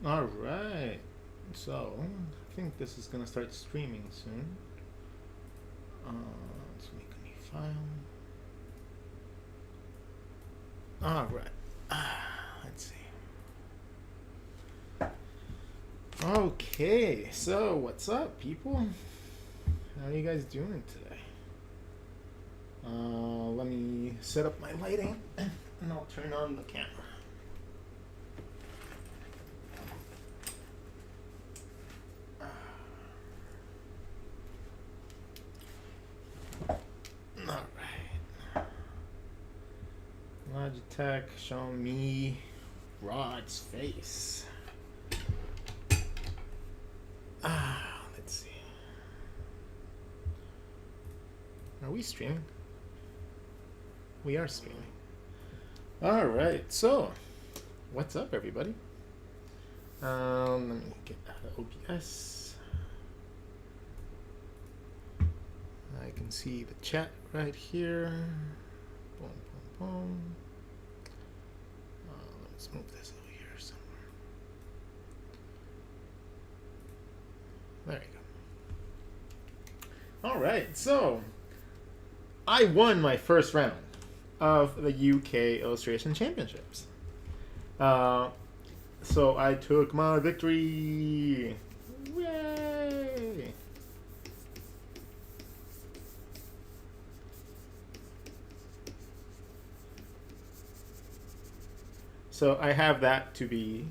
All right. So, I think this is gonna start streaming soon. Let's make a new file. All right. Let's see. Okay. So, what's up, people? How are you guys doing today? Let me set up my lighting, and I'll turn on the camera. Logitech showing me Rod's face. Let's see. Are we streaming? We are streaming. All right. So, what's up, everybody? Let me get out of OBS. I can see the chat right here. Boom, boom, boom. Let's move this over here somewhere. There you go. All right, so I won my first round of the UK Illustration Championships. So I took my victory. Yay! So I have that to be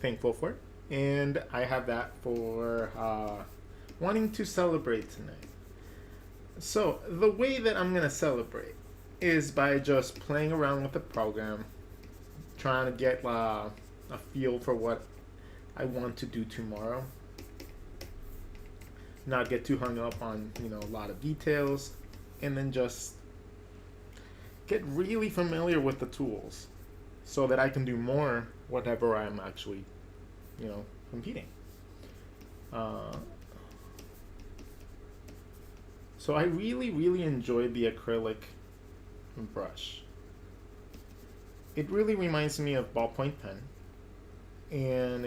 thankful for, and I have that for wanting to celebrate tonight. So the way that I'm gonna celebrate is by just playing around with the program, trying to get a feel for what I want to do tomorrow. Not get too hung up on a lot of details, and then just get really familiar with the tools, so that I can do more whatever I'm actually, competing. So I really, really enjoyed the acrylic brush. It really reminds me of ballpoint pen, and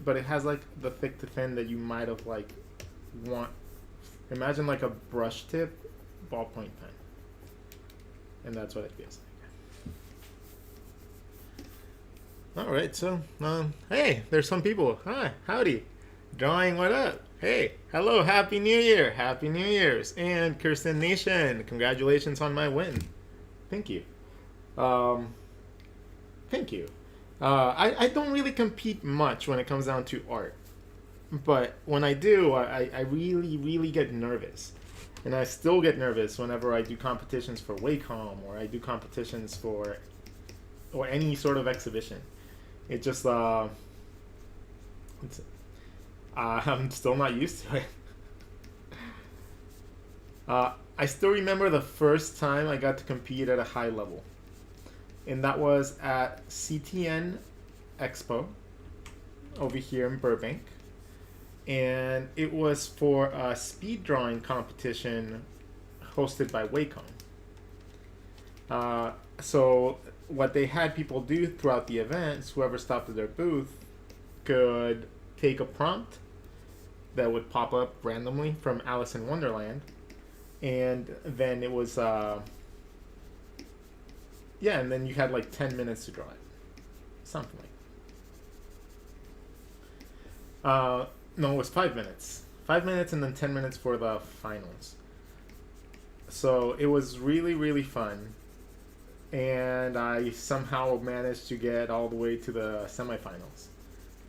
but it has like the thick to thin that you might have imagine like a brush tip ballpoint pen, and that's what it feels like. All right, so hey, there's some people. Hi, howdy, drawing. What up? Hey, hello, happy New Year, happy New Year's, and Kirsten Nation, congratulations on my win. Thank you. Thank you. I don't really compete much when it comes down to art, but when I do, I really, really get nervous. And I still get nervous whenever I do competitions for Wacom, or I do competitions or any sort of exhibition. It just, I'm still not used to it. I still remember the first time I got to compete at a high level. And that was at CTN Expo over here in Burbank. And it was for a speed drawing competition hosted by Wacom. So what they had people do throughout the events, whoever stopped at their booth could take a prompt that would pop up randomly from Alice in Wonderland, and then it was and then you had like 10 minutes to draw it, something like no, it was 5 minutes, and then 10 minutes for the finals. So it was really, really fun, and I somehow managed to get all the way to the semifinals.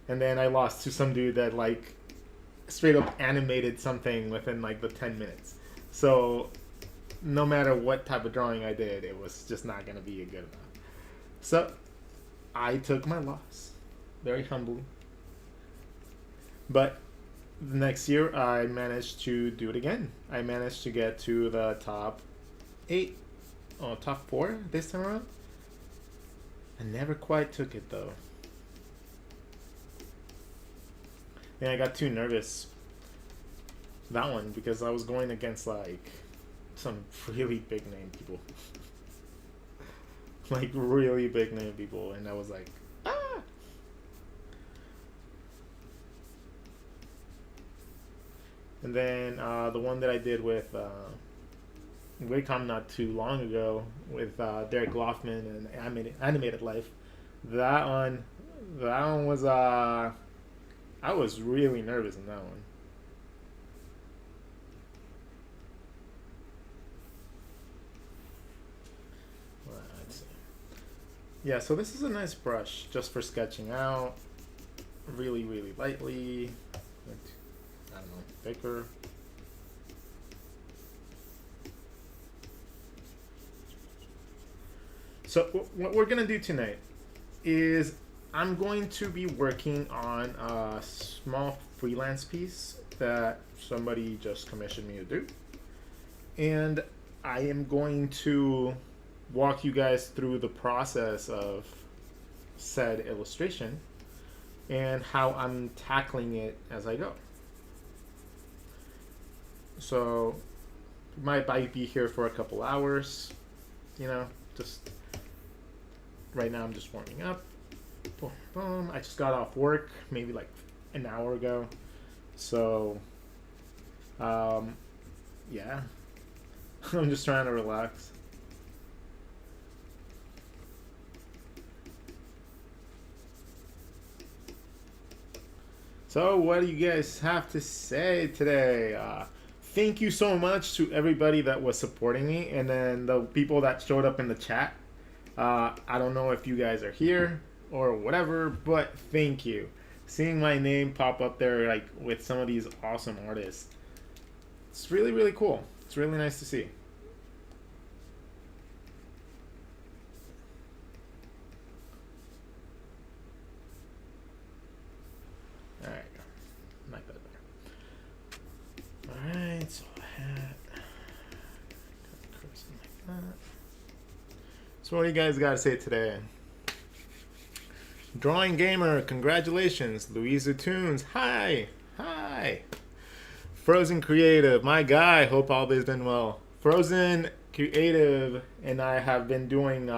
And then I lost to some dude that like straight up animated something within like the 10 minutes. So no matter what type of drawing I did, it was just not going to be good enough. So I took my loss very humbly. But the next year I managed to do it again. I managed to get to the top 4 this time around. I never quite took it though. And I got too nervous that one because I was going against like some really big name people. Like really big name people, and I was like, And then the one that I did with Wacom not too long ago with Derek Loffman and Animated Life. That one was I was really nervous in that one. Let's see. Yeah, so this is a nice brush just for sketching out. Really, really lightly. I don't know, thicker. So what we're gonna do tonight is I'm going to be working on a small freelance piece that somebody just commissioned me to do. And I am going to walk you guys through the process of said illustration and how I'm tackling it as I go. So might be here for a couple hours, you know, just right now I'm just warming up. Boom, boom. I just got off work maybe like an hour ago. So, yeah, I'm just trying to relax. So what do you guys have to say today? Thank you so much to everybody that was supporting me, and then the people that showed up in the chat. I don't know if you guys are here or whatever, but thank you. Seeing my name pop up there like with some of these awesome artists, it's really, really cool. It's really nice to see. All right, like that better. All right, so hat, like that. So what do you guys got to say today? Drawing Gamer, congratulations. Louisa Tunes, hi. Hi. Frozen Creative, my guy, hope all this has been well. Frozen Creative and I have been doing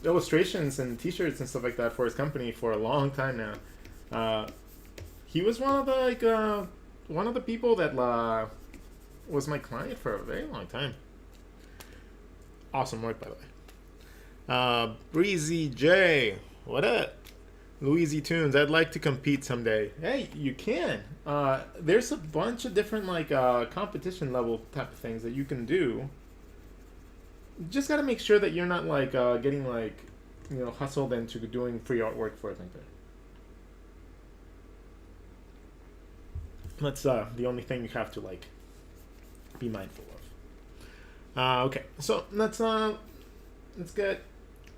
illustrations and t-shirts and stuff like that for his company for a long time now. He was one of the people that was my client for a very long time. Awesome work, by the way. Breezy J, what up? Louisy Tunes, I'd like to compete someday. Hey, you can. There's a bunch of different competition level type of things that you can do. You just gotta make sure that you're not getting hustled into doing free artwork for it like that. That's the only thing you have to be mindful of. Okay, so let's get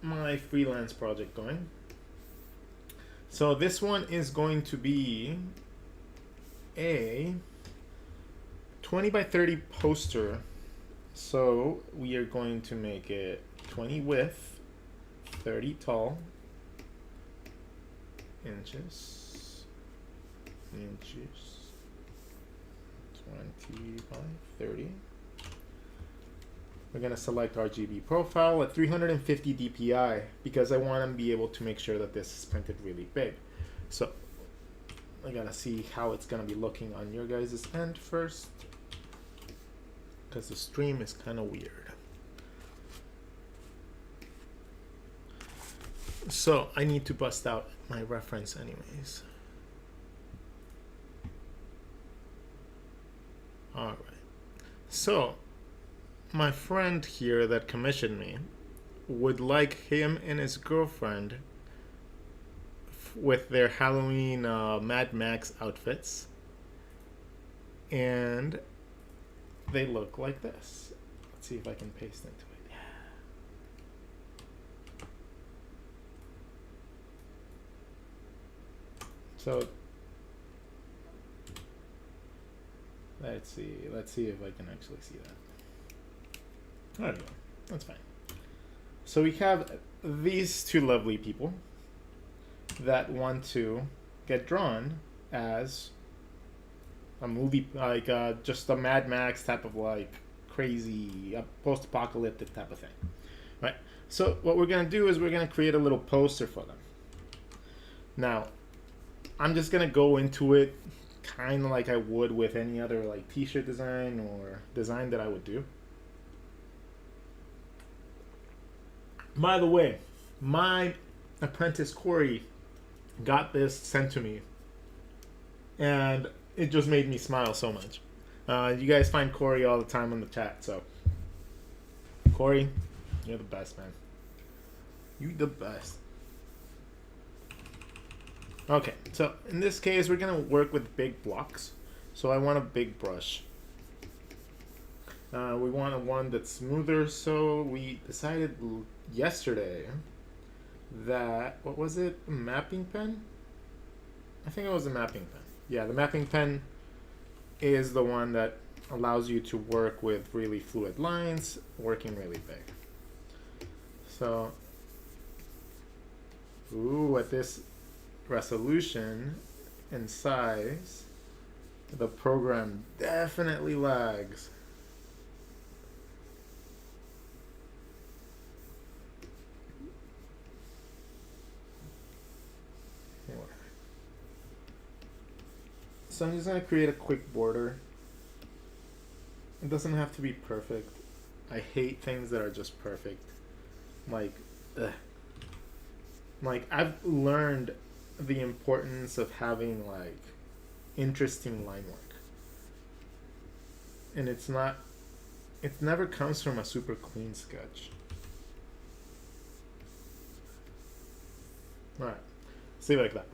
my freelance project going. So this one is going to be a 20 by 30 poster. So we are going to make it 20 width, 30 tall, inches, 20 by 30. We're going to select RGB profile at 350 DPI because I want to be able to make sure that this is printed really big. So I got to see how it's going to be looking on your guys' end first because the stream is kind of weird. So I need to bust out my reference anyways. All right. So my friend here that commissioned me would like him and his girlfriend with their Halloween Mad Max outfits, and they look like this. Let's see if I can paste into it. So let's see if I can actually see that. There we go. That's fine. So we have these two lovely people that want to get drawn as a movie, just a Mad Max type of crazy post-apocalyptic type of thing, right? So what we're gonna do is we're gonna create a little poster for them. Now, I'm just gonna go into it kind of like I would with any other like t-shirt design or design that I would do. By the way, my apprentice Corey got this sent to me, and it just made me smile so much. You guys find Corey all the time in the chat, so Corey, you're the best, man. You the best. Okay, so in this case, we're gonna work with big blocks. So I want a big brush. We want one that's smoother, so we decided yesterday that, what was it, a mapping pen? I think it was a mapping pen. Yeah, the mapping pen is the one that allows you to work with really fluid lines, working really big. So, ooh, at this resolution and size, the program definitely lags. So I'm just gonna create a quick border. It doesn't have to be perfect. I hate things that are just perfect. Like, ugh. Like, I've learned the importance of having like interesting line work. And it never comes from a super clean sketch. Alright, see like that.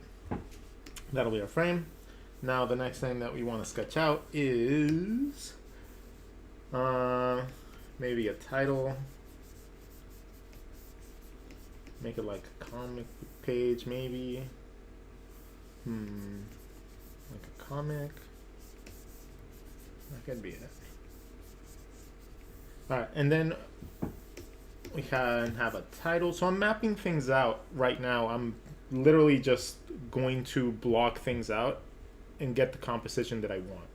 That'll be our frame. Now the next thing that we want to sketch out is maybe a title. Make it like a comic page, maybe. Like a comic. That could be it. Alright, and then we can have a title. So I'm mapping things out right now. I'm literally just going to block things out and get the composition that I want.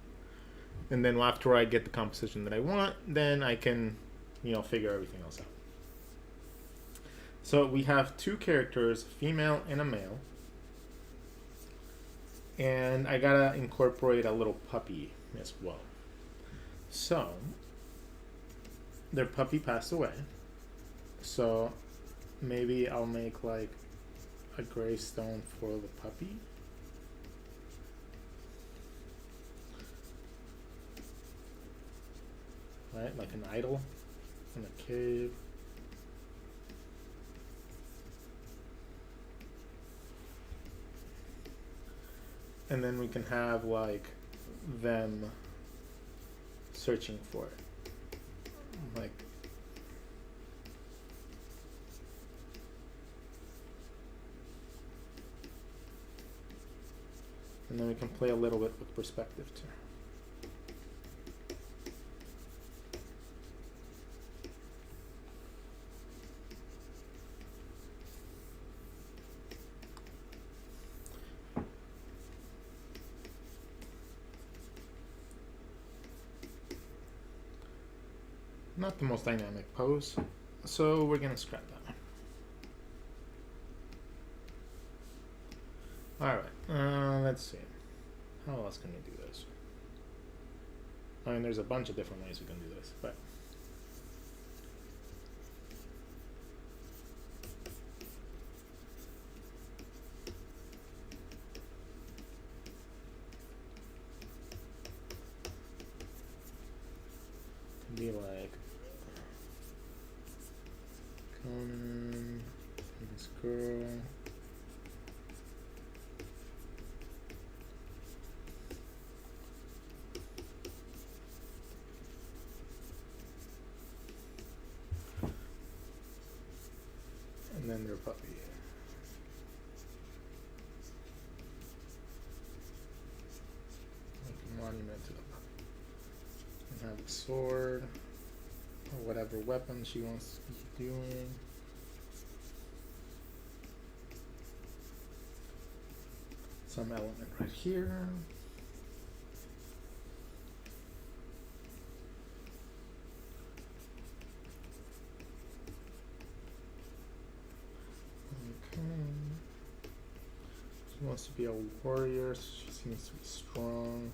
And then after I get the composition that I want, then I can, figure everything else out. So we have two characters, a female and a male. And I gotta incorporate a little puppy as well. So, their puppy passed away. So, maybe I'll make like a gray stone for the puppy. Right, like an idol in a cave. And then we can have like them searching for it. Like, and then we can play a little bit with perspective too. Not the most dynamic pose, so we're gonna scrap that. Alright, let's see. How else can we do this? I mean, there's a bunch of different ways we can do this, but it can be like Conan, this girl. And then their puppy. Like a monument to the puppy. And have a sword, or whatever weapon she wants to be doing. Some element right here. He wants to be a warrior. She seems to be strong.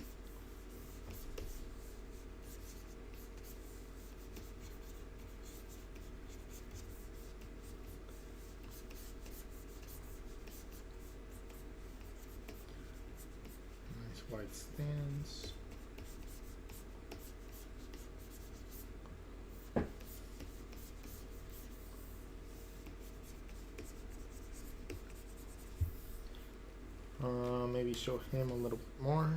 Nice white stance. Maybe show him a little bit more.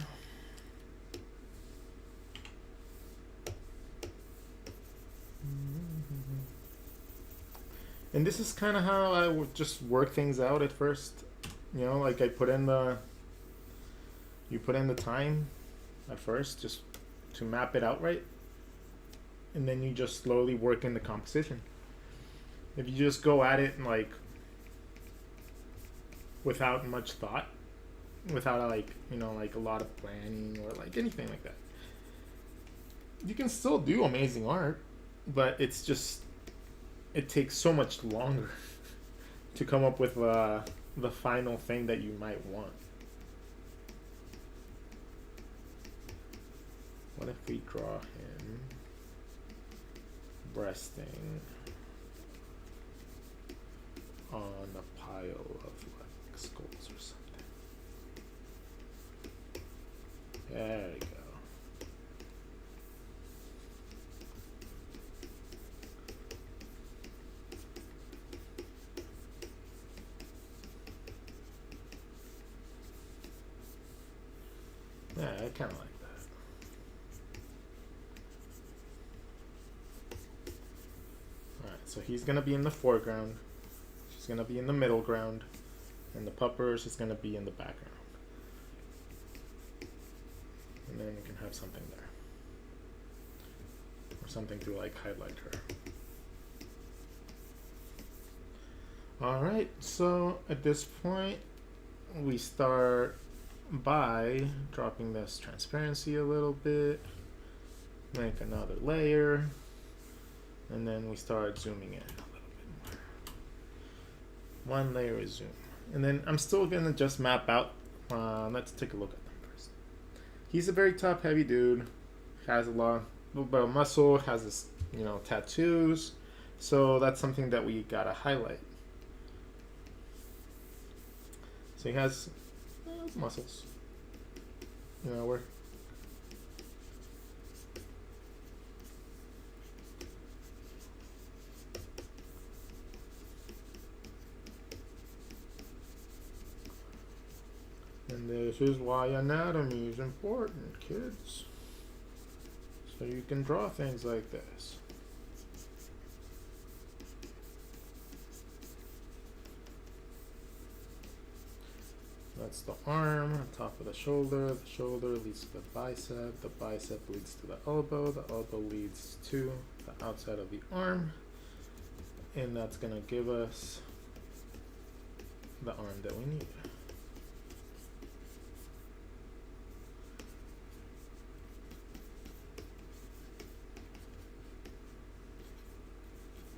And this is kind of how I would just work things out at first. You know, like you put in the time at first just to map it out right. And then you just slowly work in the composition. If you just go at it like without much thought, without like, you know, like a lot of planning or like anything like that, you can still do amazing art, but it's just, it takes so much longer to come up with the final thing that you might want. What if we draw him resting on a pile of like skulls or something? There we go. Yeah, I kind of like that. Alright, so he's going to be in the foreground. She's going to be in the middle ground. And the puppers is going to be in the background. And then we can have something there. Or something to like highlight her. Alright, so at this point we start by dropping this transparency a little bit, make another layer, and then we start zooming in a little bit more. One layer is zoom. And then I'm still gonna just map out, let's take a look at them first. He's a very top heavy dude, has a little bit of muscle, has this, you know, tattoos, so that's something that we gotta highlight. So he has muscles, you know, where and this is why anatomy is important, kids, so you can draw things like this. That's the arm, on top of the shoulder leads to the bicep leads to the elbow leads to the outside of the arm, and that's gonna give us the arm that we need.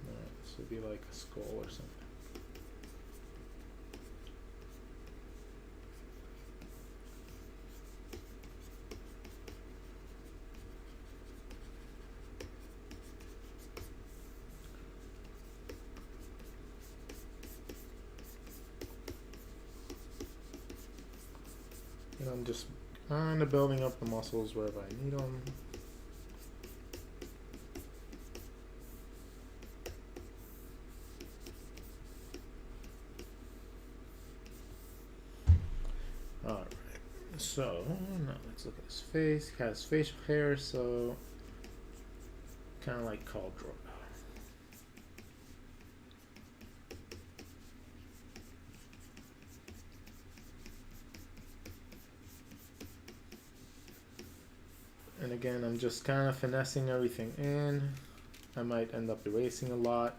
Alright, this would be like a skull or something. And I'm just kind of building up the muscles wherever I need them. Alright, so now let's look at his face. He has facial hair, so kind of like Caldroy. And again, I'm just kind of finessing everything in. I might end up erasing a lot.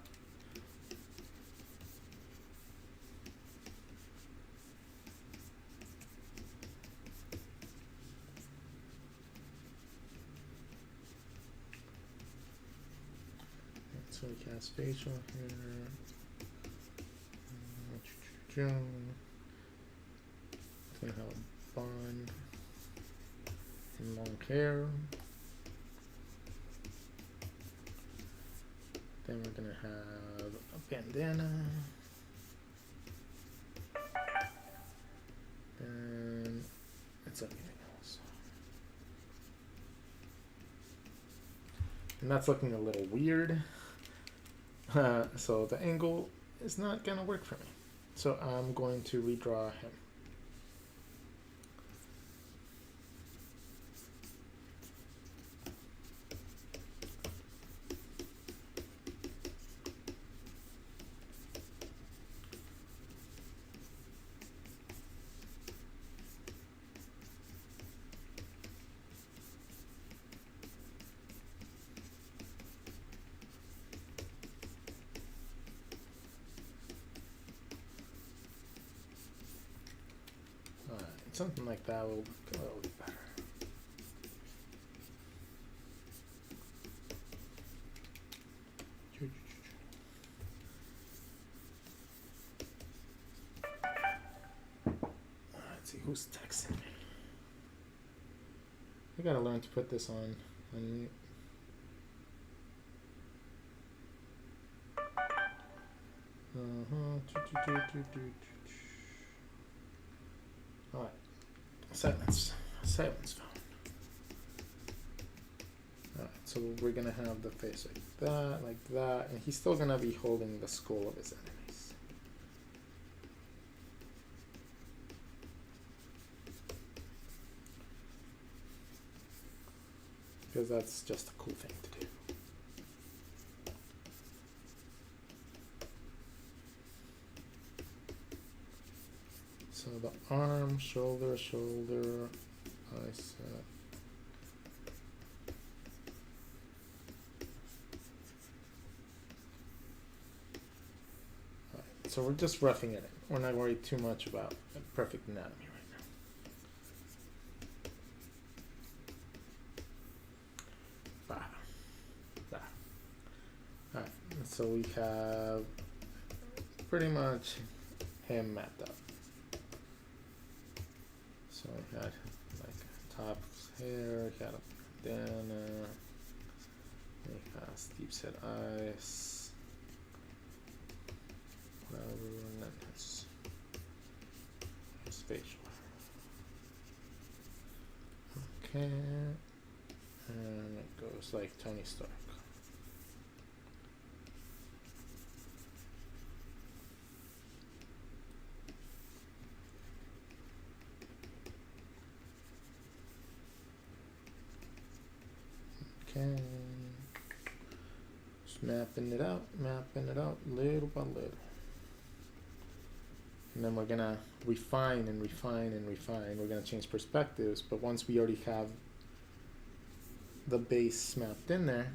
So he has facial hair. gonna have a bun and long hair. Then we're gonna have a bandana. And it's everything else. And that's looking a little weird. So the angle is not gonna work for me. So I'm going to redraw him. Something like that will look a little bit better. Let's see who's texting me. I gotta learn to put this on mute. Alright. Silence found. Alright, so we're gonna have the face like that, and he's still gonna be holding the skull of his enemies. Because that's just a cool thing to do. So the arm, shoulder, bicep. Alright, so we're just roughing it in. We're not worried too much about perfect anatomy right now. Alright, so we have pretty much him mapped up. So we had like top hair, he had a bandana, he has deep set eyes, whatever, and then his facial hair. Okay, and it goes like Tony Stark. Okay, just mapping it out little by little. And then we're gonna refine and refine and refine. We're gonna change perspectives, but once we already have the base mapped in there,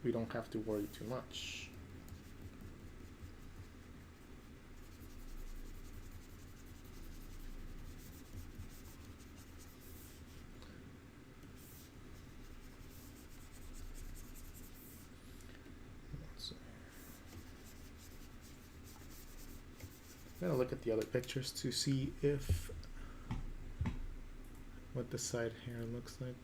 we don't have to worry too much. I'm gonna look at the other pictures to see if what the side hair looks like.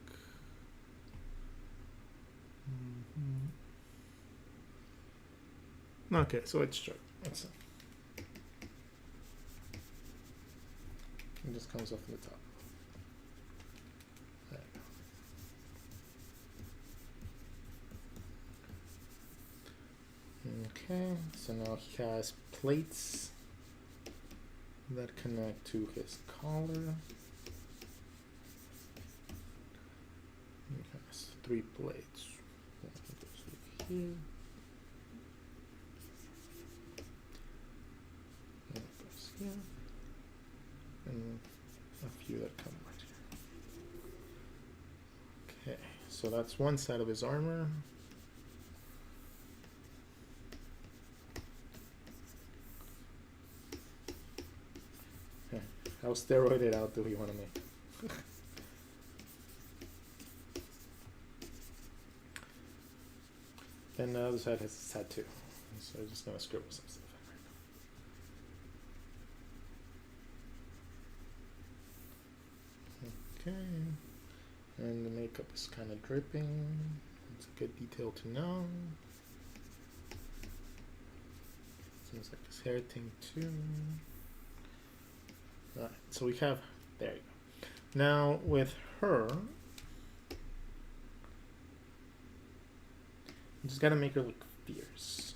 Okay, so it's short. That's it. It just comes off the top. There you go. Okay, so now he has plates that connect to his collar. He has 3 plates. One goes over here. And it goes here. And a few that come right here. Okay, so that's one side of his armor. How steroided out do we want to make? And the other side has a tattoo. So I'm just going to scribble some stuff. makeup is kind of dripping. It's a good detail to know. Seems like his hair thing too. Alright, so we have, there you go. Now with her, you just gotta make her look fierce.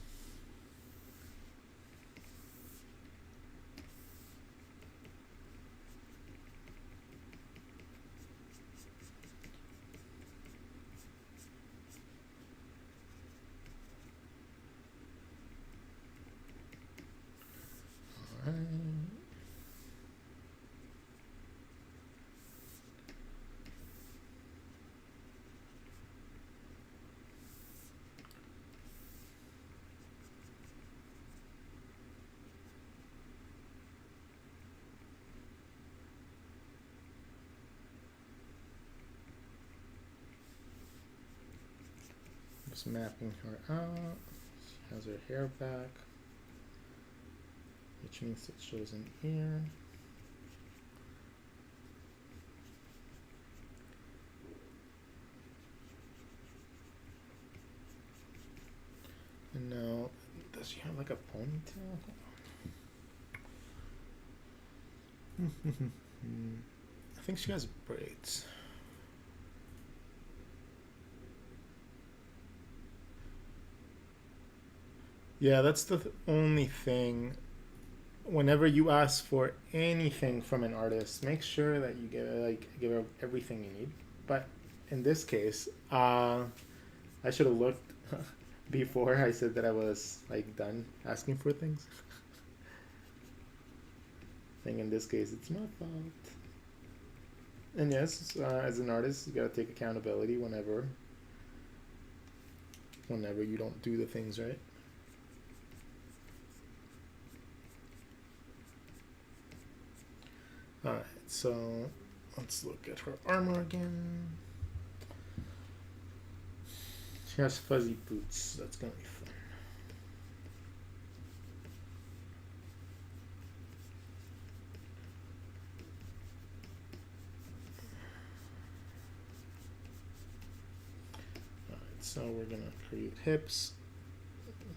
Alright. Just mapping her out. She has her hair back, which means it shows an ear. And now, does she have like a ponytail? I think she has braids. Yeah, that's the only thing. Whenever you ask for anything from an artist, make sure that you give her everything you need. But in this case, I should have looked before I said that I was like done asking for things. I think in this case, it's my fault. And yes, as an artist, you gotta take accountability whenever you don't do the things right. Alright, so let's look at her armor again. She has fuzzy boots. That's gonna be fun. Alright, so we're gonna create hips.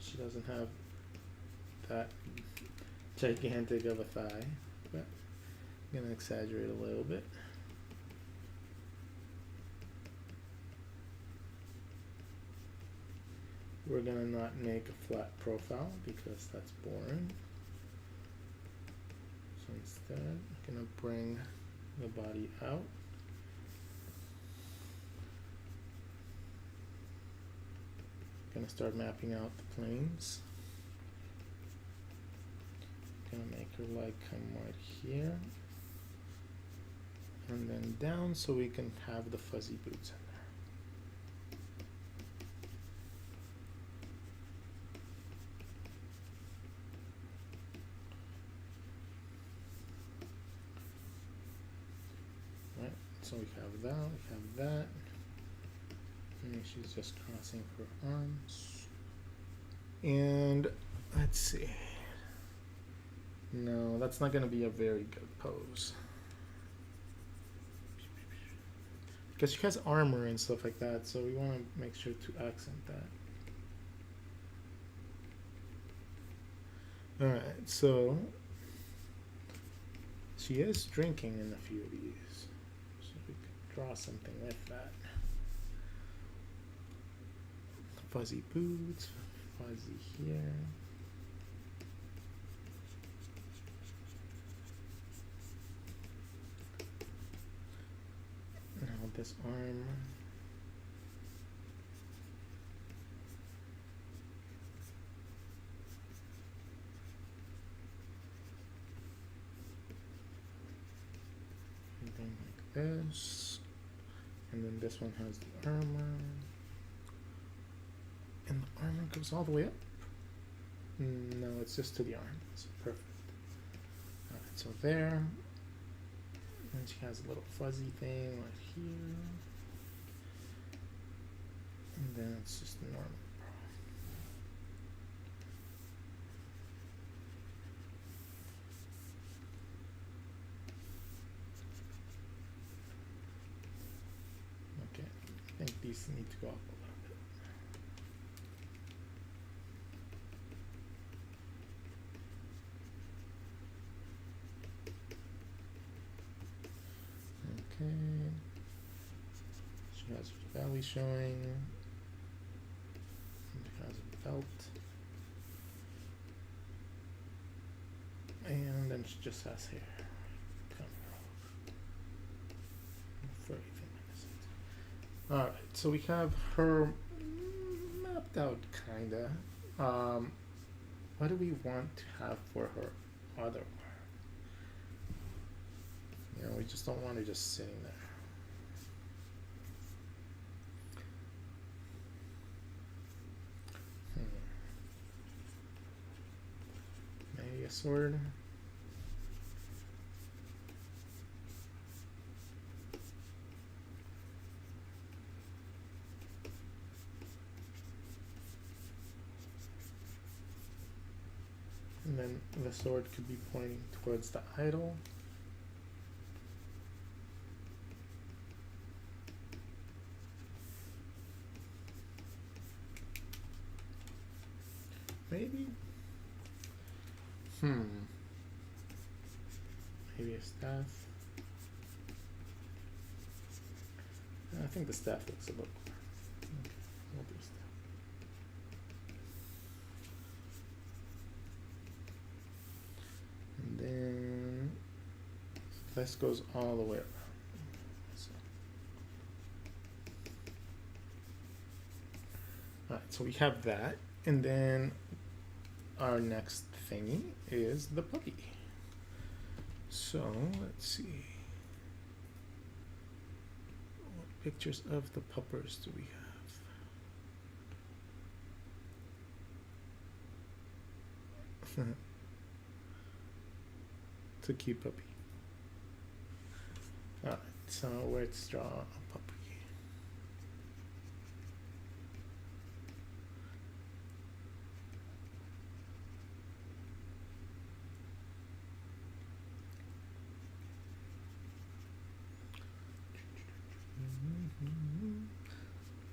She doesn't have that gigantic of a thigh, but I'm gonna exaggerate a little bit. We're gonna not make a flat profile because that's boring. So instead, I'm gonna bring the body out. Gonna start mapping out the planes. Gonna make her leg come right here. And then down so we can have the fuzzy boots in there. Right, so we have that. And she's just crossing her arms. And let's see. No, that's not gonna be a very good pose. Because she has armor and stuff like that, so we want to make sure to accent that. Alright, so she is drinking in a few of these. So we could draw something with that. Fuzzy boots, fuzzy here. Now this arm. And then like this. And then this one has the armor. And the armor goes all the way up? No, it's just to the arm. It's perfect. Alright, so there. And she has a little fuzzy thing right here. And then it's just normal. Okay, these need to go up a little bit. Okay. She has her belly showing. She has a belt. And then she just has hair coming off. For everything. Alright, so we have her mapped out, kinda. What do we want to have for her other one? You know, we just don't want her just sitting there. Maybe a sword. And then the sword could be pointing towards the idol. Maybe? Maybe a staff. I think the staff looks a little cooler. Okay, we'll do staff. And then this goes all the way around. So. Alright, so we have that. And then our next thingy is the puppy. So let's see. What pictures of the puppers do we have? It's a cute puppy. Alright, so let's draw a puppy.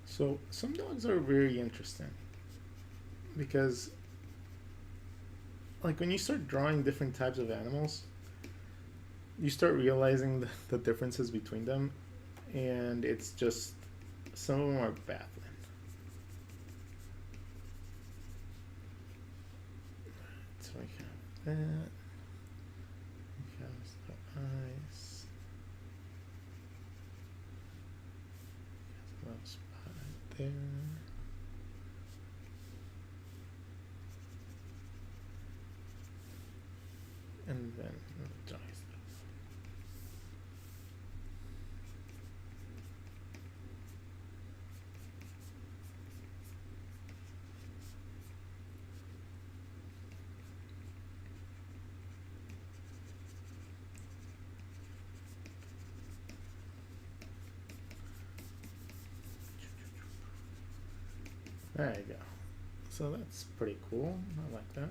So some dogs are very interesting because like when you start drawing different types of animals, you start realizing the differences between them, and it's just, some of them are baffling. So we have that. We have the eyes. There's a little spot right there. And then the eyes. There you go. So that's pretty cool. I like that.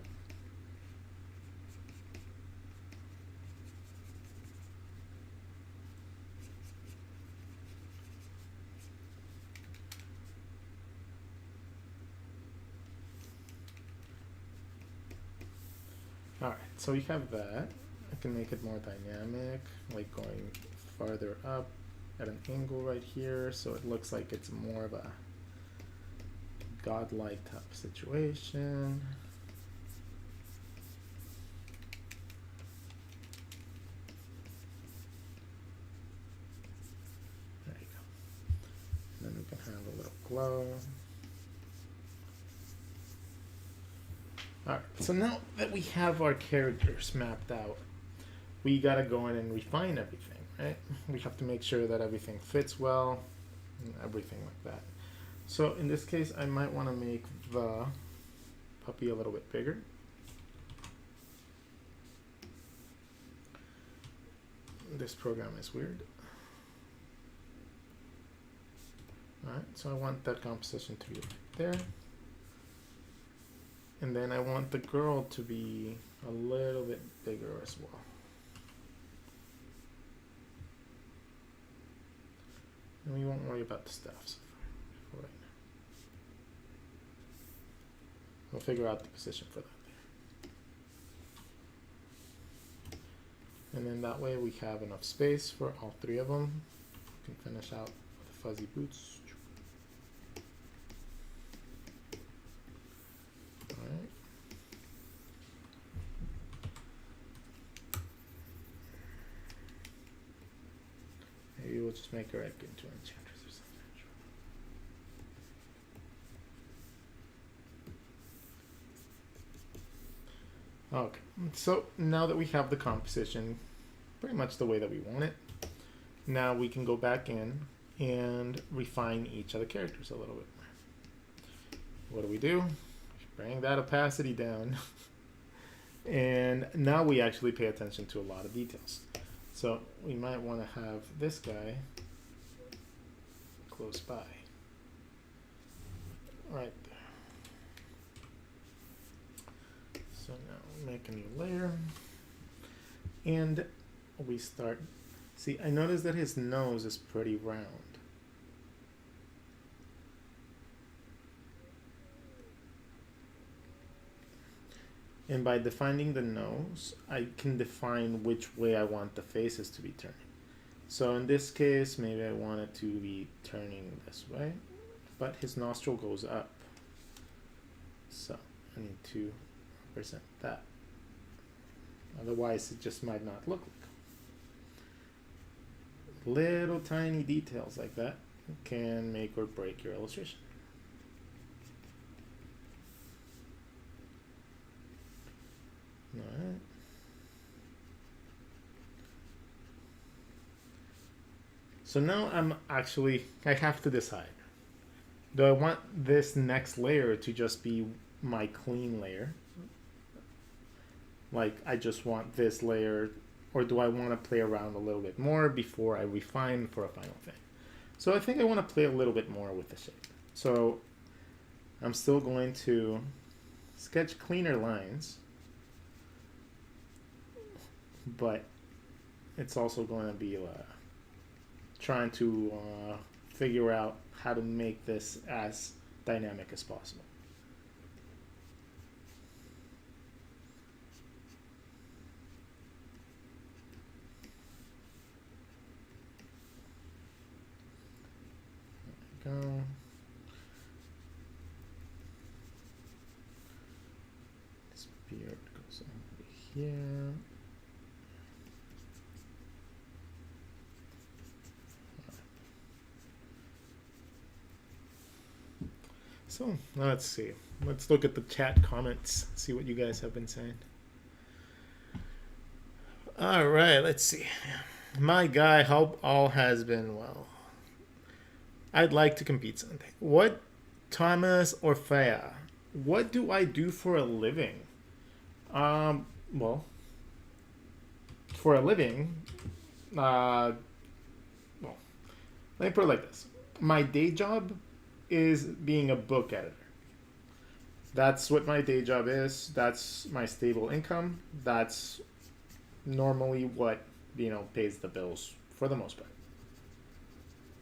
Alright, so we have that. I can make it more dynamic, like going farther up at an angle right here, so it looks like it's more of a godlike type situation. There you go. And then we can have a little glow. Alright, so now that we have our characters mapped out, we gotta go in and refine everything, right? We have to make sure that everything fits well, and everything like that. So in this case, I might want to make the puppy a little bit bigger. This program is weird. Alright, so I want that composition to be right there. And then I want the girl to be a little bit bigger as well. And we won't worry about the staff so far. for right now. We'll figure out the position for that there. And then that way we have enough space for all three of them. We can finish out with the fuzzy boots. Alright. Maybe we'll just make our egg into enchanters or something. Okay, so now that we have the composition pretty much the way that we want it, now we can go back in and refine each of the characters a little bit more. What do? Bring that opacity down. And now we actually pay attention to a lot of details. So we might want to have this guy close by. Right there. So now we make a new layer. And we start. See, I noticed that his nose is pretty round. And by defining the nose, I can define which way I want the faces to be turning. So in this case, maybe I want it to be turning this way, but his nostril goes up. So I need to represent that. Otherwise, it just might not look like. Little tiny details like that can make or break your illustration. Alright. So now I have to decide. Do I want this next layer to just be my clean layer? Like I just want this layer, or do I want to play around a little bit more before I refine for a final thing? So I think I want to play a little bit more with the shape. So I'm still going to sketch cleaner lines, but it's also going to be trying to figure out how to make this as dynamic as possible. There we go. This beard goes over here. So let's see. Let's look at the chat comments, see what you guys have been saying. All right, let's see. My guy, hope all has been well. I'd like to compete someday. What, Thomas or Faya? What do I do for a living? Well, for a living, well, let me put it like this. My day job is being a book editor. That's what my day job is. That's my stable income. That's normally what, pays the bills for the most part.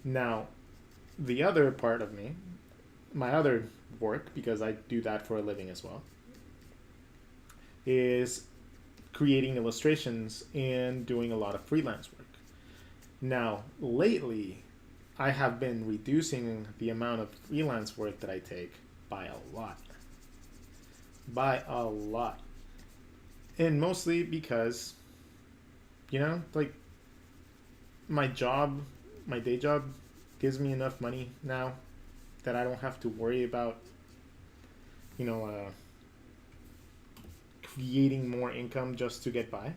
Now, the other part of me, my other work, because I do that for a living as well, is creating illustrations and doing a lot of freelance work. Now, lately, I have been reducing the amount of freelance work that I take by a lot. By a lot. And mostly because, like my day job gives me enough money now that I don't have to worry about, creating more income just to get by.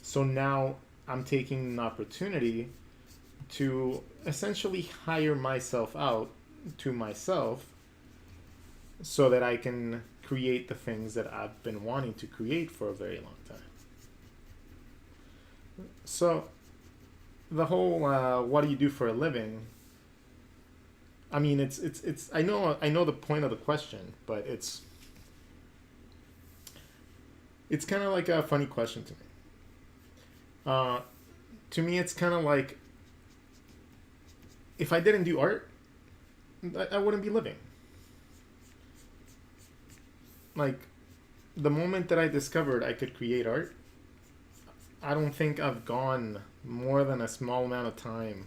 So now I'm taking an opportunity to essentially hire myself out to myself so that I can create the things that I've been wanting to create for a very long time. So the whole what do you do for a living? I mean, it's I know the point of the question, but it's kind of like a funny question to me. To me, it's kind of like, if I didn't do art, I wouldn't be living. Like, the moment that I discovered I could create art, I don't think I've gone more than a small amount of time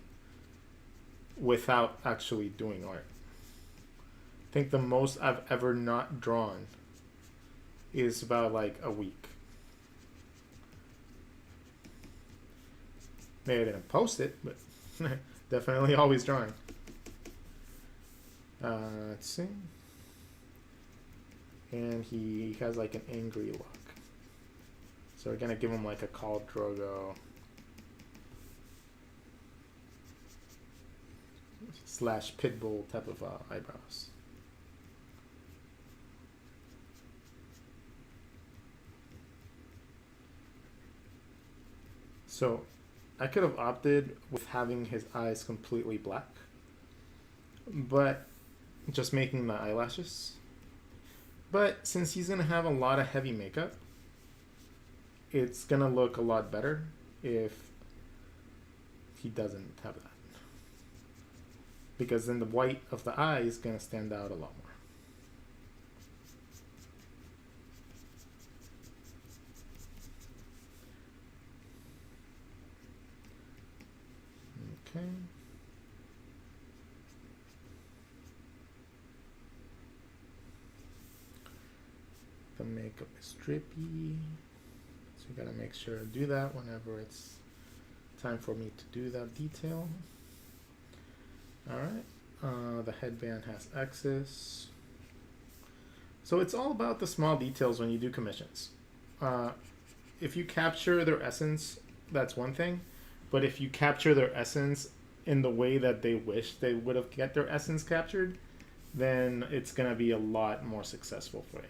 without actually doing art. I think the most I've ever not drawn is about like a week. Maybe I didn't post it, but definitely always drawing. Let's see. And he has like an angry look. So we're gonna give him like a Khal Drogo / Pitbull type of eyebrows. So I could have opted with having his eyes completely black, but just making the eyelashes. But since he's going to have a lot of heavy makeup, it's going to look a lot better if he doesn't have that. Because then the white of the eye is going to stand out a lot more. Okay. The makeup is drippy, so you gotta make sure to do that whenever it's time for me to do that detail. Alright, the headband has X's. So it's all about the small details when you do commissions. If you capture their essence, that's one thing. But if you capture their essence in the way that they wish they would have get their essence captured, then it's going to be a lot more successful for you.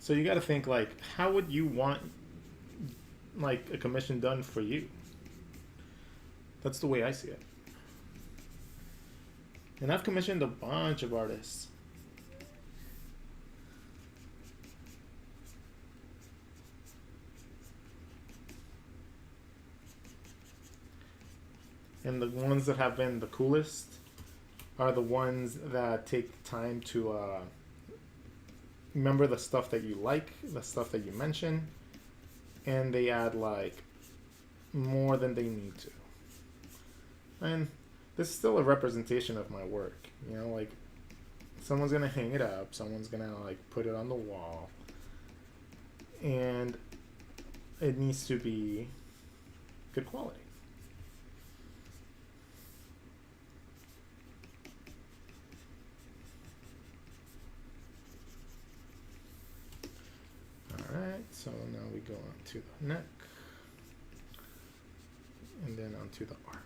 So you got to think, like, how would you want like a commission done for you? That's the way I see it. And I've commissioned a bunch of artists. And the ones that have been the coolest are the ones that take time to remember the stuff that you like, the stuff that you mention, and they add like more than they need to. And this is still a representation of my work, you know, like someone's gonna hang it up, someone's gonna like put it on the wall, and it needs to be good quality. Alright, so now we go on to the neck, and then onto the arm.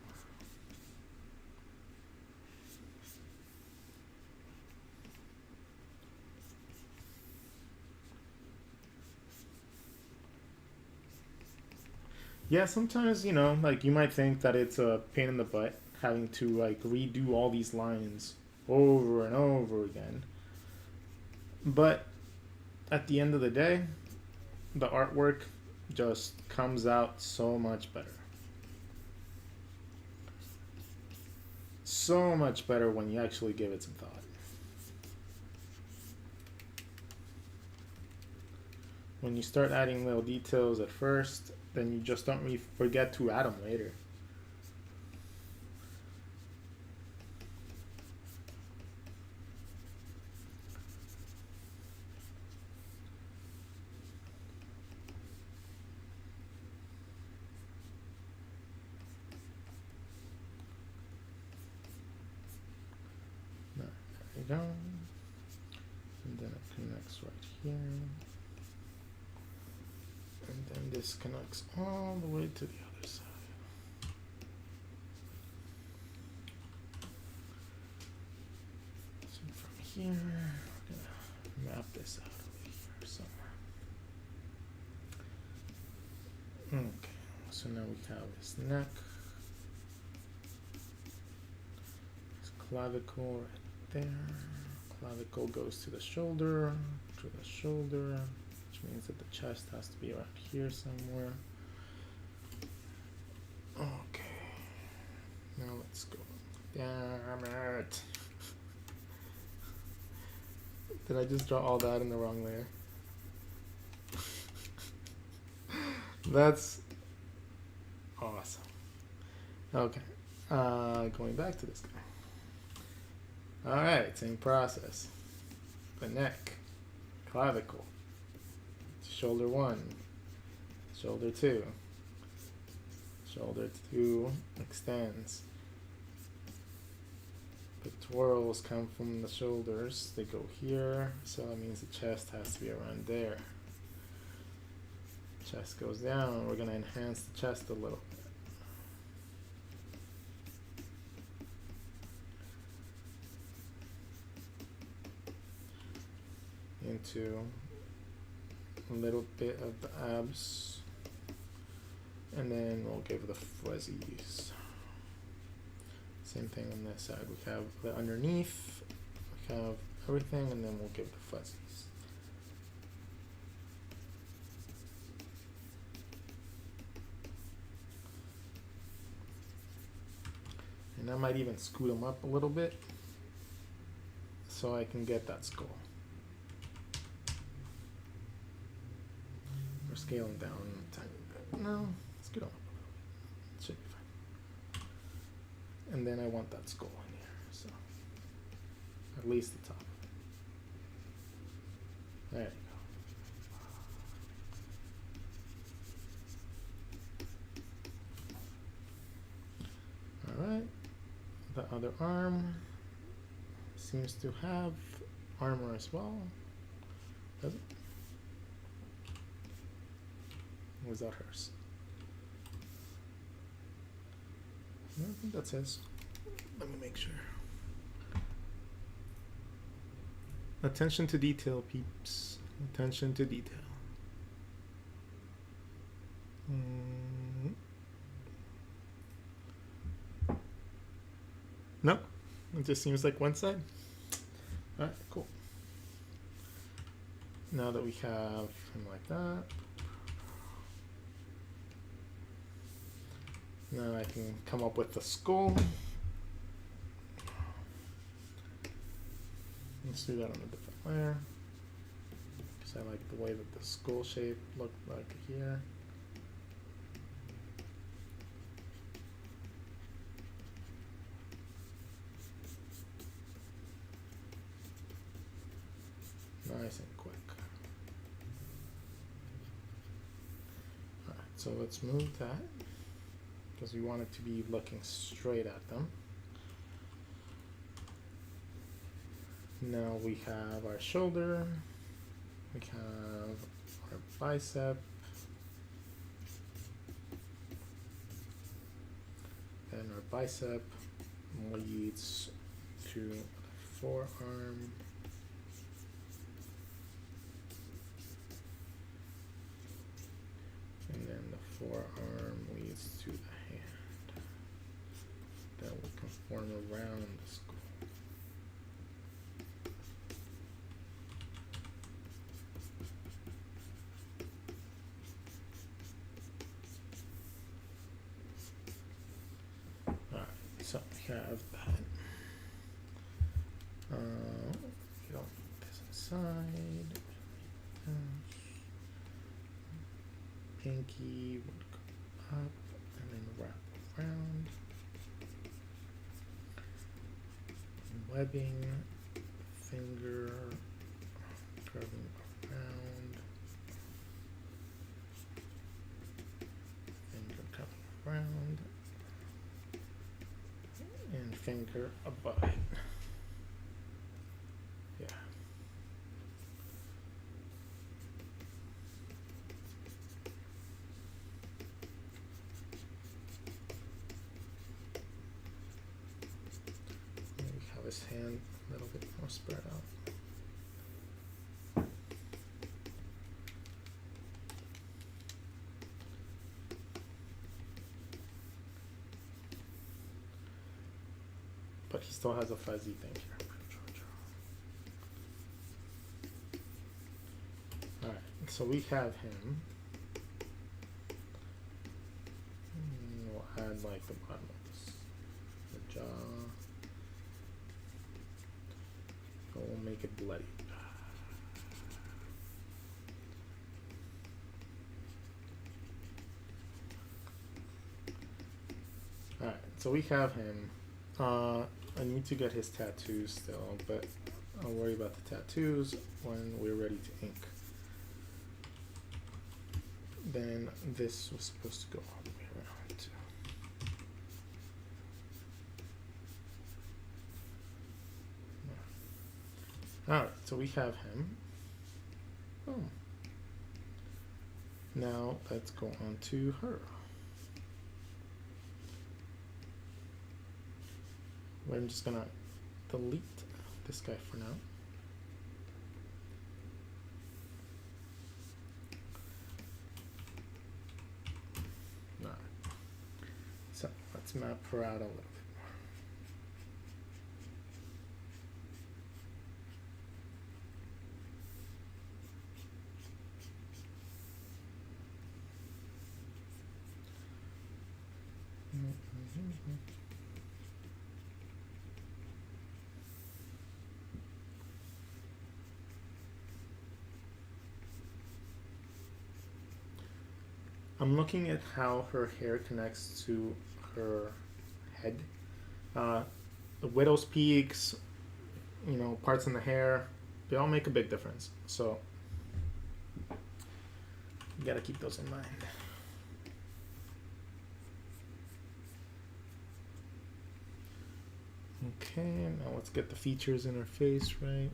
Yeah, sometimes, you know, like you might think that it's a pain in the butt having to like redo all these lines over and over again. But at the end of the day, the artwork just comes out so much better. So much better when you actually give it some thought. When you start adding little details at first, then you just don't really forget to add them later. There you go. And then it connects right here. And then this connects all the way to the other side. So from here, we're gonna map this out over here somewhere. Okay, so now we have his neck, his clavicle right there. Clavicle goes to the shoulder, which means that the chest has to be around here somewhere. Okay. Let's go. Damn it. Did I just draw all that in the wrong layer? That's awesome. Okay. Going back to this guy. Alright, same process. The neck, clavicle, shoulder 1, shoulder 2, shoulder 2 extends. The twirls come from the shoulders, they go here, so that means the chest has to be around there. Chest goes down, we're going to enhance the chest a little bit. Into a little bit of the abs, and then we'll give the fuzzies. Same thing on this side. We have the underneath, we have everything, and then we'll give the fuzzies. And I might even scoot them up a little bit so I can get that skull. We're scaling down a tiny bit. No, scoot on up a little bit. It should be fine. And then I want that skull in here, so at least the top. There you go. Alright, the other arm seems to have armor as well. Does it? Or was that hers? No, I think that's his. Let me make sure. Attention to detail, peeps. Attention to detail. Nope. It just seems like one side. Alright, cool. Now that we have him like that, now I can come up with the skull. Let's do that on a different layer, because I like the way that the skull shape looked like here. Nice and quick. Alright, so let's move that, because we want it to be looking straight at them. Now we have our shoulder, we have our bicep, and our bicep leads to the forearm. And then the forearm leads to the hand. That will conform around the skull. Alright, so we have that. We don't need this inside. Pinky would go up and then wrap around. Webbing, finger curving around, finger coming around, and finger above it. Yeah. His hand a little bit more spread out. But he still has a fuzzy thing here. Alright, so we have him. We'll add like the bottom of this, the jaw. But we'll make it bloody. Alright, so we have him. I need to get his tattoos still, but I'll worry about the tattoos when we're ready to ink. Then this was supposed to go all the way around too. Alright, so we have him. Oh. Now let's go on to her. I'm just gonna delete this guy for now. Alright. So let's map her out a little bit more. I'm looking at how her hair connects to her head. The widow's peaks, you know, parts in the hair, they all make a big difference. So you gotta keep those in mind. Okay, now let's get the features in her face right.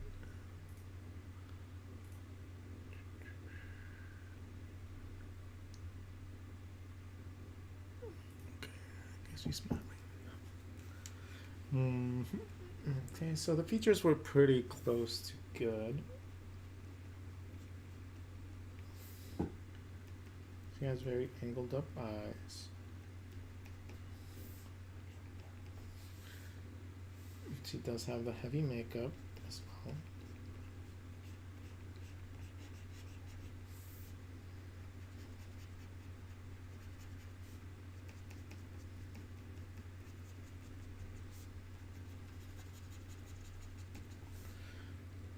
She's smiling. Okay, so the features were pretty close to good. She has very angled up eyes. She does have the heavy makeup as well.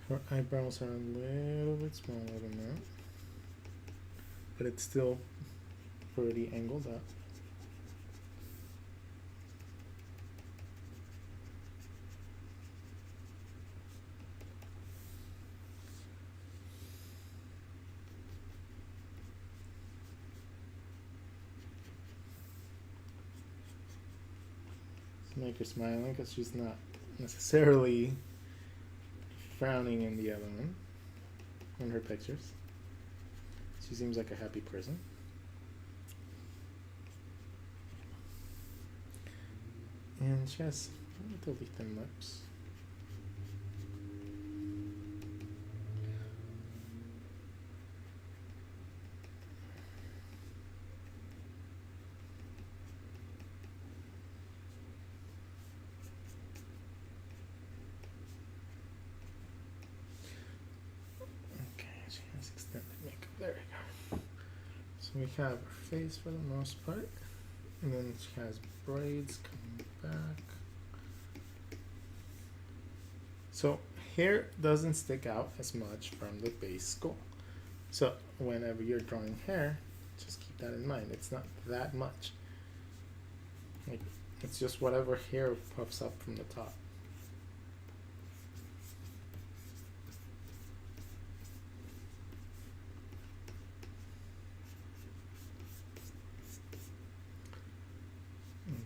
Her eyebrows are a little bit smaller than that, but it's still pretty angled up. Let's make her smiling because she's not necessarily frowning in the other one, in her pictures. She seems like a happy person. And she has relatively thin lips. There we go. So we have her face for the most part, and then she has braids coming back. So hair doesn't stick out as much from the base skull. So whenever you're drawing hair, just keep that in mind. It's not that much. Like, it's just whatever hair puffs up from the top.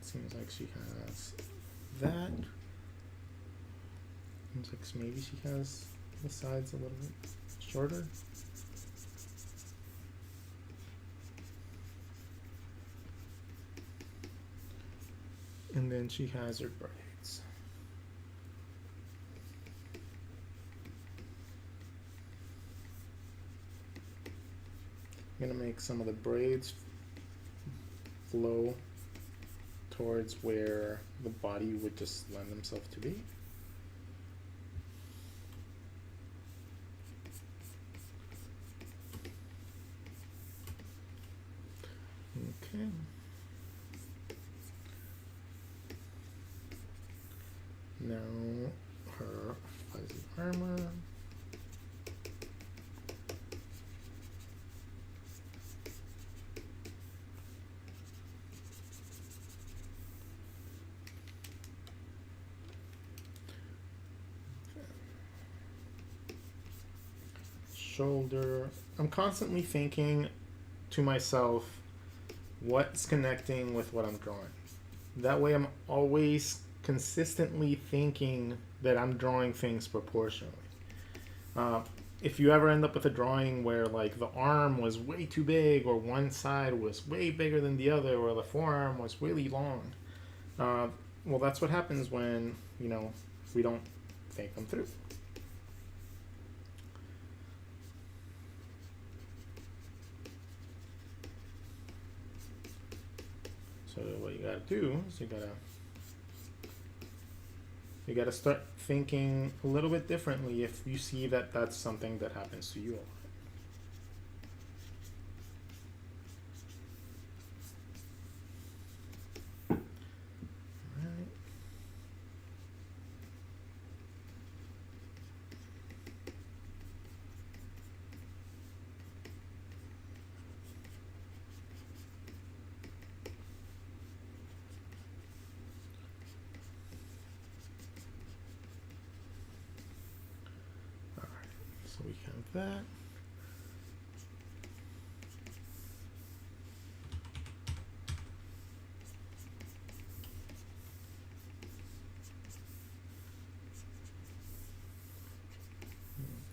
Seems like she has that. Seems like maybe she has the sides a little bit shorter. And then she has her braids. I'm gonna make some of the braids flow towards where the body would just lend themselves to be. Okay. Now her fuzzy armor. Shoulder. I'm constantly thinking to myself, what's connecting with what I'm drawing? That way I'm always consistently thinking that I'm drawing things proportionally. If you ever end up with a drawing where like the arm was way too big, or one side was way bigger than the other, or the forearm was really long, well, that's what happens when, you know, we don't think them through. So what you gotta do is you gotta start thinking a little bit differently if you see that that's something that happens to you a lot. So we have that.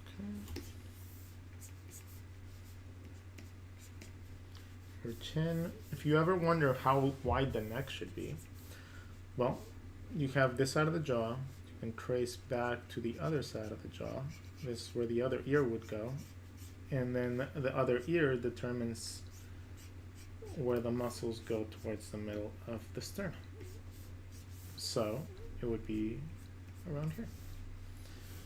Okay. Her chin. If you ever wonder how wide the neck should be, well, you have this side of the jaw. You can trace back to the other side of the jaw. This is where the other ear would go, and then the other ear determines where the muscles go towards the middle of the sternum. So it would be around here.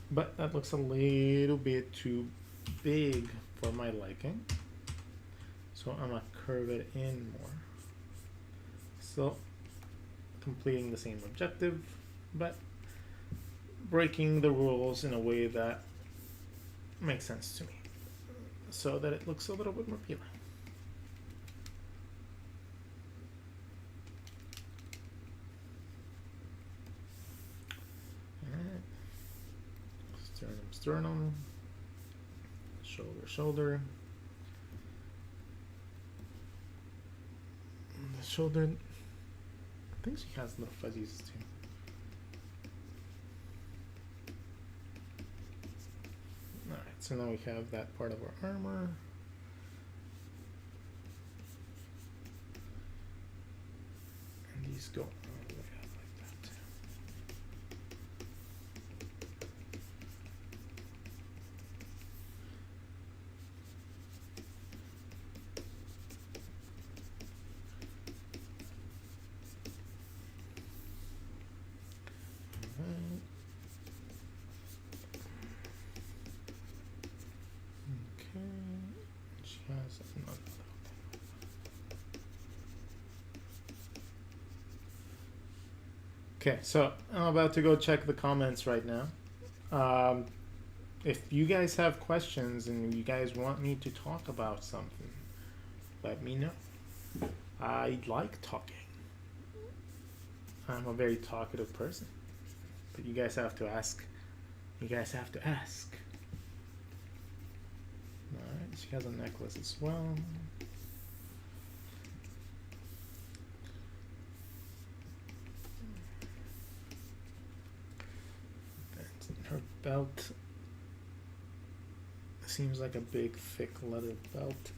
But that looks a little bit too big for my liking, so I'm gonna curve it in more. So completing the same objective, but breaking the rules in a way that makes sense to me, so that it looks a little bit more appealing. Sternum, sternum, shoulder, shoulder. The shoulder, I think she has little fuzzies too. Alright, so now we have that part of our armor. And these go all the way up like that. She has another. Okay, so I'm about to go check the comments right now. If you guys have questions and you guys want me to talk about something, let me know. I like talking. I'm a very talkative person, but you guys have to ask. You guys have to ask. Alright, she has a necklace as well. And her belt seems like a big, thick leather belt,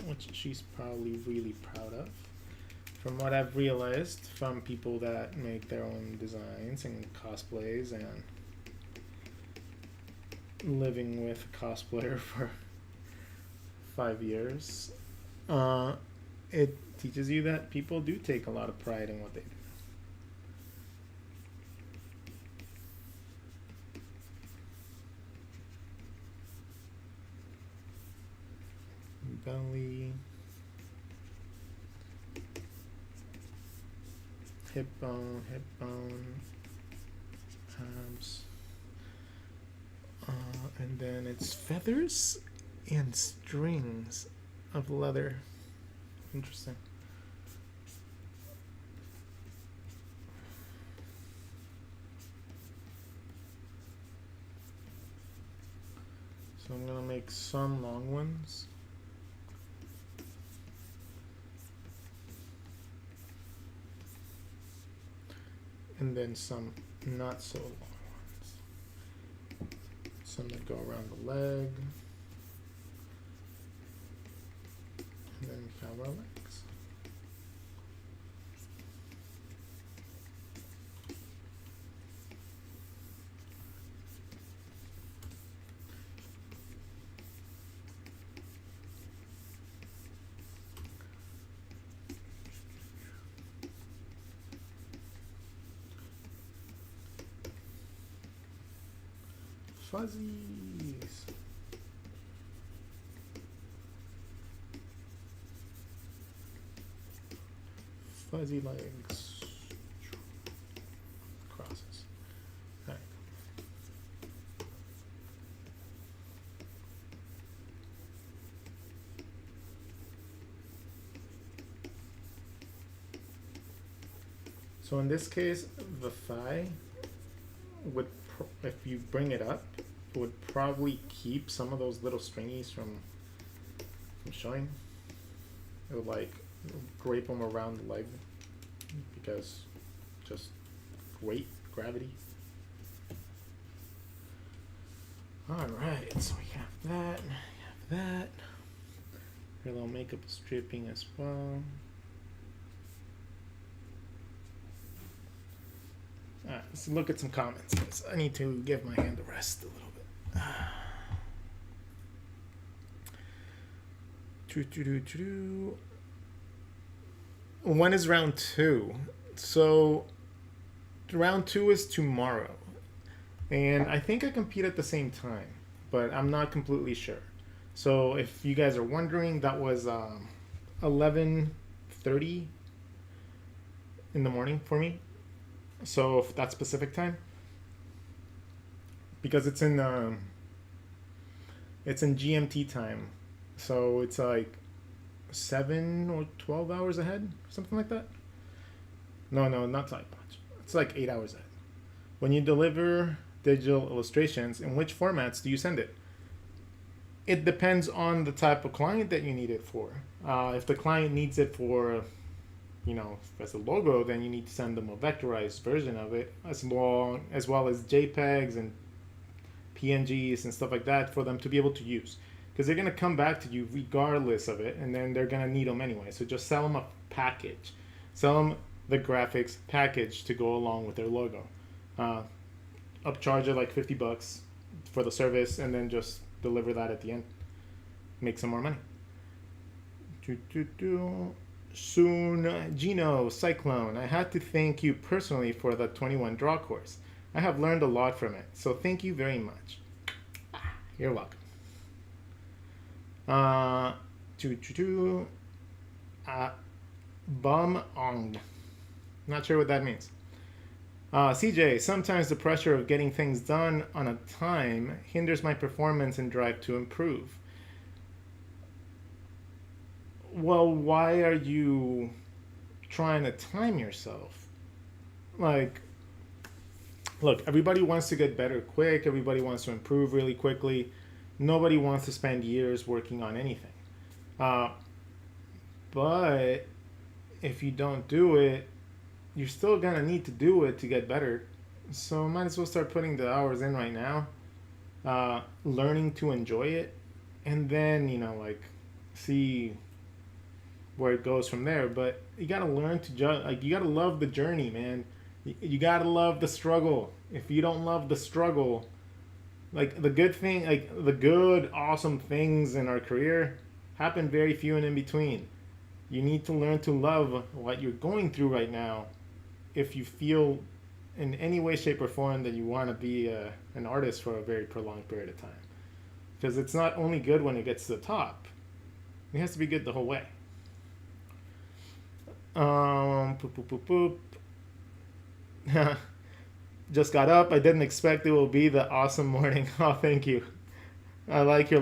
which she's probably really proud of. From what I've realized from people that make their own designs and cosplays and living with a cosplayer for 5 years, it teaches you that people do take a lot of pride in what they do. Belly, hip bone, tabs. And then it's feathers and strings of leather. Interesting. So I'm gonna make some long ones. And then some not so long ones. Some that go around the leg. And then we have our legs. Fuzzies. Fuzzy legs. Crosses. All right. So in this case, the thigh would, if you bring it up, it would probably keep some of those little stringies from showing. It would like drape them around the leg because just weight, gravity. All right, so we have that, we have that. A little makeup stripping as well. All right, let's look at some comments because I need to give my hand a rest a little bit. When is round 2? So round 2 is tomorrow, and I think I compete at the same time, but I'm not completely sure. So if you guys are wondering, that was 11:30 in the morning for me. So if that's Pacific time, because it's in GMT time, so it's like 7 or 12 hours ahead, something like that. No, not that much. It's like 8 hours ahead. When you deliver digital illustrations, in which formats do you send it? It depends on the type of client that you need it for. If the client needs it for, as a logo, then you need to send them a vectorized version of it, as well as JPEGs and PNGs and stuff like that for them to be able to use. Because they're going to come back to you regardless of it, and then they're going to need them anyway. So just sell them a package. Sell them the graphics package to go along with their logo. Upcharge it like $50 for the service, and then just deliver that at the end. Make some more money. Soon, Gino, Cyclone, I had to thank you personally for the 21 draw course. I have learned a lot from it, so thank you very much. You're welcome. Bum ong. Not sure what that means. CJ, sometimes the pressure of getting things done on a time hinders my performance and drive to improve. Well, why are you trying to time yourself? Like, look, everybody wants to get better quick. Everybody wants to improve really quickly. Nobody wants to spend years working on anything. But if you don't do it, you're still going to need to do it to get better. So might as well start putting the hours in right now, learning to enjoy it, and then, see where it goes from there. But you got to learn to you got to love the journey, man. You got to love the struggle. If you don't love the struggle, the good, awesome things in our career happen very few and in between. You need to learn to love what you're going through right now if you feel in any way, shape, or form that you want to be an artist for a very prolonged period of time. Because it's not only good when it gets to the top. It has to be good the whole way. Just got up. I didn't expect it will be the awesome morning. Oh, thank you. I like your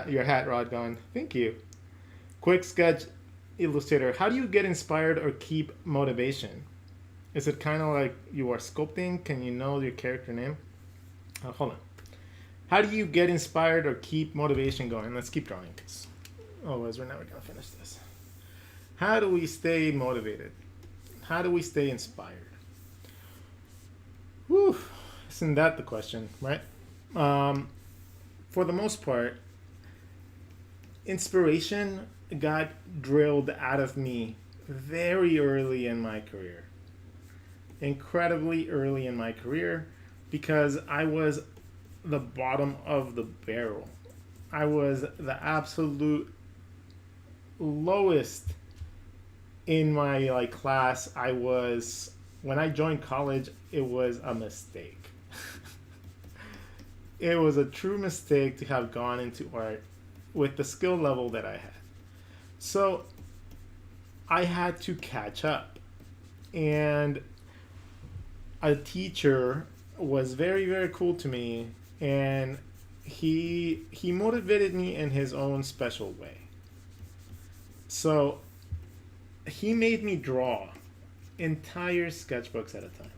your hat, Rodgon. Thank you. Quick sketch illustrator. How do you get inspired or keep motivation? Is it kind of like you are sculpting? Can you know your character name? Hold on. How do you get inspired or keep motivation going? Let's keep drawing, because otherwise we're never going to finish this. How do we stay motivated? How do we stay inspired? Whew, isn't that the question, right? For the most part, inspiration got drilled out of me very early in my career. Incredibly early in my career, because I was the bottom of the barrel. I was the absolute lowest in my class. I was, when I joined college, it was a mistake. It was a true mistake to have gone into art with the skill level that I had. So I had to catch up. And a teacher was very, very cool to me, and he motivated me in his own special way. So he made me draw entire sketchbooks at a time,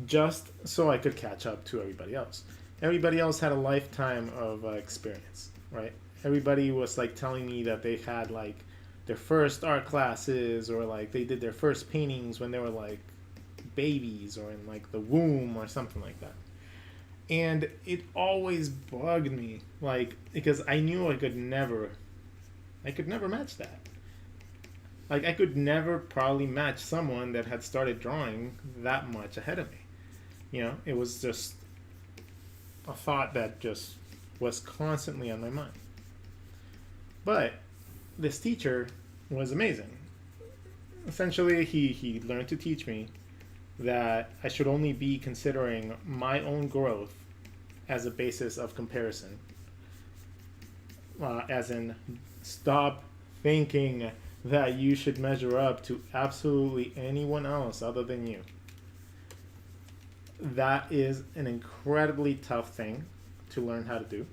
just so I could catch up to everybody else. Everybody else had a lifetime of experience, right? Everybody was telling me that they had their first art classes, or they did their first paintings when they were babies, or in the womb, or something like that. And it always bugged me, because I knew I could never match that. I could never probably match someone that had started drawing that much ahead of me. It was just a thought that just was constantly on my mind. But this teacher was amazing. Essentially, he learned to teach me that I should only be considering my own growth as a basis of comparison. As in, stop thinking that you should measure up to absolutely anyone else other than you. That is an incredibly tough thing to learn how to do.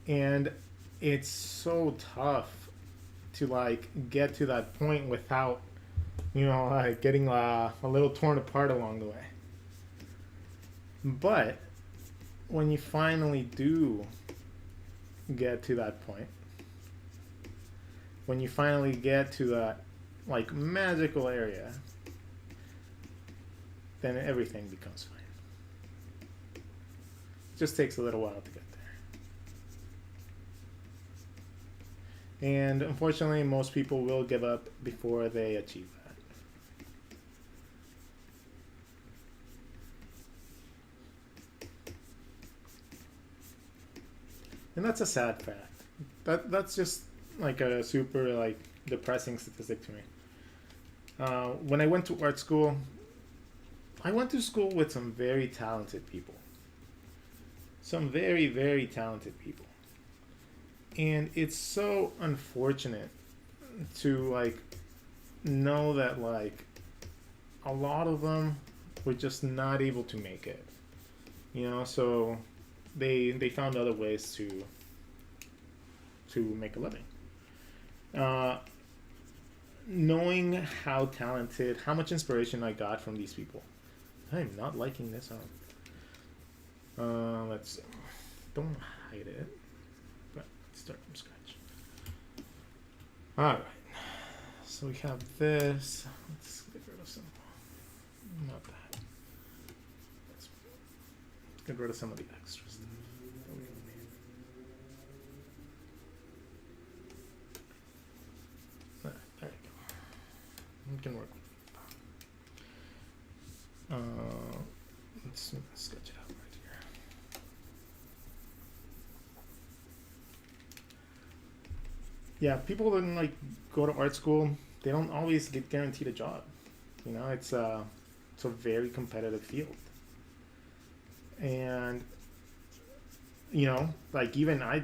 And it's so tough to get to that point without getting a little torn apart along the way. But when you finally do get to that point, when you finally get to that magical area, then everything becomes fine. It just takes a little while to get there. And unfortunately, most people will give up before they achieve that. And that's a sad fact. That's just a super depressing statistic to me. When I went to art school, I went to school with some very talented people. Some very, very talented people. And it's so unfortunate to know that a lot of them were just not able to make it. So they found other ways to make a living. Knowing how talented, how much inspiration I got from these people. I'm not liking this art. Let's don't hide it, but let's start from scratch. Alright, so we have this. Let's get rid of some, not that. Let's get rid of some of the extra stuff that we don't need. Alright, there you go. We can work with it. Let's sketch it out right here. Yeah, people that go to art school, they don't always get guaranteed a job. It's a very competitive field. And even I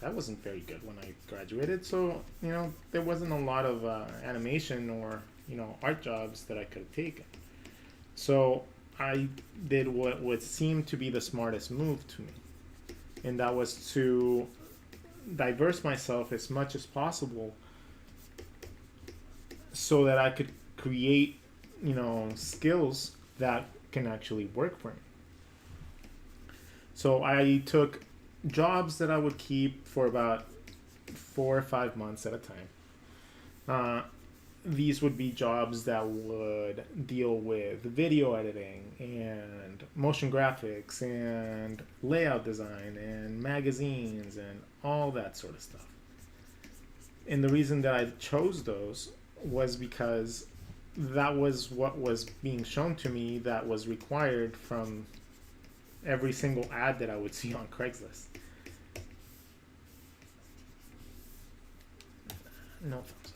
that wasn't very good when I graduated, so there wasn't a lot of animation or art jobs that I could have taken. So I did what would seem to be the smartest move to me, and that was to diverse myself as much as possible so that I could create, skills that can actually work for me. So I took jobs that I would keep for about 4 or 5 months at a time. These would be jobs that would deal with video editing and motion graphics and layout design and magazines and all that sort of stuff. And the reason that I chose those was because that was what was being shown to me that was required from every single ad that I would see on Craigslist. No thumbs up.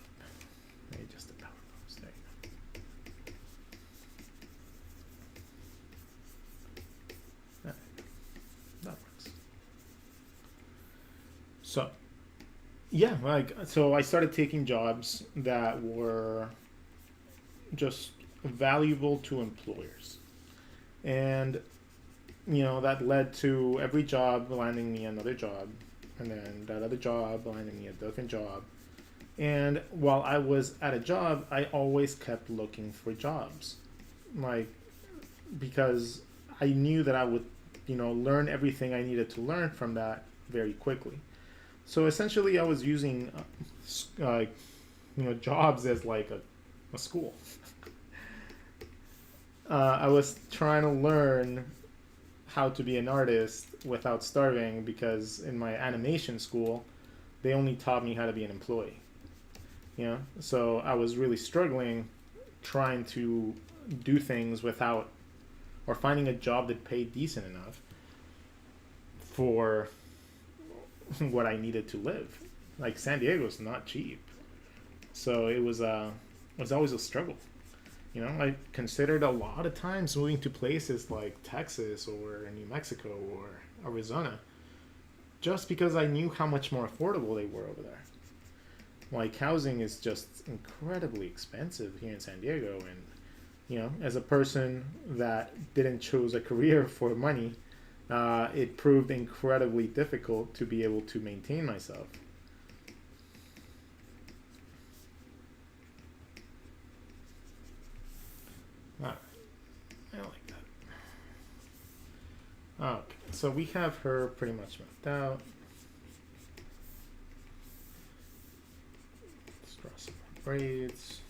Maybe just a power pose. There you go. That works. So, yeah, so I started taking jobs that were just valuable to employers. And, that led to every job landing me another job. And then that other job landing me a different job. And while I was at a job, I always kept looking for jobs. Because I knew that I would, learn everything I needed to learn from that very quickly. So essentially I was using, jobs as like a school. I was trying to learn how to be an artist without starving, because in my animation school, they only taught me how to be an employee. So I was really struggling trying to do things without, or finding a job that paid decent enough for what I needed to live. Like, San Diego's not cheap. So it was always a struggle. I considered a lot of times moving to places like Texas or New Mexico or Arizona, just because I knew how much more affordable they were over there. Like, housing is just incredibly expensive here in San Diego, and as a person that didn't choose a career for money, it proved incredibly difficult to be able to maintain myself. I like that. Okay, so we have her pretty much mapped out. Let's draw some braids.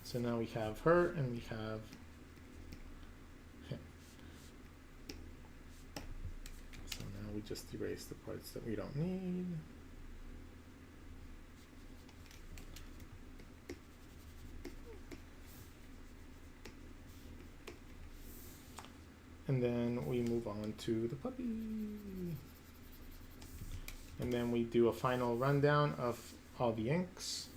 So now we have her and we have him. So now we just erase the parts that we don't need. And then we move on to the puppy. And then we do a final rundown of all the inks.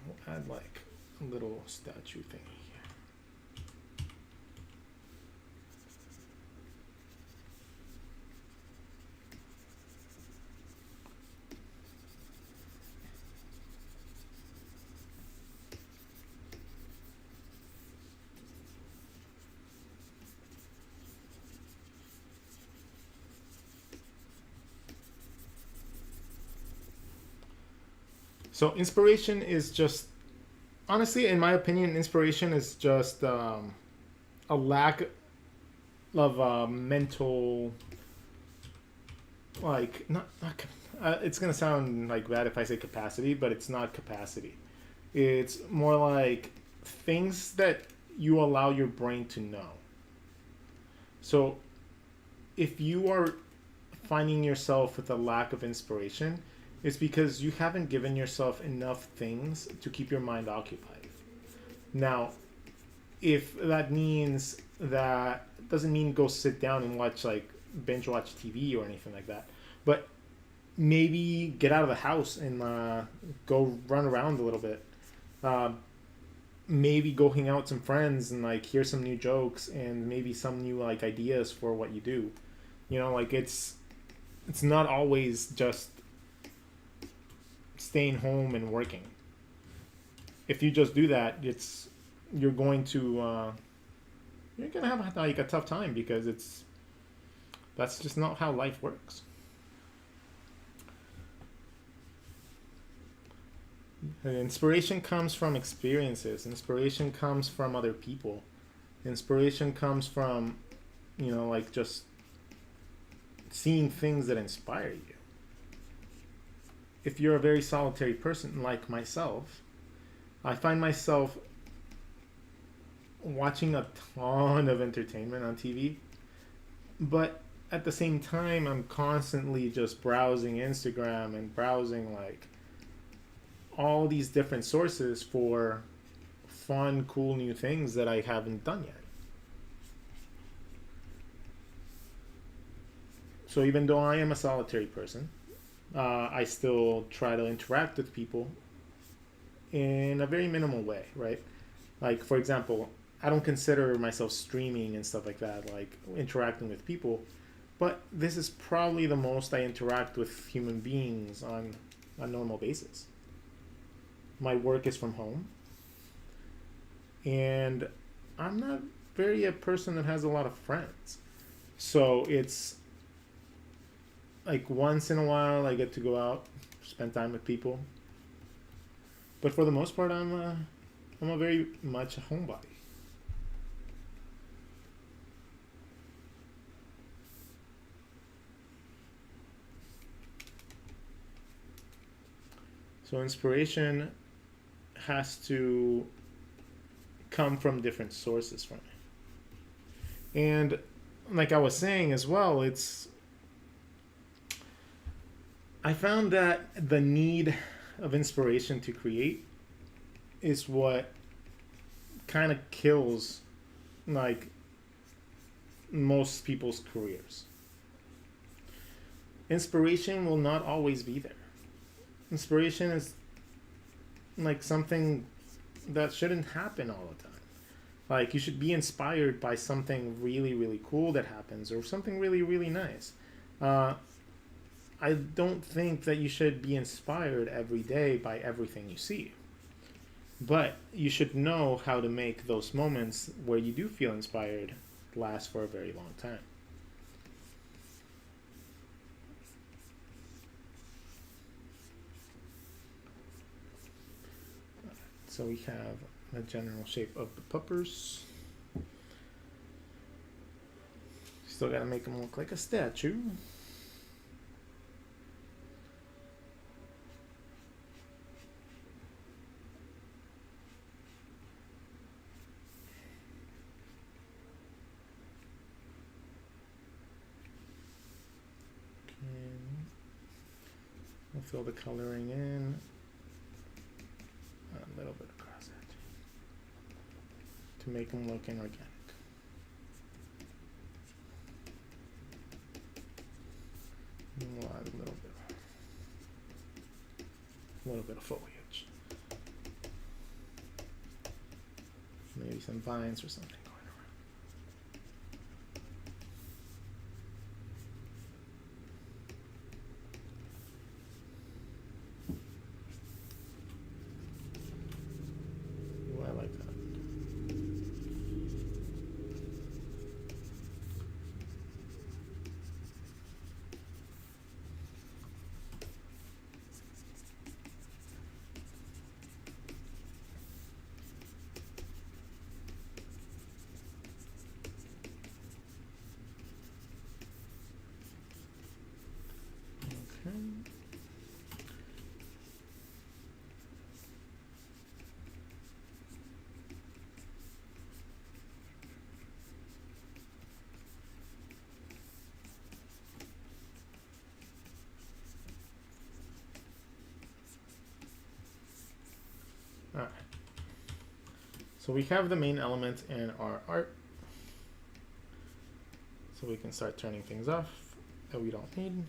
We'll add like a little statue thingy here. So inspiration is just, honestly, in my opinion, inspiration is just a lack of mental, like, not it's gonna sound like bad if I say capacity, but it's not capacity. It's more like things that you allow your brain to know. So if you are finding yourself with a lack of inspiration, it's because you haven't given yourself enough things to keep your mind occupied. Now, if that means that, doesn't mean go sit down and watch, like, binge watch TV or anything like that, but maybe get out of the house and go run around a little bit. maybe go hang out with some friends and like hear some new jokes and maybe some new like ideas for what you do. You know, like it's not always just staying home and working. If you just do that, you're going to you're gonna have like a tough time because that's just not how life works. Inspiration comes from experiences. Inspiration comes from other people. Inspiration comes from, you know, like just seeing things that inspire you. If you're a very solitary person like myself, I find myself watching a ton of entertainment on TV, but at the same time, I'm constantly just browsing Instagram and browsing like all these different sources for fun, cool new things that I haven't done yet. So even though I am a solitary person, I still try to interact with people in a very minimal way, right? Like, for example, I don't consider myself streaming and stuff like that, like interacting with people, but this is probably the most I interact with human beings on a normal basis. My work is from home, and I'm not very a person that has a lot of friends. So it's like once in a while I get to go out, spend time with people. But for the most part, I'm a very much a homebody. So inspiration has to come from different sources for me. And like I was saying as well, I found that the need of inspiration to create is what kind of kills like most people's careers. Inspiration will not always be there. Inspiration is like something that shouldn't happen all the time. Like you should be inspired by something really, really cool that happens or something really, really nice. I don't think that you should be inspired every day by everything you see. But you should know how to make those moments where you do feel inspired last for a very long time. So we have the general shape of the puppers. Still gotta make them look like a statue. We'll fill the coloring in. A little bit across it to make them look inorganic. And we'll add a little bit of foliage. Maybe some vines or something going around. Ooh, I like that. Alright, so we have the main element in our art, so we can start turning things off that we don't need.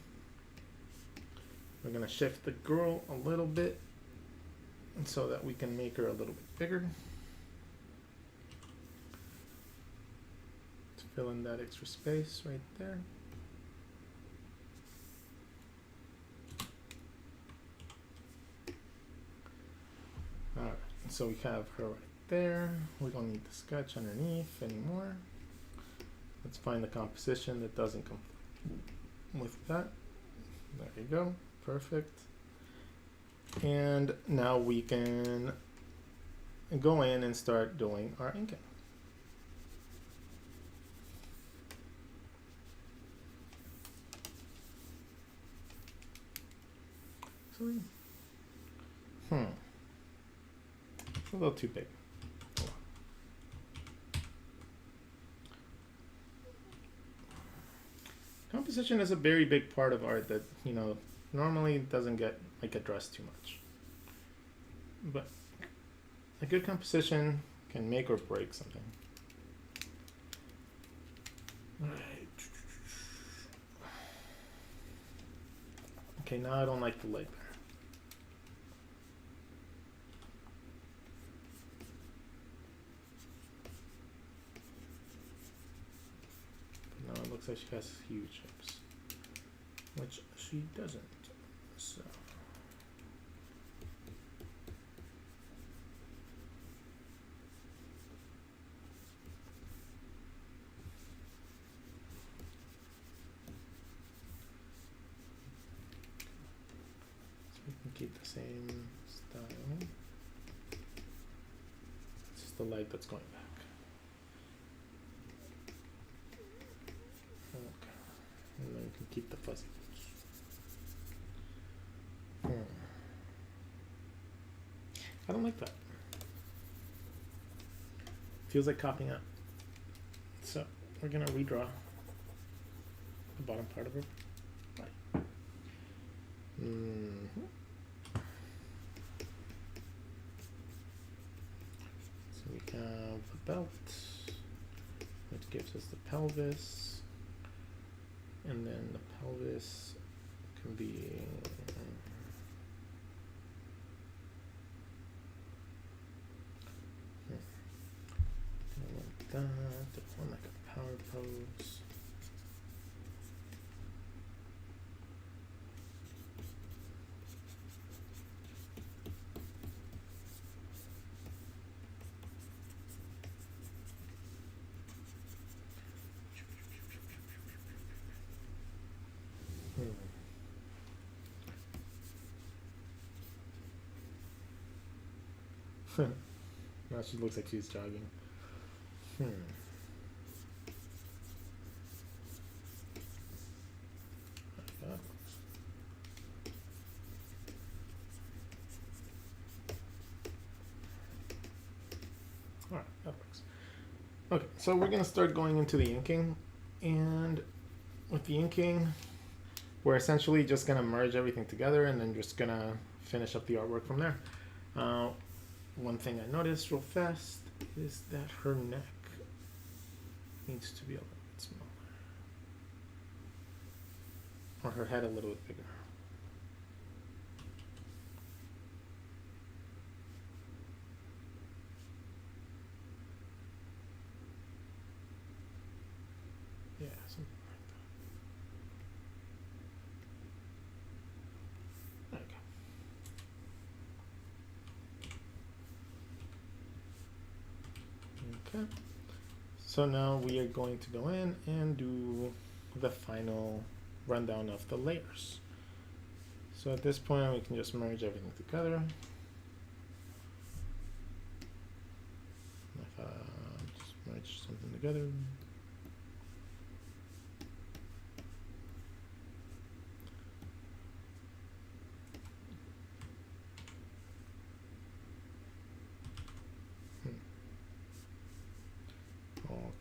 We're going to shift the girl a little bit so that we can make her a little bit bigger. fill in that extra space right there. Alright, so we have her right there. We don't need the sketch underneath anymore. Let's find the composition that doesn't conflict with that. There you go, perfect. And now we can go in and start doing our inking. It's a little too big. Composition is a very big part of art that, you know, normally doesn't get like addressed too much. But a good composition can make or break something. All right. Okay, now I don't like the leg there. Now it looks like she has huge hips, which she doesn't. So. We can keep the same style. It's just the leg that's going back. Okay. And then we can keep the fuzzy bits. I don't like that. Feels like copying out. So we're gonna redraw the bottom part of her body. So we have the belt, which gives us the pelvis, and then the pelvis can be like that, one like a power pose. Now she looks like she's jogging. Alright, that works. Okay, so we're going to start going into the inking. And with the inking, we're essentially just going to merge everything together and then just going to finish up the artwork from there. One thing I noticed real fast is that her neck needs to be a little bit smaller. Or her head a little bit bigger. Yeah, something like that. There you go. Okay, so now we are going to go in and do the final rundown of the layers. So at this point we can just merge everything together. Just merge something together.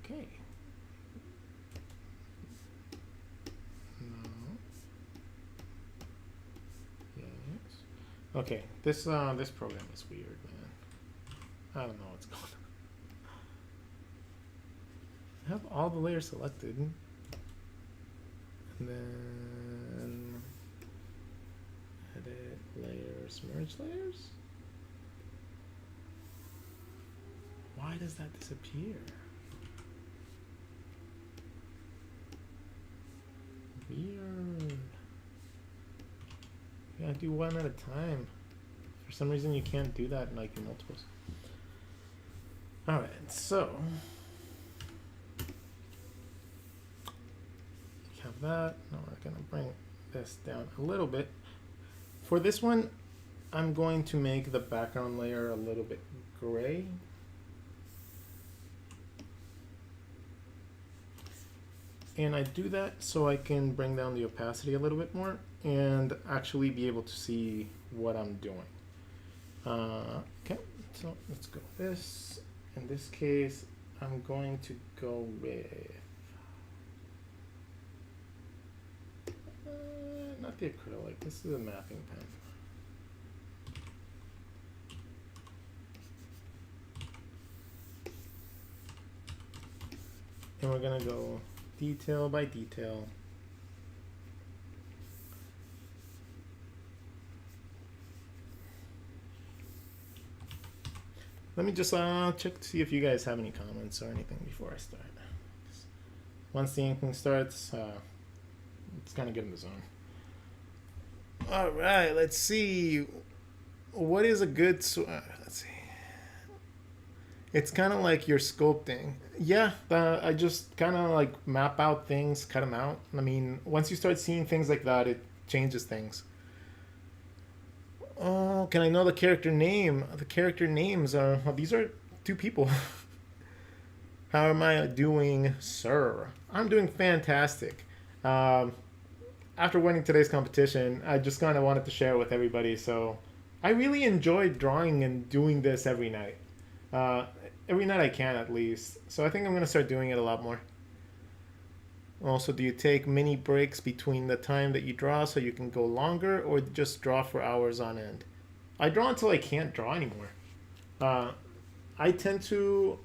Okay. No. Yes. Okay. This program is weird, man. I don't know what's going on. I have all the layers selected, and then edit layers, merge layers. Why does that disappear? weird. You gotta do one at a time. For some reason you can't do that like in multiples. Alright, so we have that. Now we're gonna bring this down a little bit. For this one, I'm going to make the background layer a little bit gray. And I do that so I can bring down the opacity a little bit more and actually be able to see what I'm doing. Okay, so let's go this. In this case, I'm going to go with not the acrylic, this is a mapping pen. And we're gonna go detail by detail. Let me just check to see if you guys have any comments or anything before I start. Once the inking starts, it's kind of get in the zone. All right, let's see. What is a good let's see. It's kind of like you're sculpting. Yeah, I just kind of like map out things, cut them out. I mean, once you start seeing things like that, it changes things. Oh, can I know the character name? The character names are, well, these are two people. How am I doing, sir? I'm doing fantastic. After winning today's competition, I just kind of wanted to share it with everybody. So I really enjoyed drawing and doing this every night. Every night I can, at least. So I think I'm going to start doing it a lot more. Also, do you take mini breaks between the time that you draw so you can go longer, or just draw for hours on end? I draw until I can't draw anymore. I tend to,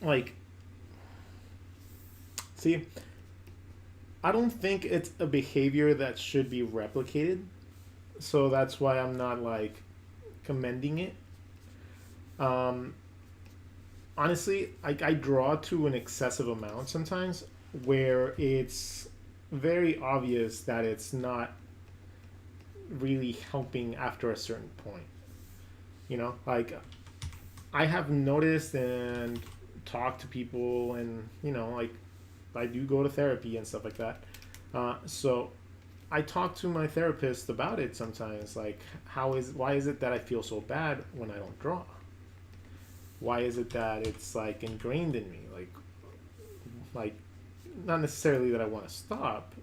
like, see, I don't think it's a behavior that should be replicated. So that's why I'm not, like, commending it. Honestly, I draw to an excessive amount sometimes, where it's very obvious that it's not really helping after a certain point. You know, like, I have noticed and talked to people, and, you know, like, I do go to therapy and stuff like that. So I talk to my therapist about it sometimes, like, why is it that I feel so bad when I don't draw? Why is it that it's, like, ingrained in me? Like, not necessarily that I want to stop,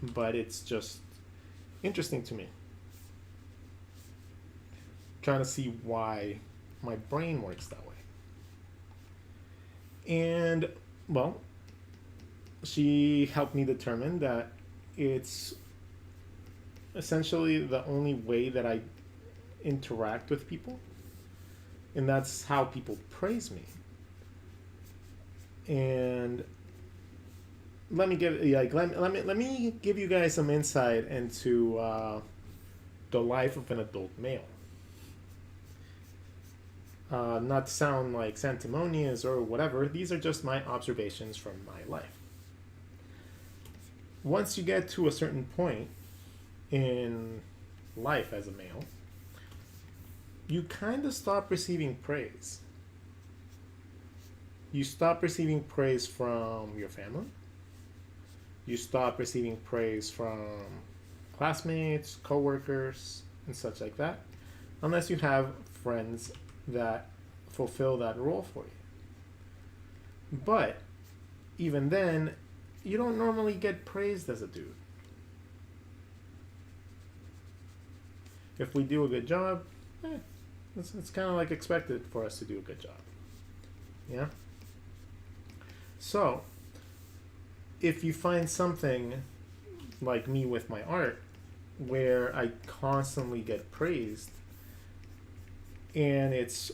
but it's just interesting to me. Trying to see why my brain works that way. And, well, she helped me determine that it's essentially the only way that I interact with people. And that's how people praise me. And let me give let me give you guys some insight into the life of an adult male. Not to sound like sanctimonious or whatever, these are just my observations from my life. Once you get to a certain point in life as a male, you kind of stop receiving praise. You stop receiving praise from your family. You stop receiving praise from classmates, coworkers, and such like that, unless you have friends that fulfill that role for you. But even then, you don't normally get praised as a dude. If we do a good job, it's kind of like expected for us to do a good job. Yeah? So, if you find something like me with my art, where I constantly get praised, and it's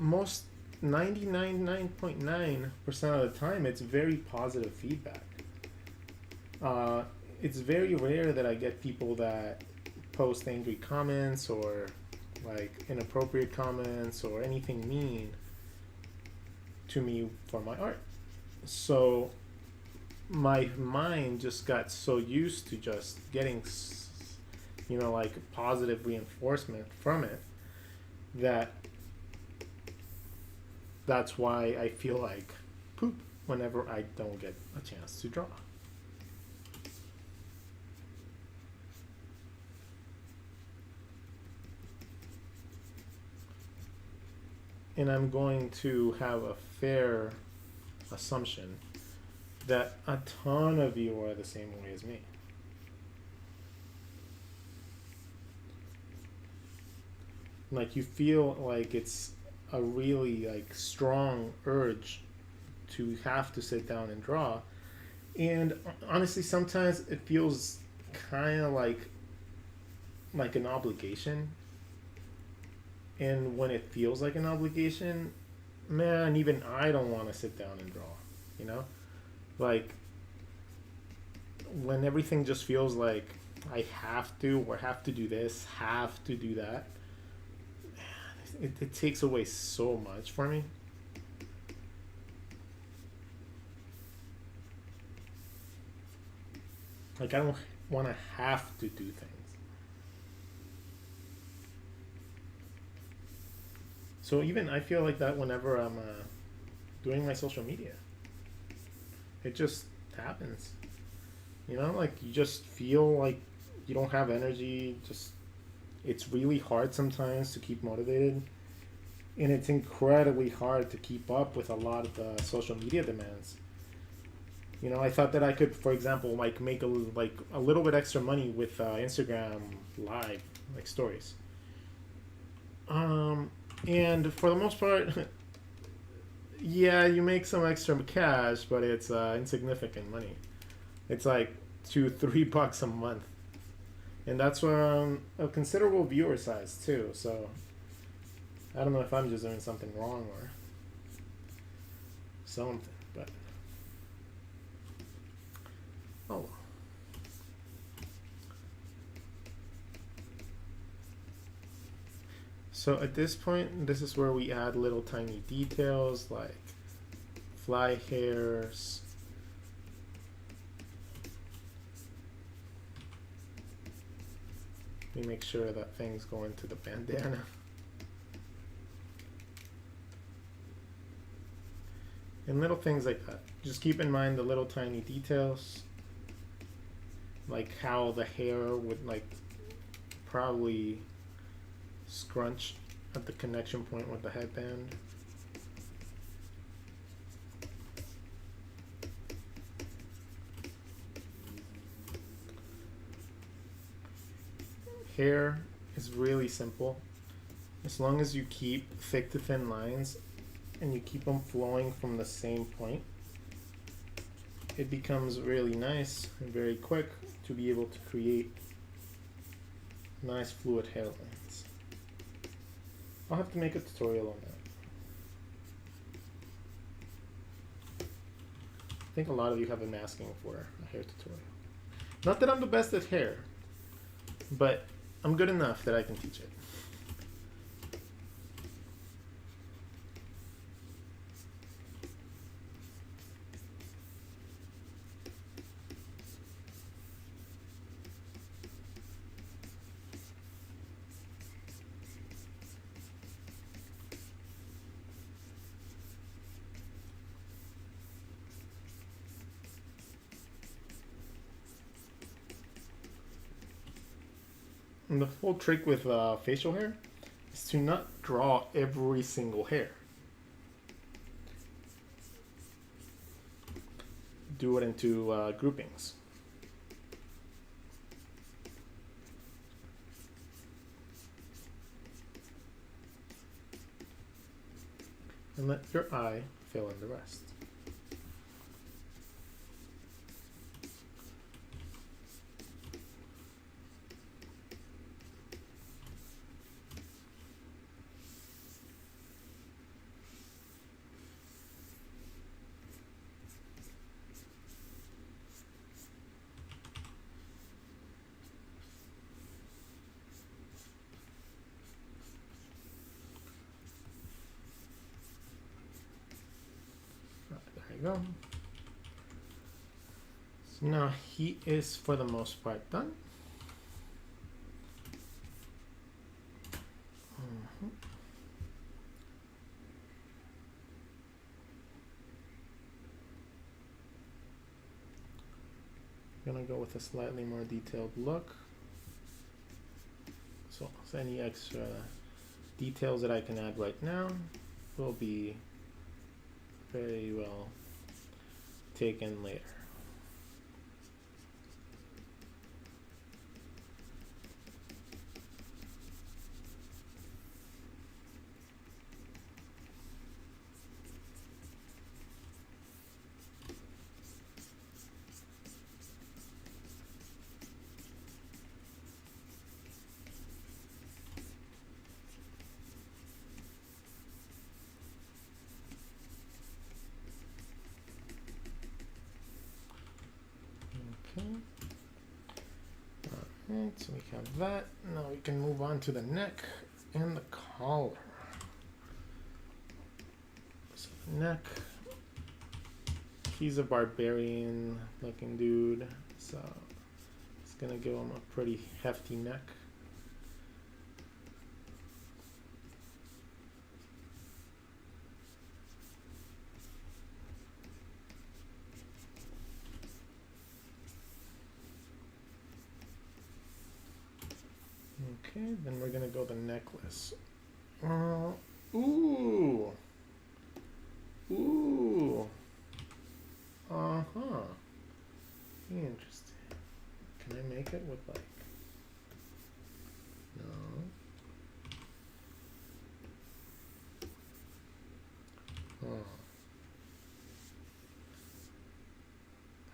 99.9% of the time, it's very positive feedback. It's very rare that I get people that post angry comments or like inappropriate comments or anything mean to me for my art. So my mind just got so used to just getting, you know, like positive reinforcement from it, that that's why I feel like poop whenever I don't get a chance to draw. And I'm going to have a fair assumption that a ton of you are the same way as me. Like you feel like it's a really like strong urge to have to sit down and draw. And honestly, sometimes it feels kind of like an obligation. And when it feels like an obligation, man, even I don't want to sit down and draw, you know? Like when everything just feels like I have to, or have to do this, have to do that, it takes away so much for me. Like I don't want to have to do things. So even I feel like that whenever I'm doing my social media. It just happens. You know, like you just feel like you don't have energy. Just it's really hard sometimes to keep motivated. And it's incredibly hard to keep up with a lot of the social media demands. You know, I thought that I could, for example, like make a little bit extra money with Instagram Live, like stories. And for the most part, yeah, you make some extra cash, but it's insignificant money. It's like $2-3 a month, and that's a considerable viewer size too. So I don't know if I'm just doing something wrong or something, but oh well. So at this point, this is where we add little tiny details like fly hairs. We make sure that things go into the bandana. And little things like that. Just keep in mind the little tiny details, like how the hair would like probably scrunch at the connection point with the headband. Hair is really simple. As long as you keep thick to thin lines and you keep them flowing from the same point, it becomes really nice and very quick to be able to create nice fluid hairlines. I'll have to make a tutorial on that. I think a lot of you have been asking for a hair tutorial. Not that I'm the best at hair, but I'm good enough that I can teach it. And the whole trick with facial hair is to not draw every single hair. Do it into groupings. And let your eye fill in the rest. There you go. Now he is for the most part done. Gonna go with a slightly more detailed look. So any extra details that I can add right now will be very well taken later. Alright, so we have that. Now we can move on to the neck and the collar. So the neck, he's a barbarian looking dude, so it's gonna give him a pretty hefty neck. Okay, then we're gonna go the necklace. Ooh. Ooh. Uh-huh. Interesting. Can I make it with like... No. Oh.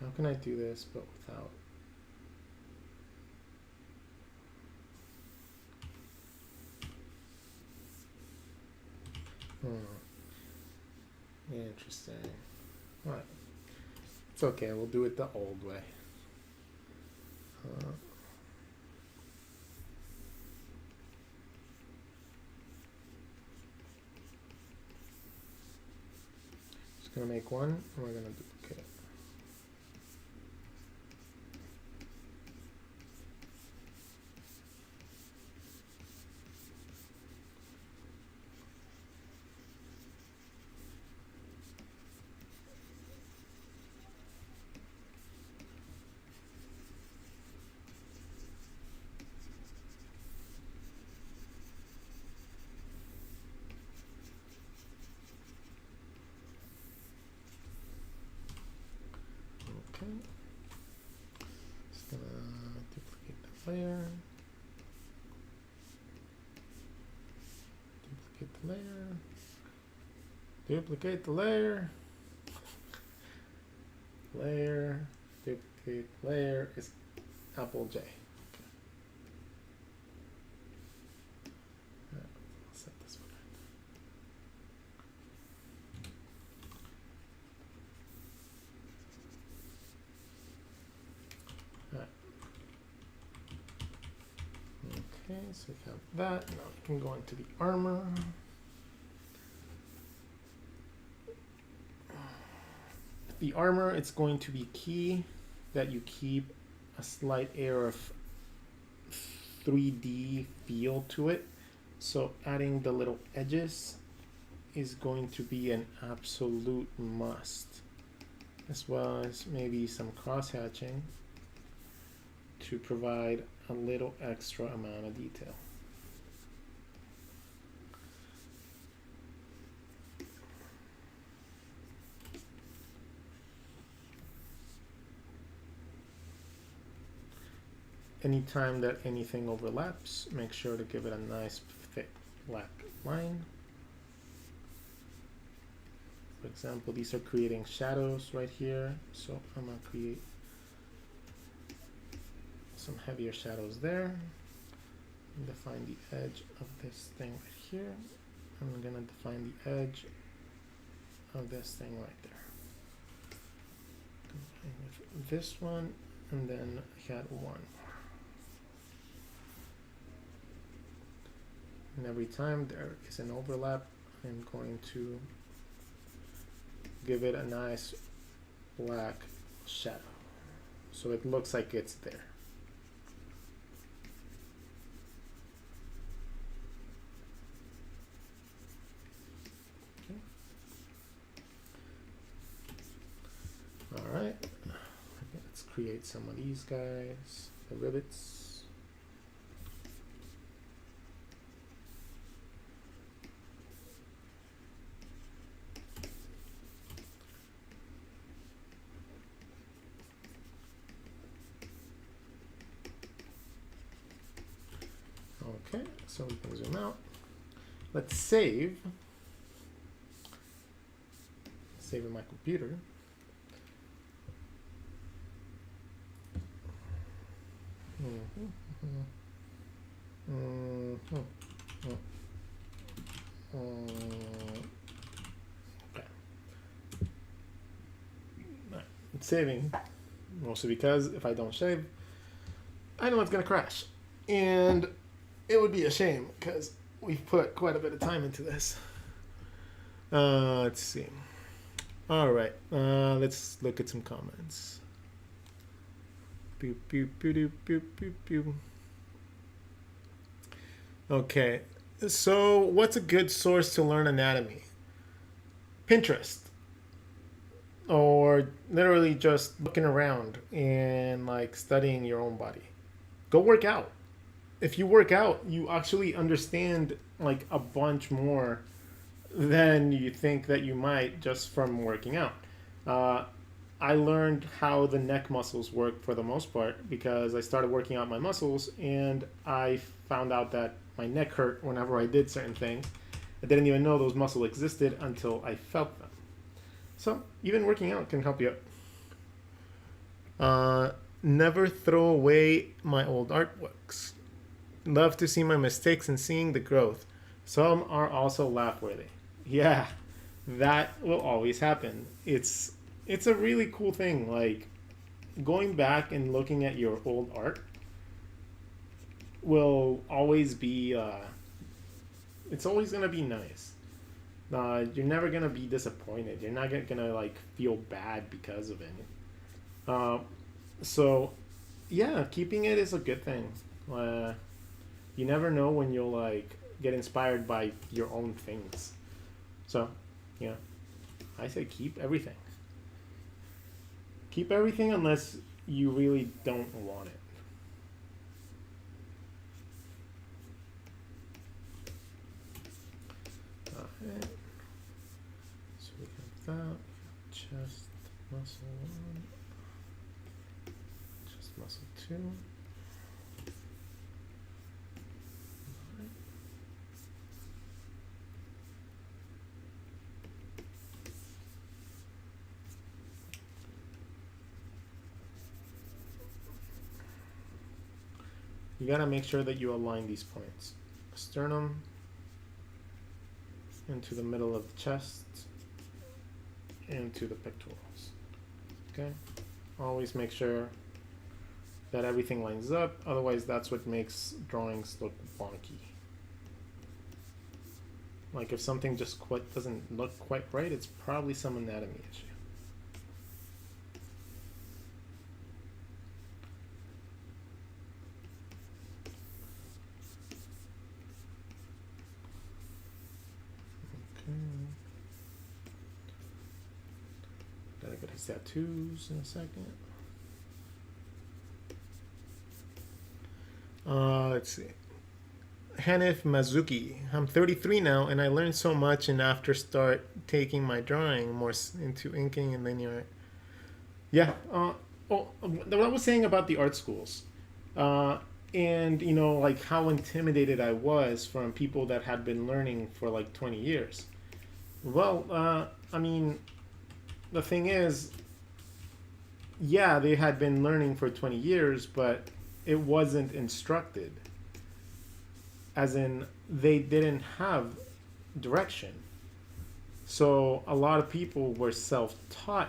How can I do this but without... Interesting. Alright. It's okay, we'll do it the old way. Just gonna make one, and we're gonna duplicate it. Just gonna duplicate the layer. Duplicate the layer. Duplicate the layer. Layer. Duplicate layer is Apple J. I'll set this one. Okay, so we have that. Now we can go into the armor. The armor, it's going to be key that you keep a slight air of 3D feel to it. So adding the little edges is going to be an absolute must, as well as maybe some cross-hatching to provide a little extra amount of detail. Anytime that anything overlaps, make sure to give it a nice thick black line. For example, these are creating shadows right here, so I'm gonna create some heavier shadows there. And define the edge of this thing right here. I'm gonna define the edge of this thing right there. Combine with this one, and then add one. And every time there is an overlap, I'm going to give it a nice black shadow. so it looks like it's there. All right, let's create some of these guys, the rivets. Okay, so we can zoom out. Let's save. Save in my computer. Okay. It's saving, mostly because if I don't save, I know it's gonna crash, and it would be a shame because we've put quite a bit of time into this. Let's see. All right, let's look at some comments. Boop, boop, boop, boop, boop, boop. Okay, so what's a good source to learn anatomy? Pinterest. Or literally just looking around and like studying your own body. Go work out. If you work out, you actually understand like a bunch more than you think that you might just from working out. I learned how the neck muscles work for the most part because I started working out my muscles, and I found out that my neck hurt whenever I did certain things. I didn't even know those muscles existed until I felt them. So even working out can help you out. Never throw away my old artworks. Love to see my mistakes and seeing the growth. Some are also laugh-worthy. Yeah, that will always happen. It's a really cool thing. Like going back and looking at your old art will always be. It's always gonna be nice. You're never gonna be disappointed. You're not gonna like feel bad because of it. So, yeah, keeping it is a good thing. You never know when you'll like get inspired by your own things. So, yeah, I say keep everything. Keep everything unless you really don't want it. Okay. So we have that. Chest muscle 1. Chest muscle 2. You gotta make sure that you align these points. Sternum into the middle of the chest into the pectorals. Okay? Always make sure that everything lines up, otherwise that's what makes drawings look wonky. Like if something just doesn't look quite right, it's probably some anatomy issue. Gotta get his tattoos in a second. Let's see. Hanif Mazuki. I'm 33 now, and I learned so much, and after start taking my drawing more into inking and linear. Yeah. What I was saying about the art schools, and you know, like how intimidated I was from people that had been learning for like 20 years. Well, I mean, the thing is, yeah, they had been learning for 20 years, but it wasn't instructed. As in, they didn't have direction. So a lot of people were self-taught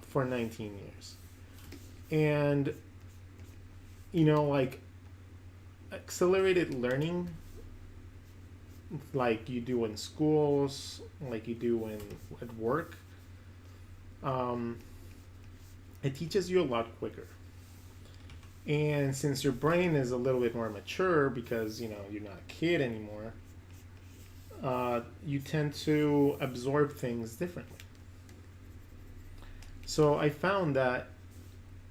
for 19 years. And, you know, like, accelerated learning, like you do in schools, like you do at work, it teaches you a lot quicker. And since your brain is a little bit more mature because you're not a kid anymore, you tend to absorb things differently. So I found that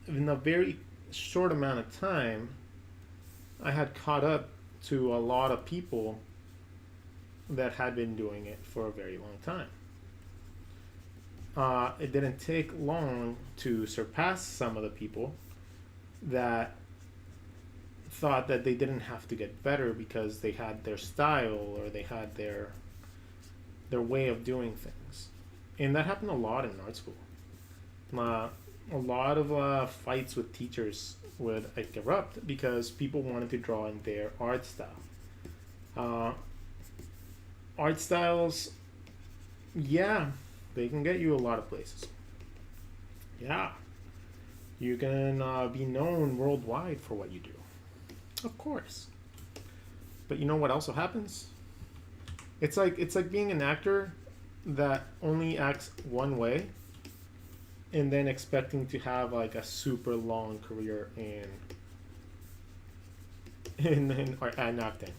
in a very short amount of time, I had caught up to a lot of people that had been doing it for a very long time. It didn't take long to surpass some of the people that thought that they didn't have to get better because they had their style or they had their way of doing things. And that happened a lot in art school. A lot of fights with teachers would erupt because people wanted to draw in their art style. Art styles, yeah, they can get you a lot of places. Yeah, you can be known worldwide for what you do. Of course. But you know what also happens? It's like being an actor that only acts one way and then expecting to have like a super long career in acting.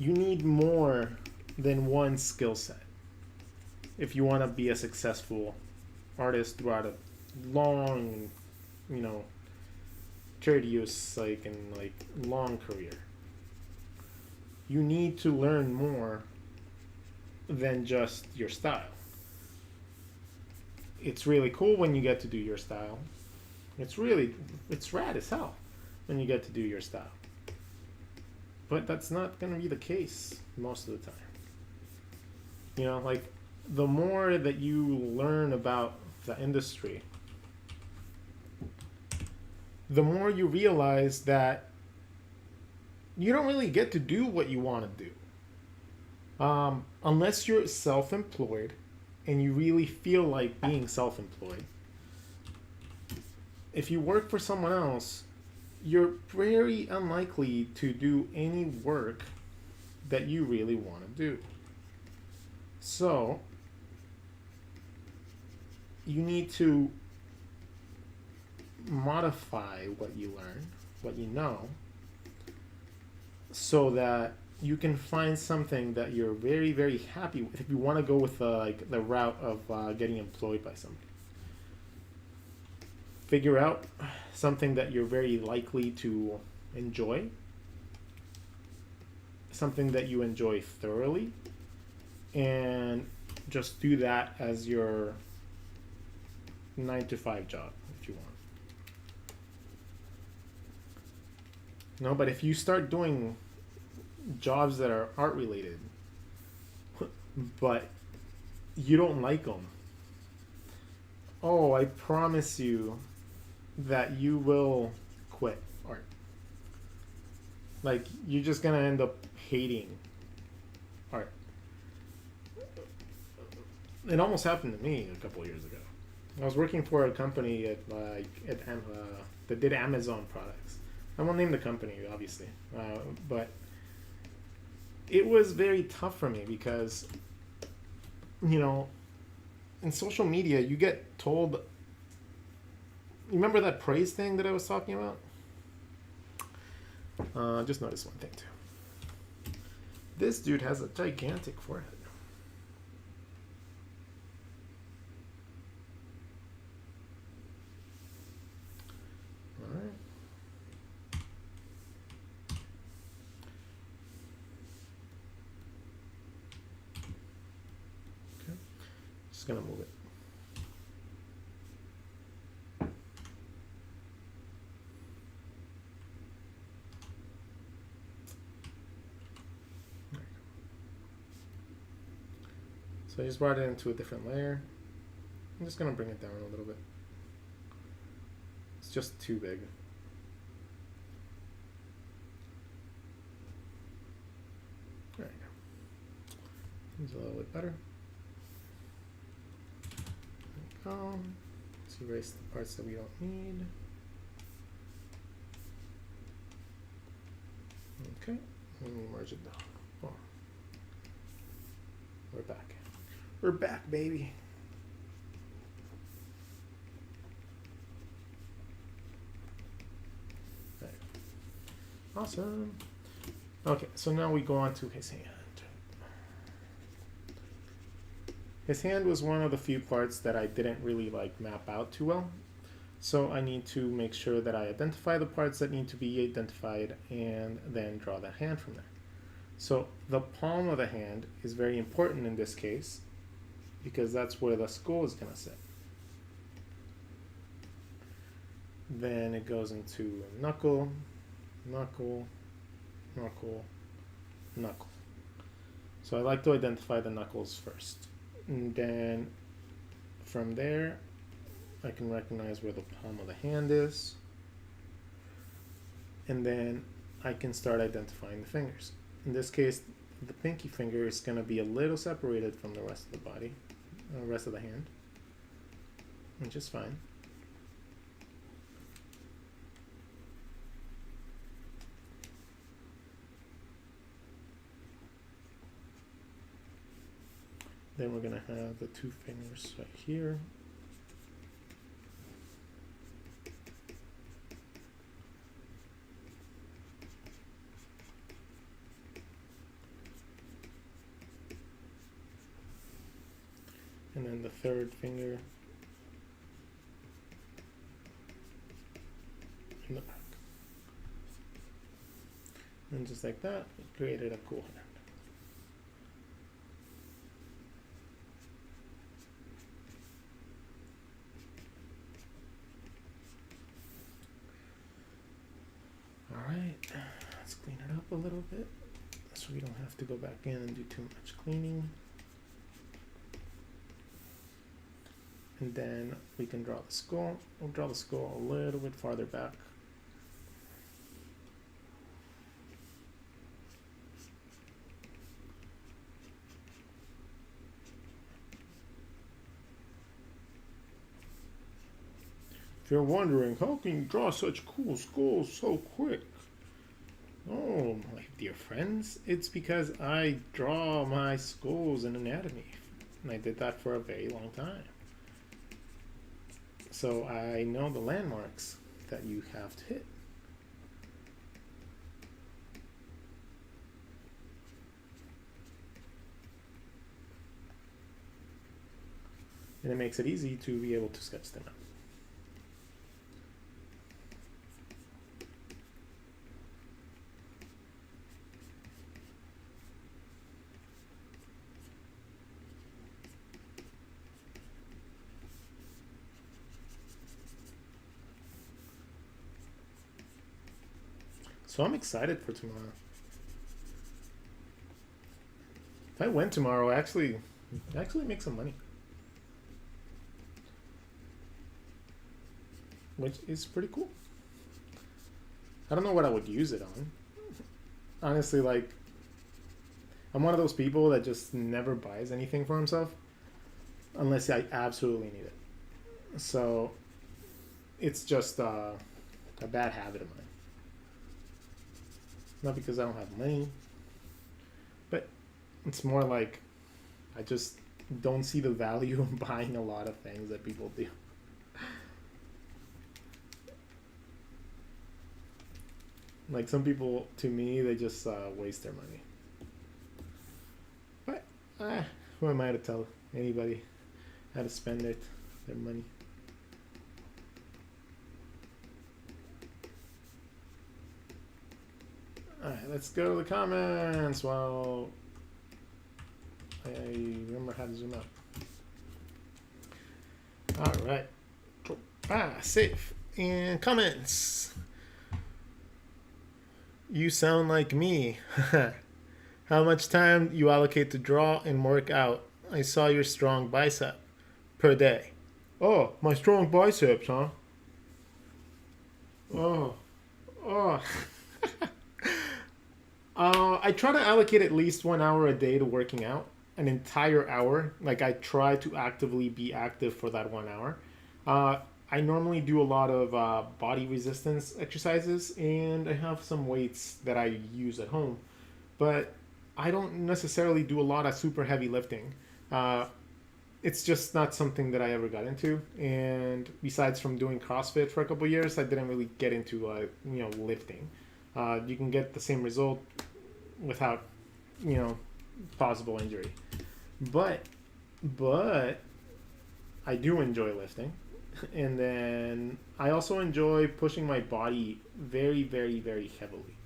You need more than one skill set if you want to be a successful artist throughout a long, tedious, long career. You need to learn more than just your style. It's really cool when you get to do your style. It's rad as hell when you get to do your style. But that's not going to be the case most of the time. The more that you learn about the industry, the more you realize that you don't really get to do what you want to do. Unless you're self-employed and you really feel like being self-employed. If you work for someone else, you're very unlikely to do any work that you really want to do. So, you need to modify what you learn, what you know, so that you can find something that you're very, very happy with if you want to go with the route of getting employed by somebody. Figure out something that you're very likely to enjoy, something that you enjoy thoroughly, and just do that as your 9-to-5 job if you want. No, but if you start doing jobs that are art related, but you don't like them, I promise you that you will quit art. You're just gonna end up hating art. It almost happened to me a couple of years ago. I was working for a company that did Amazon products. I won't name the company, obviously, but it was very tough for me because, in social media, you get told. You remember that praise thing that I was talking about? Just noticed one thing too. This dude has a gigantic forehead. All right. Okay. Just gonna move it. So I just brought it into a different layer. I'm just going to bring it down a little bit. It's just too big. There you go. It's a little bit better. There we go. Let's erase the parts that we don't need. Okay, and we merge it down. Oh. We're back. We're back, baby. Awesome. Okay, so now we go on to his hand. His hand was one of the few parts that I didn't really like map out too well. So I need to make sure that I identify the parts that need to be identified and then draw the hand from there. So the palm of the hand is very important in this case because that's where the skull is going to sit. Then it goes into knuckle, knuckle, knuckle, knuckle. So I like to identify the knuckles first. And then from there, I can recognize where the palm of the hand is. And then I can start identifying the fingers. In this case, the pinky finger is going to be a little separated from the rest of the body, the rest of the hand, which is fine. Then we're going to have the two fingers right here. And then the third finger in the back. And just like that, we created a cool hand. Alright, let's clean it up a little bit so we don't have to go back in and do too much cleaning. And then we can draw the skull. We'll draw the skull a little bit farther back. If you're wondering, how can you draw such cool skulls so quick? Oh, my dear friends, it's because I draw my skulls in anatomy. And I did that for a very long time. So I know the landmarks that you have to hit. And it makes it easy to be able to sketch them out. So I'm excited for tomorrow. If I went tomorrow, actually make some money, which is pretty cool. I don't know what I would use it on. Honestly, like, I'm one of those people that just never buys anything for himself unless I absolutely need it. So it's just a bad habit of mine. Not because I don't have money, but it's more like I just don't see the value in buying a lot of things that people do. Like, some people, to me, they just waste their money. But who am I to tell anybody how to spend their money? Alright, let's go to the comments while I remember how to zoom out. Alright. Save. And comments. You sound like me. How much time you allocate to draw and work out? I saw your strong bicep per day. Oh, my strong biceps, huh? Oh. I try to allocate at least 1 hour a day to working out, an entire hour. Like, I try to actively be active for that 1 hour. I normally do a lot of body resistance exercises, and I have some weights that I use at home, but I don't necessarily do a lot of super heavy lifting. It's just not something that I ever got into, and besides from doing CrossFit for a couple of years, I didn't really get into lifting. You can get the same result without, possible injury. But I do enjoy lifting. And then I also enjoy pushing my body very, very, very heavily.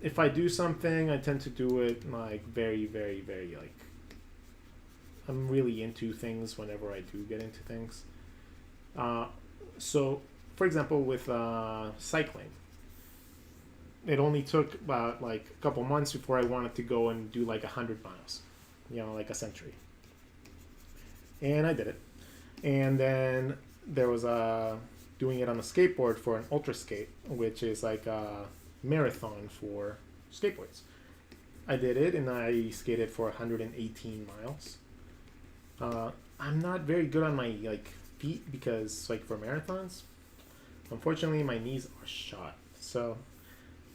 If I do something, I tend to do it like very, very, very like, I'm really into things whenever I do get into things. So, for example, with cycling, it only took about like a couple months before I wanted to go and do like 100 miles, like a century. And I did it. And then there was doing it on a skateboard for an ultra skate, which is like a marathon for skateboards. I did it, and I skated for 118 miles. I'm not very good on my feet because for marathons, unfortunately my knees are shot. So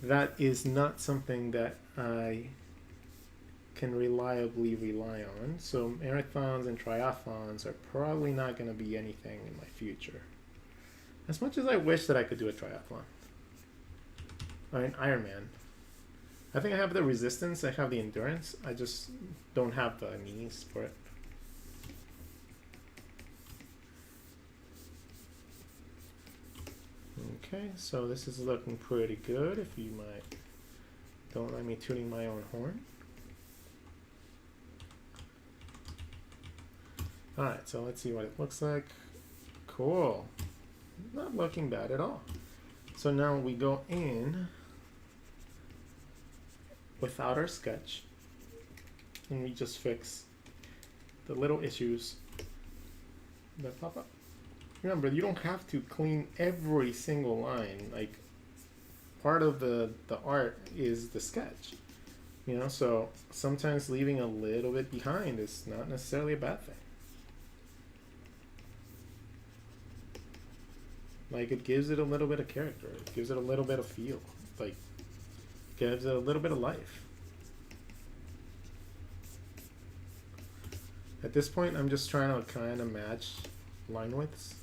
that is not something that I can reliably rely on. So marathons and triathlons are probably not going to be anything in my future. As much as I wish that I could do a triathlon. Or an Ironman. I think I have the resistance, I have the endurance, I just don't have the knees for it. Okay, so this is looking pretty good. If you might, don't mind me tuning my own horn. Alright, so let's see what it looks like. Cool. Not looking bad at all. So now we go in without our sketch, and we just fix the little issues that pop up. Remember, you don't have to clean every single line. Like, part of the art is the sketch. So sometimes leaving a little bit behind is not necessarily a bad thing. Like, it gives it a little bit of character. It gives it a little bit of feel. Like, gives it a little bit of life. At this point, I'm just trying to kind of match line widths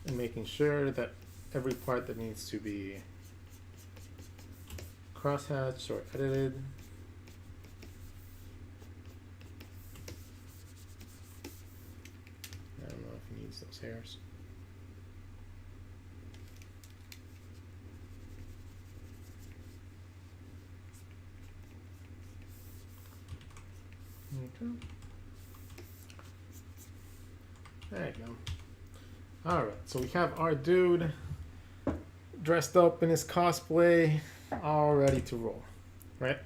and making sure that every part that needs to be crosshatched or edited, I don't know if it needs those hairs. Okay. There you go. Alright, so we have our dude dressed up in his cosplay, all ready to roll. Right?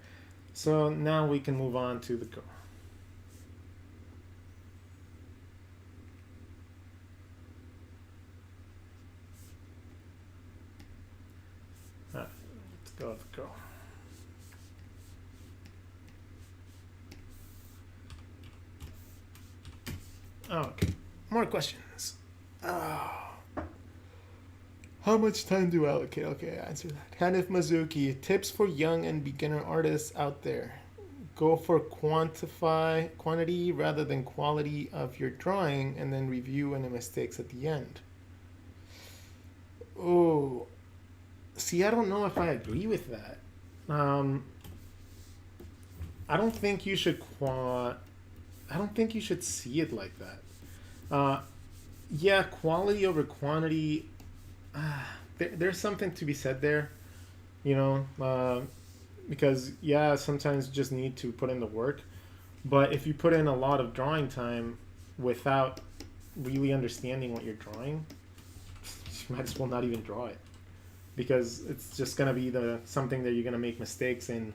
So now we can move on to the girl. Alright, let's go with the girl. Okay, more questions. Oh. How much time do I allocate? Okay, answer that. Hanif Mazuki, tips for young and beginner artists out there. Go for quantity rather than quality of your drawing, and then review any mistakes at the end. Oh, see, I don't know if I agree with that. I don't think you should I don't think you should see it like that. Yeah, quality over quantity. There's something to be said there, because yeah, sometimes you just need to put in the work. But if you put in a lot of drawing time without really understanding what you're drawing, you might as well not even draw it, because it's just gonna be something that you're gonna make mistakes in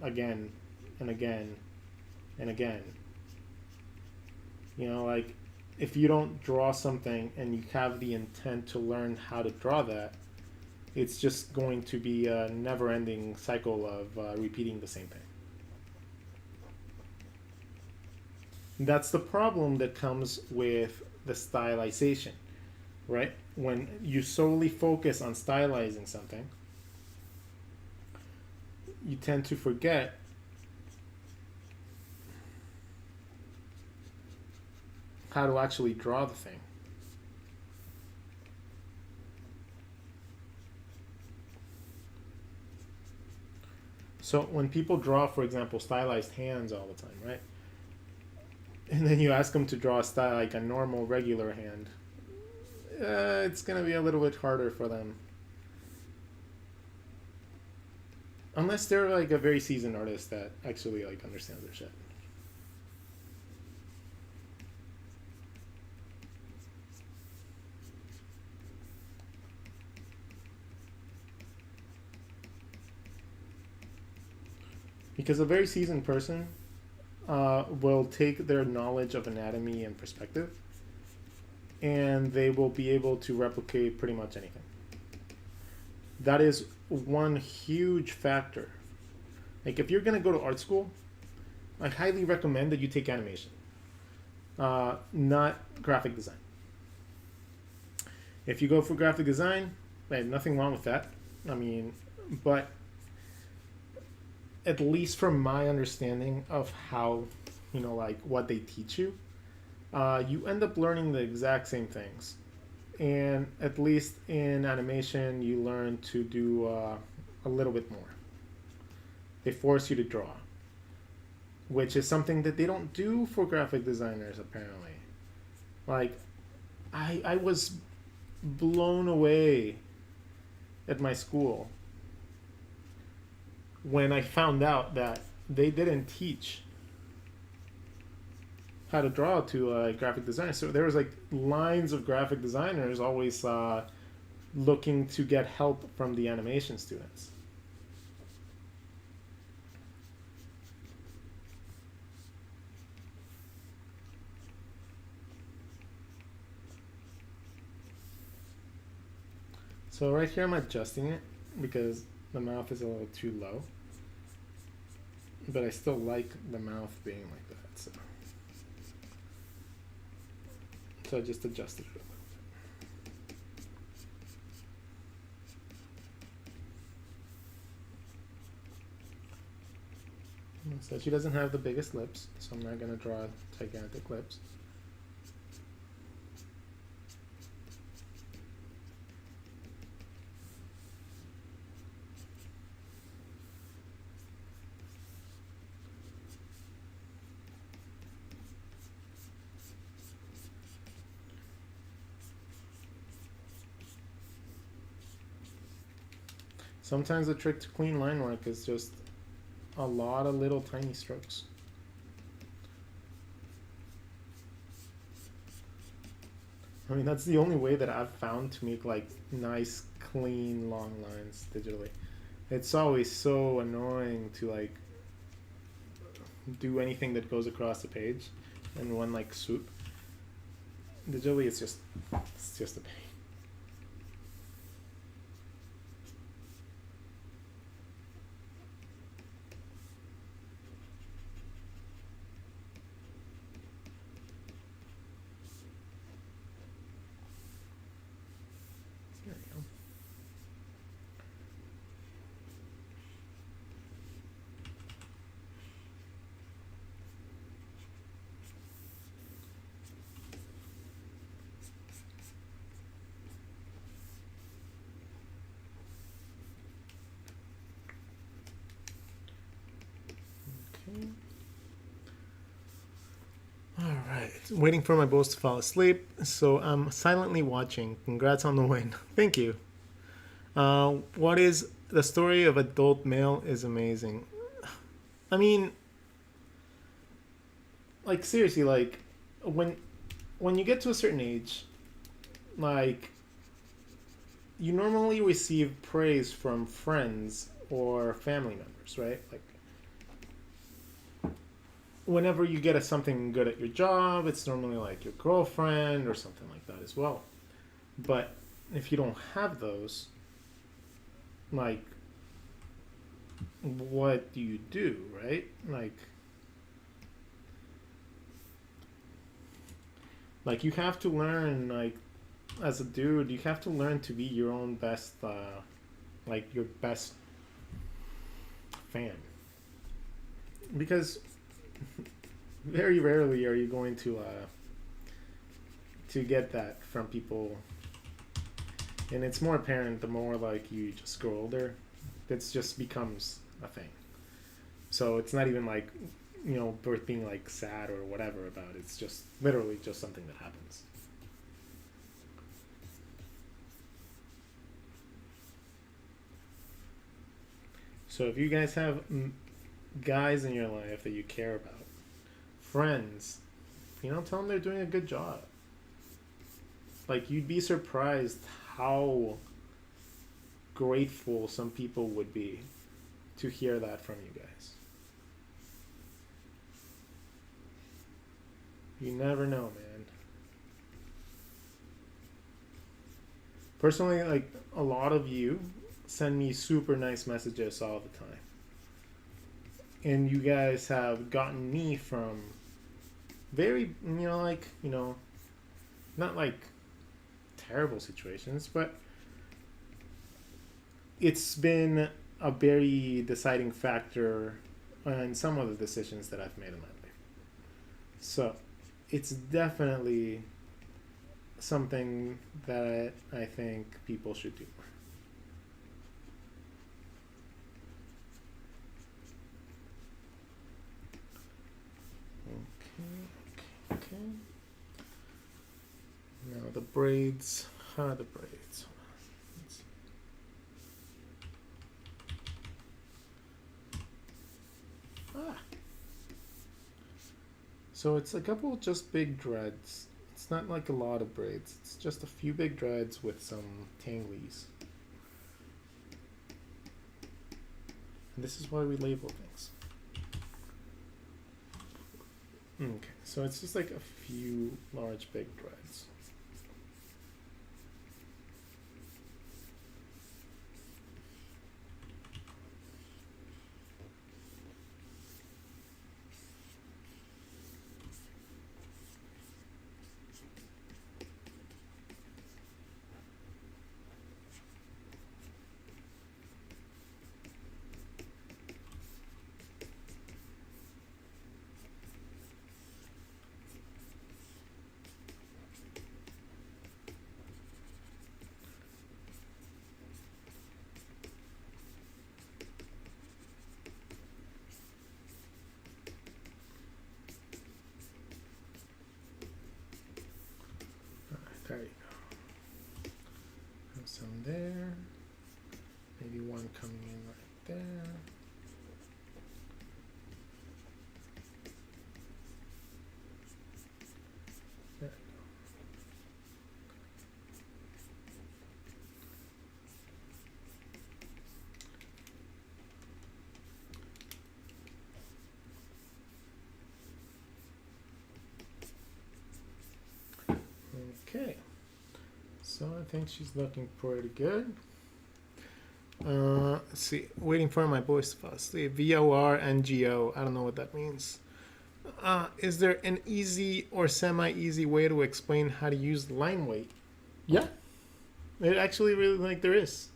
again and again and again. Like, if you don't draw something and you have the intent to learn how to draw that, it's just going to be a never-ending cycle of repeating the same thing. That's the problem that comes with the stylization, right? When you solely focus on stylizing something, you tend to forget how to actually draw the thing. So when people draw, for example, stylized hands all the time, right? And then you ask them to draw a style like a normal, regular hand, it's gonna be a little bit harder for them. Unless they're like a very seasoned artist that actually like understands their shit. Because a very seasoned person will take their knowledge of anatomy and perspective, and they will be able to replicate pretty much anything. That is one huge factor. Like if you're gonna go to art school, I highly recommend that you take animation, not graphic design. If you go for graphic design, I have nothing wrong with that. I mean, but at least from my understanding of how, like what they teach you, you end up learning the exact same things. And at least in animation, you learn to do a little bit more. They force you to draw, which is something that they don't do for graphic designers, apparently. Like, I was blown away at my school when I found out that they didn't teach how to draw to graphic designers. So there was like lines of graphic designers always looking to get help from the animation students. So right here I'm adjusting it because the mouth is a little too low. But I still like the mouth being like that, so I just adjusted it a little bit. So she doesn't have the biggest lips, so I'm not going to draw gigantic lips. Sometimes the trick to clean line work is just a lot of little tiny strokes. I mean, that's the only way that I've found to make like nice, clean, long lines digitally. It's always so annoying to like do anything that goes across the page in one like swoop. Digitally, it's just a pain. Alright, waiting for my boss to fall asleep, so I'm silently watching. Congrats on the win. Thank you. What is the story of adult male is amazing. I mean, like seriously, like when you get to a certain age, like you normally receive praise from friends or family members, right? Like whenever you get something good at your job, it's normally like your girlfriend or something like that as well. But if you don't have those, like, what do you do, right? Like you have to learn, like, as a dude, you have to learn to be your own best, like, your best fan. Because very rarely are you going to get that from people, and it's more apparent the more like you just grow older. It just becomes a thing. So it's not even like, you know, birth being like sad or whatever about it. It's just literally just something that happens. So if you guys have guys in your life that you care about, friends, you know, tell them they're doing a good job. Like, you'd be surprised how grateful some people would be to hear that from you guys. You never know, man. Personally, like, a lot of you send me super nice messages all the time. And you guys have gotten me from very, you know, like, you know, not like terrible situations, but it's been a very deciding factor on some of the decisions that I've made in my life. So it's definitely something that I think people should do more. Okay. Now the braids. The braids. So it's a couple just big dreads. It's not like a lot of braids. It's just a few big dreads with some tanglies. And this is why we label things. Okay, so it's just like a few large big dreads. There you go. Have some there. Maybe one coming in right there. There you go. Okay. So I think she's looking pretty good. Let's see. Waiting for my voice to fall asleep. VORNGO. I don't know what that means. Is there an easy or semi-easy way to explain how to use line weight? Yeah. It actually really, like, there is.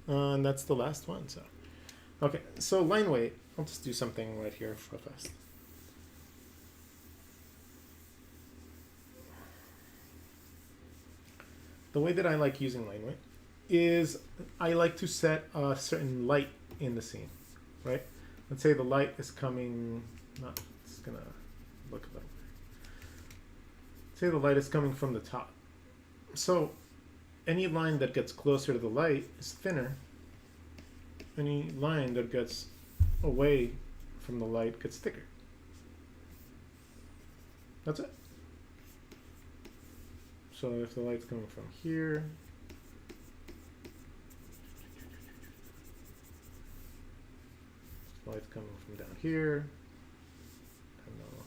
And that's the last one. So, okay. So line weight. I'll just do something right here real fast. The way that I like using line weight is I like to set a certain light in the scene, right? Let's say the light is coming, it's gonna look a little weird. Say the light is coming from the top. So any line that gets closer to the light is thinner. Any line that gets away from the light gets thicker. That's it. So if the light's coming from here, the light's coming from down here, I don't know.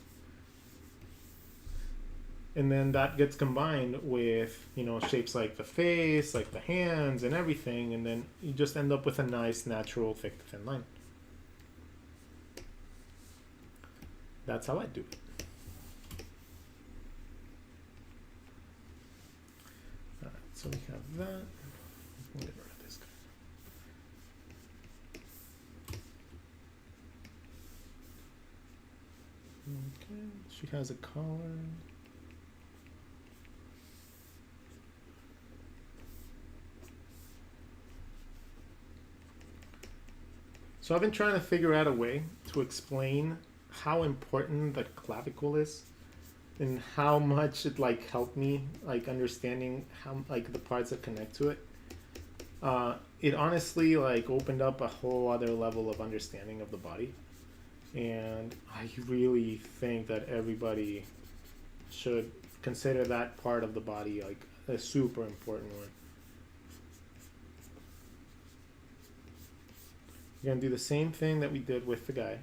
And then that gets combined with, you know, shapes like the face, like the hands and everything, and then you just end up with a nice, natural, thick to thin line. That's how I do it. So we have that. We'll get rid of this guy. Okay, she has a collar. So So I've been trying to figure out a way to explain how important the clavicle is and how much it like helped me like understanding how like the parts that connect to it. It honestly like opened up a whole other level of understanding of the body, and I really think that everybody should consider that part of the body like a super important one. We're gonna do the same thing that we did with the guy.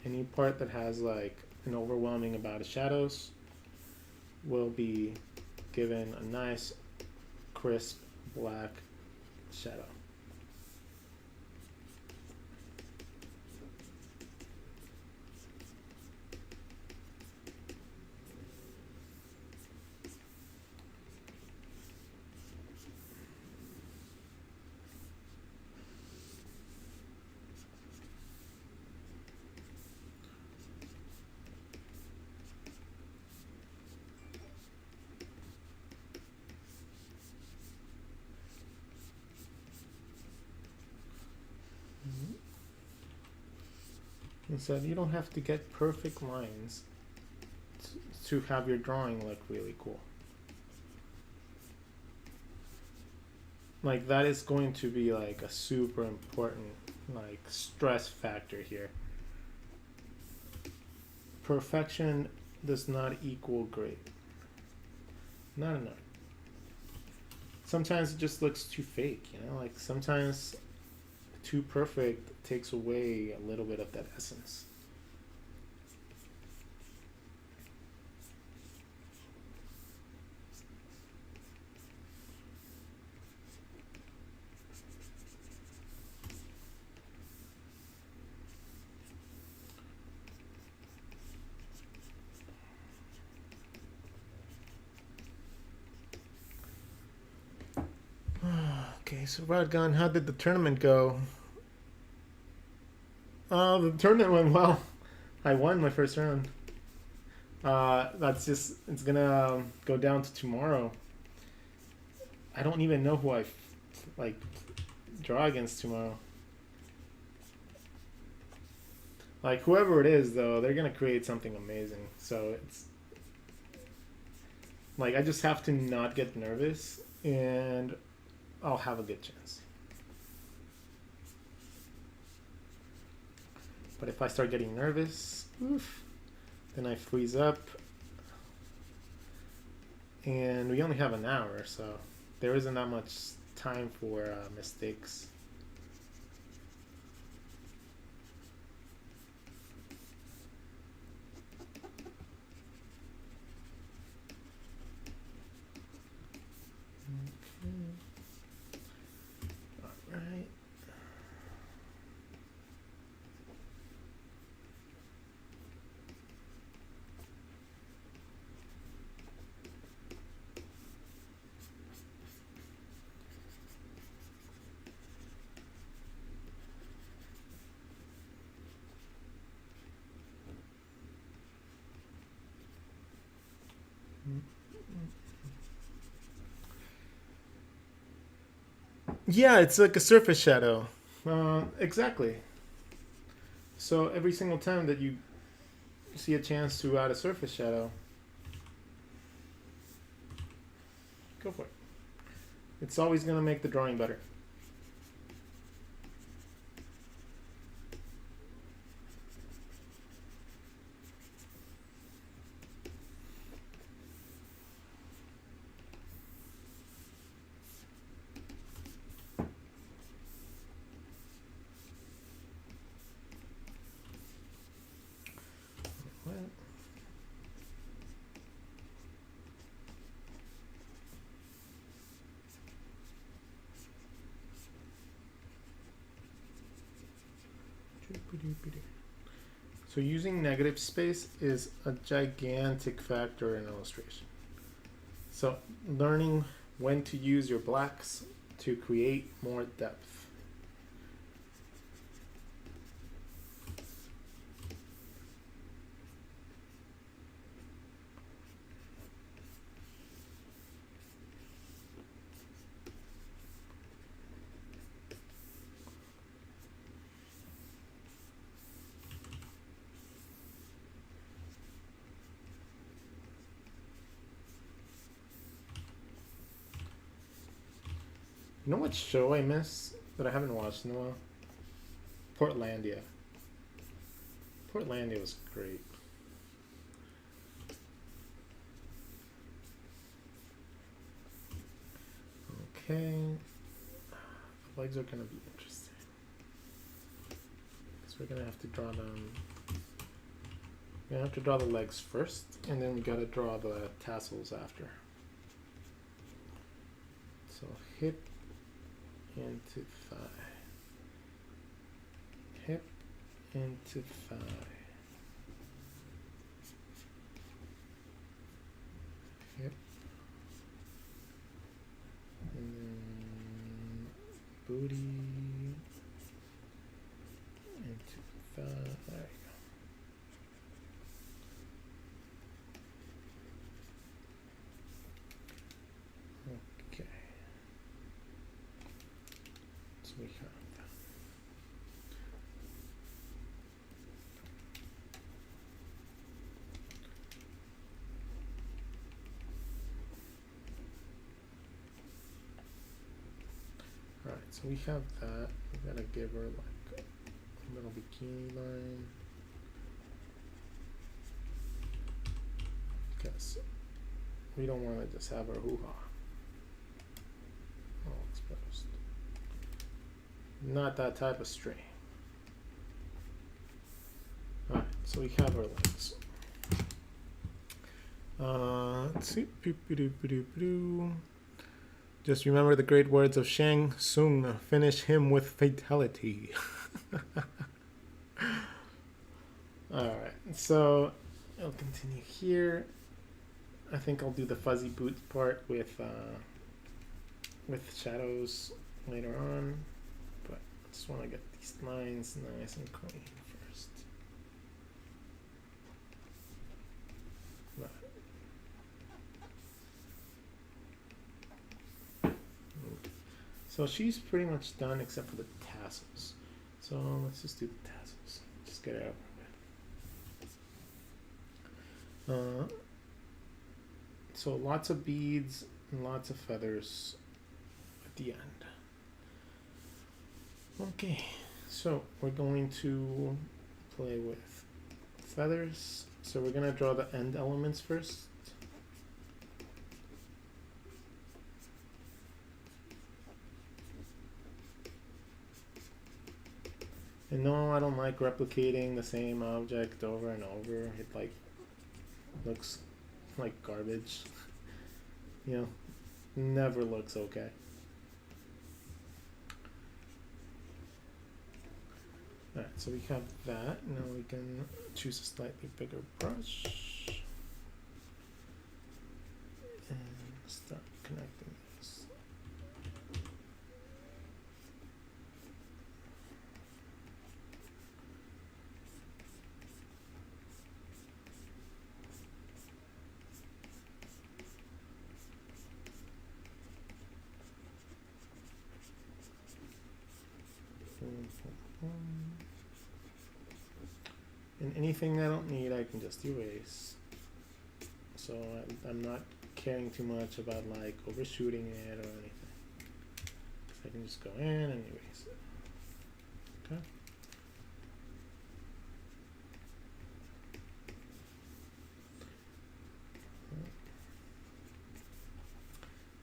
Any part that has like an overwhelming amount of shadows will be given a nice crisp black shadow. And so you don't have to get perfect lines to have your drawing look really cool. Like that is going to be like a super important like stress factor here. Perfection does not equal great. Not enough. Sometimes it just looks too fake, you know? Like sometimes too perfect takes away a little bit of that essence. Okay, so Rodgon, how did the tournament go? The tournament went well. I won my first round. That's just, it's gonna go down to tomorrow. I don't even know who I like draw against tomorrow. Like whoever it is though, they're gonna create something amazing. So it's like I just have to not get nervous and I'll have a good chance. But if I start getting nervous, oof, then I freeze up. And we only have an hour, so there isn't that much time for mistakes. Okay. All right. Yeah, it's like a surface shadow. Exactly. So every single time that you see a chance to add a surface shadow, go for it. It's always going to make the drawing better. So using negative space is a gigantic factor in illustration. So learning when to use your blacks to create more depth. You know what show I miss that I haven't watched in a while? Portlandia. Portlandia was great. Okay. The legs are gonna be interesting. Because we're gonna have to draw them. We're gonna have to draw the legs first, and then we gotta draw the tassels after. So hip into thigh. Hip into thigh. Hip. And then booty into thigh. There you go. Okay. So we have that. Alright, so we have that. We gotta give her like a little bikini line. Because we don't want to just have her hoo-ha all exposed. Not that type of string. Alright, so we have our legs. Let's see. Just remember the great words of Shang Tsung, finish him with fatality. Alright, so I'll continue here. I think I'll do the fuzzy boot part with shadows later on, but I just want to get these lines nice and clean first. So she's pretty much done except for the tassels. So let's just do the tassels. Just get it over with. So lots of beads and lots of feathers at the end. Okay, so we're going to play with feathers. So we're going to draw the end elements first. And no, I don't like replicating the same object over and over. It like looks like garbage. You know, never looks okay. Alright, so we have that. Now we can choose a slightly bigger brush and start connecting these. And anything I don't need, I can just erase. So I'm not caring too much about like overshooting it or anything. So I can just go in and erase it. Okay.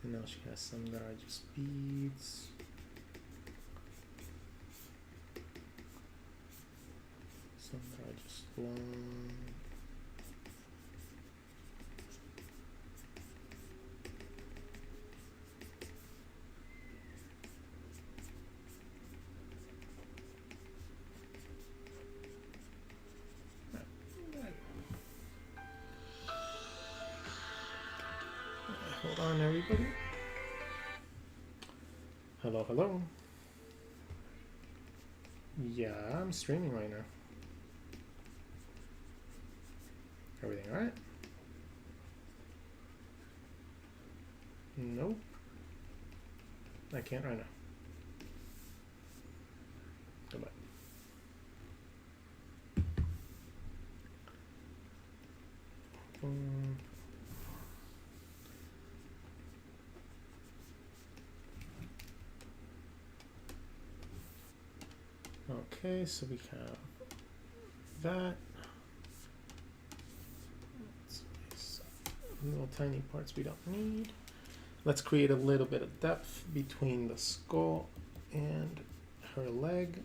And now she has some that are just beads. Some that are just long. Hold on, everybody. Hello, hello. Yeah, I'm streaming right now. Everything alright? Nope. I can't right now. Goodbye. Okay, so we have that. These little tiny parts we don't need. Let's create a little bit of depth between the skull and her leg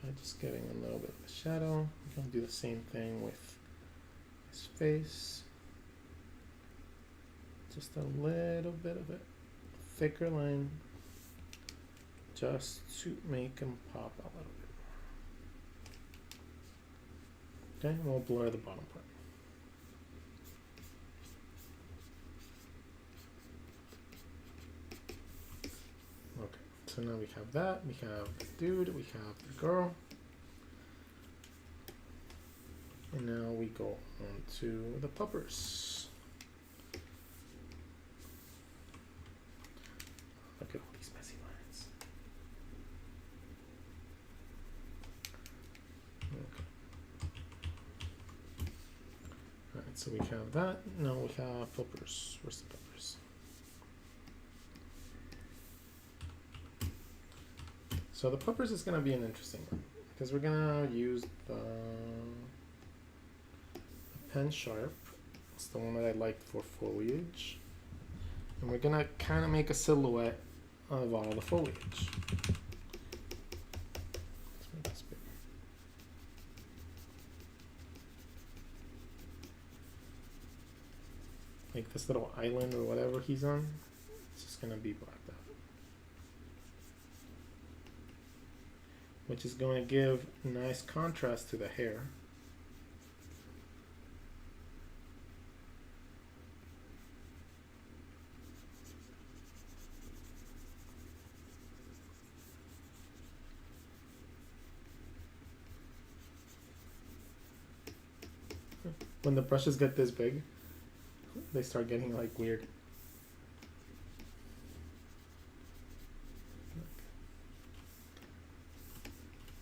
by just giving a little bit of a shadow. We're going to do the same thing with his face. Just a little bit of a thicker line just to make him pop a little bit. Okay, and we'll blur the bottom part. Okay, so now we have that. We have the dude, we have the girl. And now we go on to the puppers. Look at all these messy lines. Okay. Alright, so we have that. Now we have puppers. Where's the puppers? So the puppers is going to be an interesting one because we're going to use the pen sharp. It's the one that I like for foliage. And we're going to kind of make a silhouette of all the foliage. Let's make this bigger. Like this little island or whatever he's on, it's just going to be blacked out. Which is going to give nice contrast to the hair. When the brushes get this big, they start getting like weird.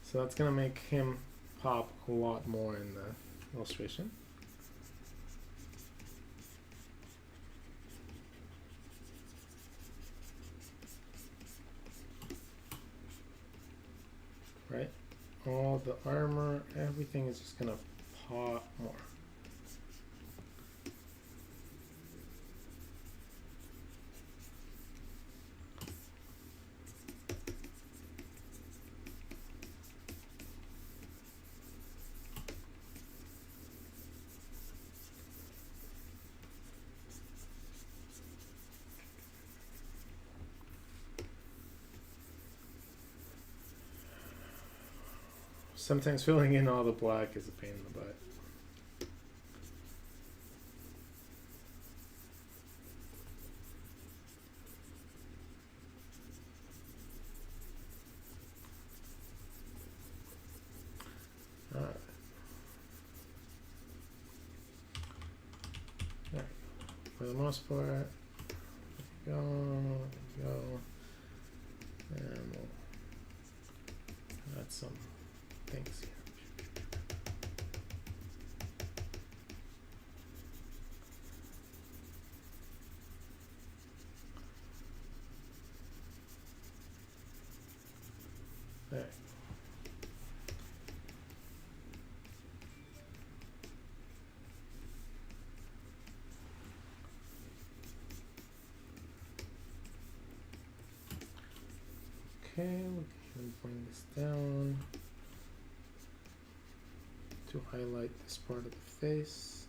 So that's gonna make him pop a lot more in the illustration. Right? All the armor, everything is just gonna pop more. Sometimes filling in all the black is a pain in the butt. Alright. There. For the most part, there we go, there we go. And we'll add some things here. There. Okay, we can bring this down to highlight this part of the face.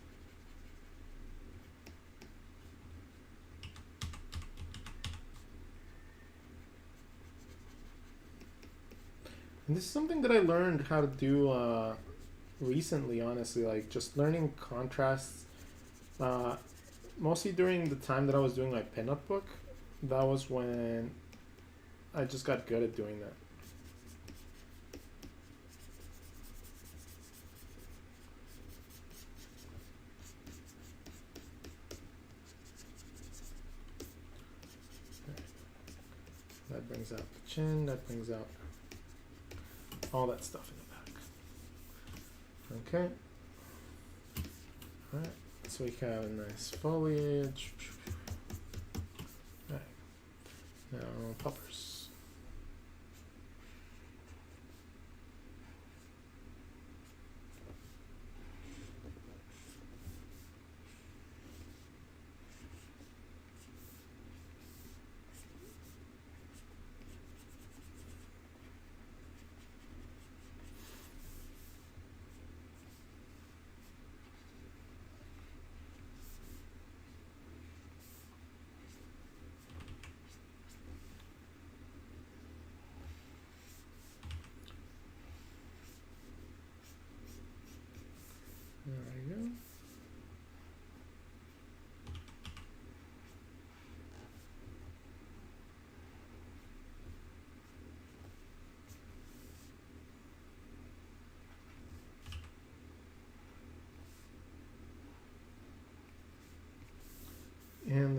And this is something that I learned how to do recently, honestly, like just learning contrasts. Mostly during the time that I was doing my pinup book, that was when I just got good at doing that. That brings out the chin, that brings out all that stuff in the back. Okay. Alright, so we have a nice foliage. Alright, now puppers.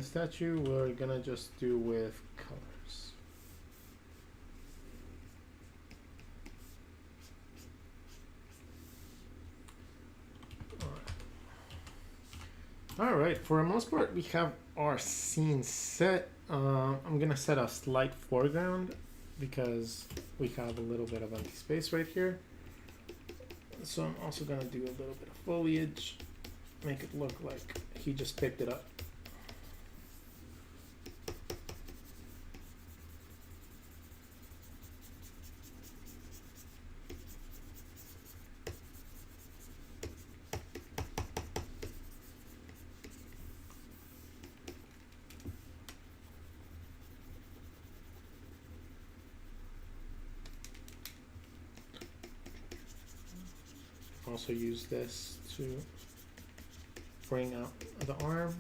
the statue we're gonna just do with colors. All right, for the most part, we have our scene set. I'm gonna set a slight foreground because we have a little bit of empty space right here. So I'm also gonna do a little bit of foliage, make it look like he just picked it up. Also use this to bring out the arm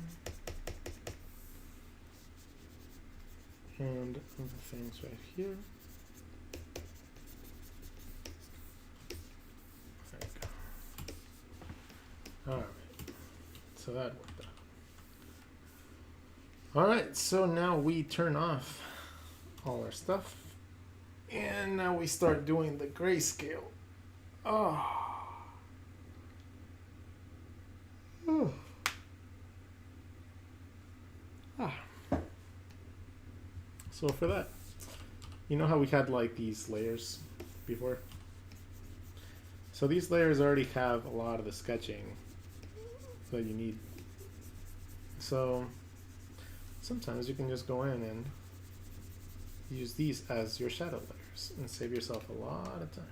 and other things right here. There you go. All right, so that worked out. All right, so now we turn off all our stuff and now we start doing the grayscale. Oh. So for that, you know how we had like these layers before? So these layers already have a lot of the sketching that you need. So sometimes you can just go in and use these as your shadow layers and save yourself a lot of time.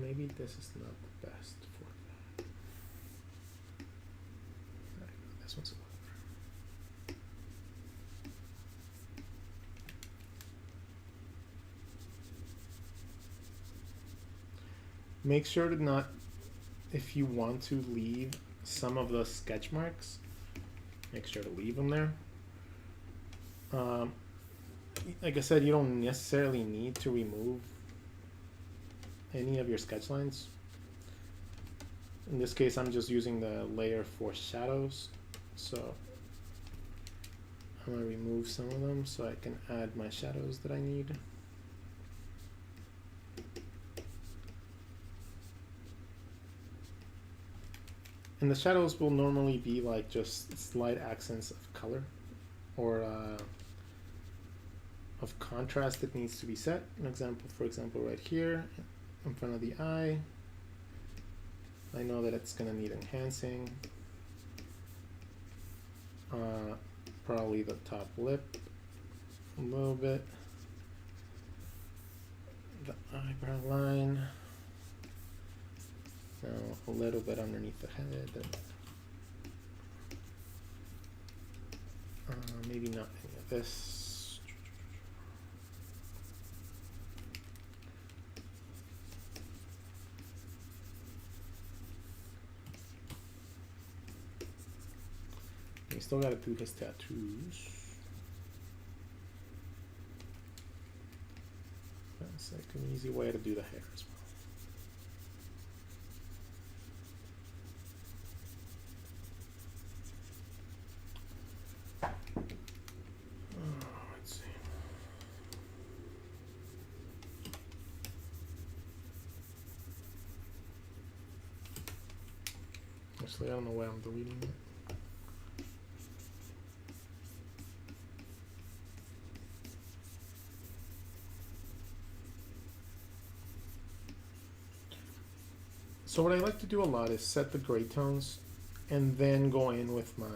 Maybe this is not the best for that. There you go. This one's a lot. Make sure to not, if you want to leave some of the sketch marks, make sure to leave them there. Like I said, you don't necessarily need to remove any of your sketch lines. In this case, I'm just using the layer for shadows, so I'm going to remove some of them so I can add my shadows that I need. And the shadows will normally be like just slight accents of color or of contrast that needs to be set. An example, for example, right here in front of the eye, I know that it's going to need enhancing. Probably the top lip a little bit, the eyebrow line, now a little bit underneath the head. Maybe not any of this. We still got to do his tattoos. That's like an easy way to do the hair as well. Let's see. Actually, I don't know why I'm deleting it. So what I like to do a lot is set the gray tones and then go in with my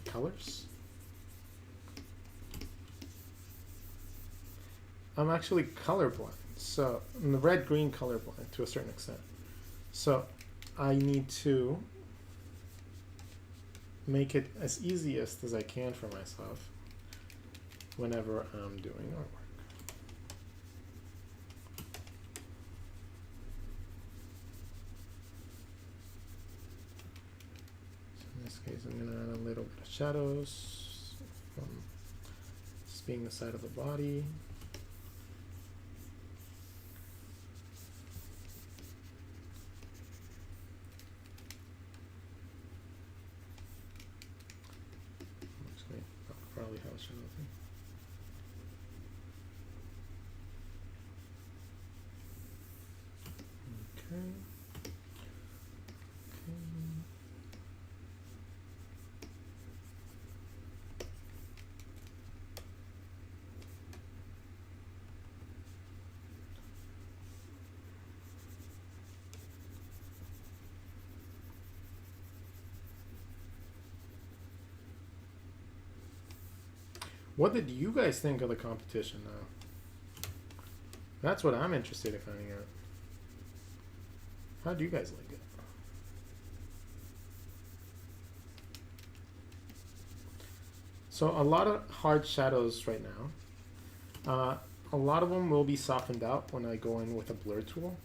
colors. I'm actually colorblind, so I'm the red-green colorblind to a certain extent. So I need to make it as easiest as I can for myself whenever I'm doing artwork. In this Okay, so I'm gonna add a little bit of shadows from this being the side of the body. Actually, I'll probably have a shadow thing. Okay. What did you guys think of the competition now? That's what I'm interested in finding out. How do you guys like it? So a lot of hard shadows right now. A lot of them will be softened out when I go in with a blur tool.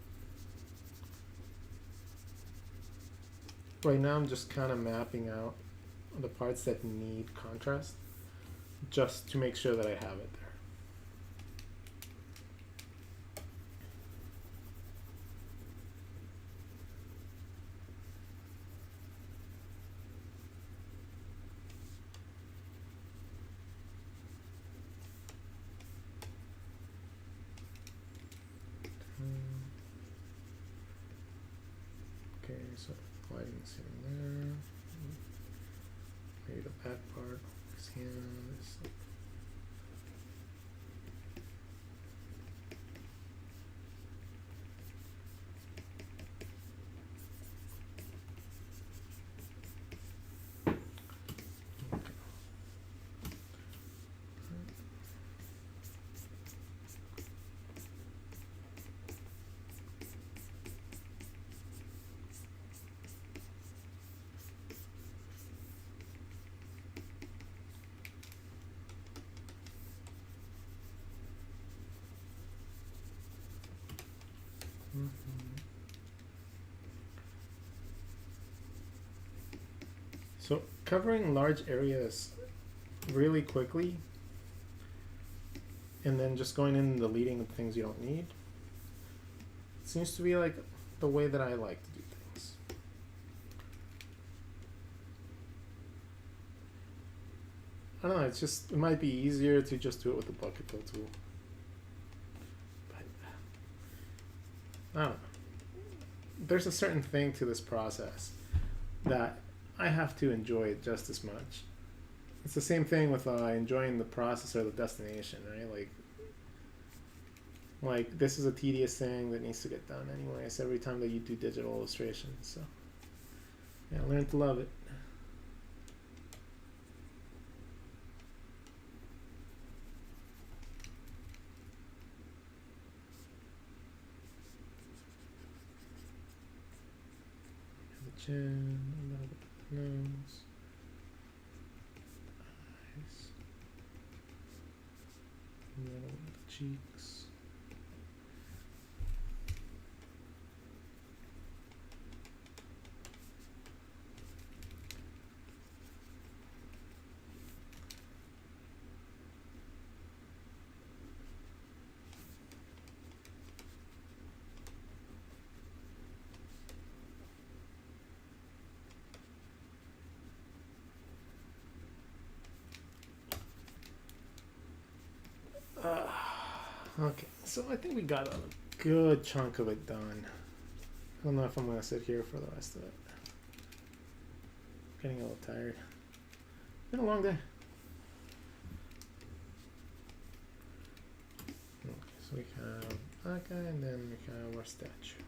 Right now I'm just kind of mapping out the parts that need contrast, just to make sure that I have it there. Okay, so lighting sitting there. Maybe the back part, his hand, this. So covering large areas really quickly and then just going in and deleting the things you don't need seems to be like the way that I like to do things. I don't know, it's just, it might be easier to just do it with the bucket fill tool. But I don't know. There's a certain thing to this process that I have to enjoy it just as much. It's the same thing with enjoying the process or the destination, right? Like this is a tedious thing that needs to get done anyways every time that you do digital illustration. So yeah, learn to love it. The chin, a little bit of the nose, eyes, a little bit of the cheeks. Okay, so I think we got a good chunk of it done. I don't know if I'm going to sit here for the rest of it. Getting a little tired. Been a long day. Okay, so we have that guy and then we have our statue.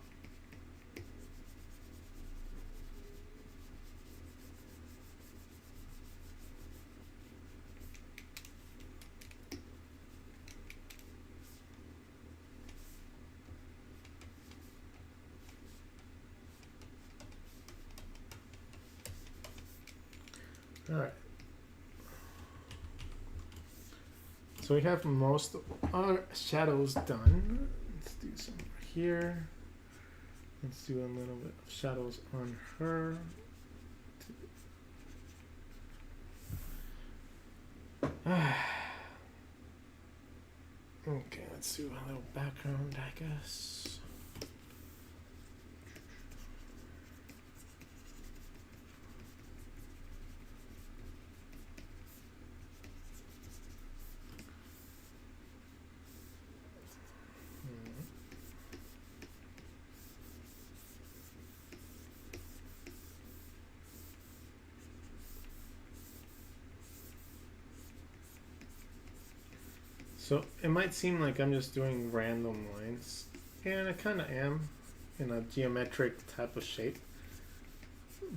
All right. So we have most of our shadows done. Let's do some here. Let's do a little bit of shadows on her. Okay, let's do a little background, I guess. So it might seem like I'm just doing random lines, and I kind of am in a geometric type of shape,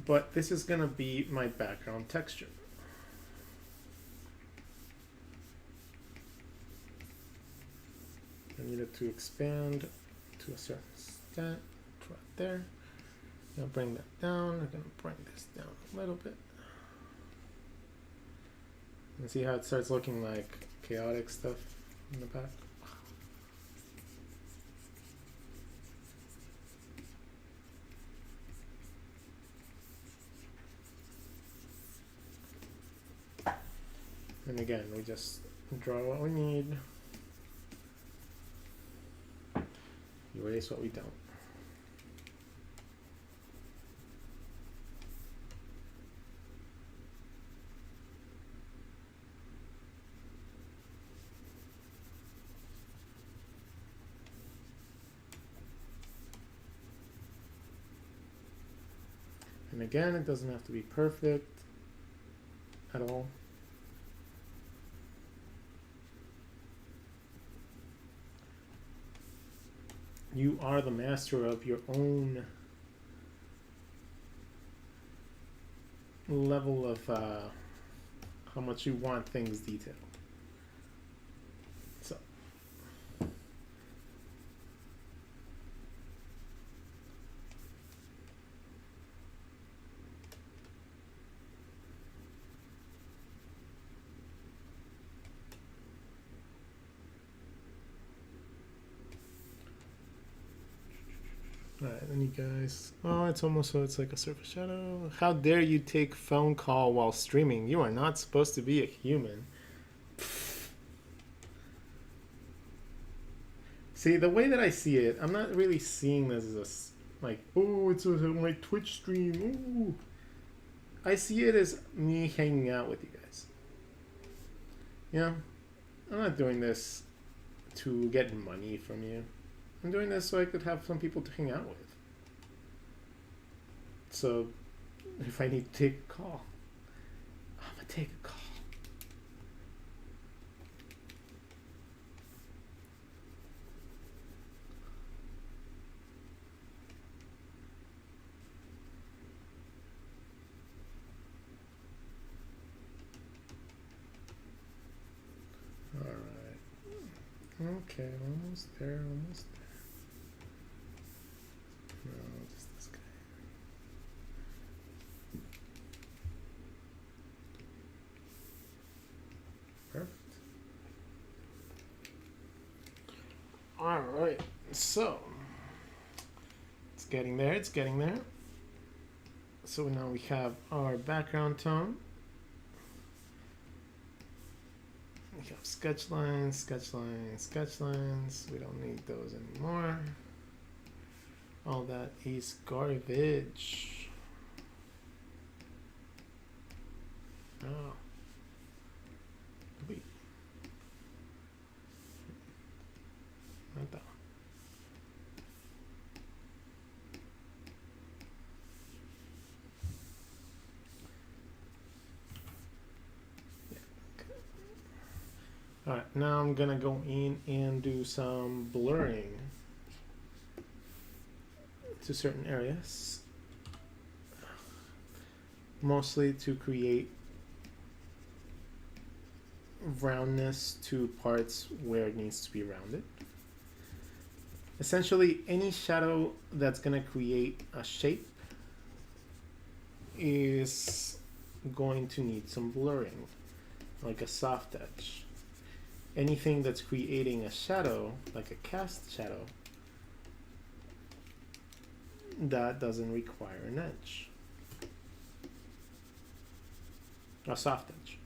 but this is going to be my background texture. I need it to expand to a certain extent, right there. I'm going to bring that down. I'm going to bring this down a little bit. And see how it starts looking like chaotic stuff in the back. And again, we just draw what we need, erase what we don't. And again, it doesn't have to be perfect at all. You are the master of your own level of how much you want things detailed. So. Alright, then you guys. Oh, it's almost so it's like a surface shadow. How dare you take phone call while streaming? You are not supposed to be a human. See, the way that I see it, I'm not really seeing this as a, like, oh, it's my Twitch stream. Ooh. I see it as me hanging out with you guys. You know, I'm not doing this to get money from you. I'm doing this so I could have some people to hang out with. So, if I need to take a call, I'm gonna take a call. Alright. Okay, almost there, almost there. No, just this guy. Perfect. Alright, so it's getting there, it's getting there. So now we have our background tone. We have sketch lines, sketch lines, sketch lines. We don't need those anymore. All that is garbage. Oh. Wait. Not that one. Yeah, okay. Alright, now I'm gonna go in and do some blurring to certain areas, mostly to create roundness to parts where it needs to be rounded. Essentially, any shadow that's going to create a shape is going to need some blurring, like a soft edge. Anything that's creating a shadow, like a cast shadow, that doesn't require an edge, a soft edge.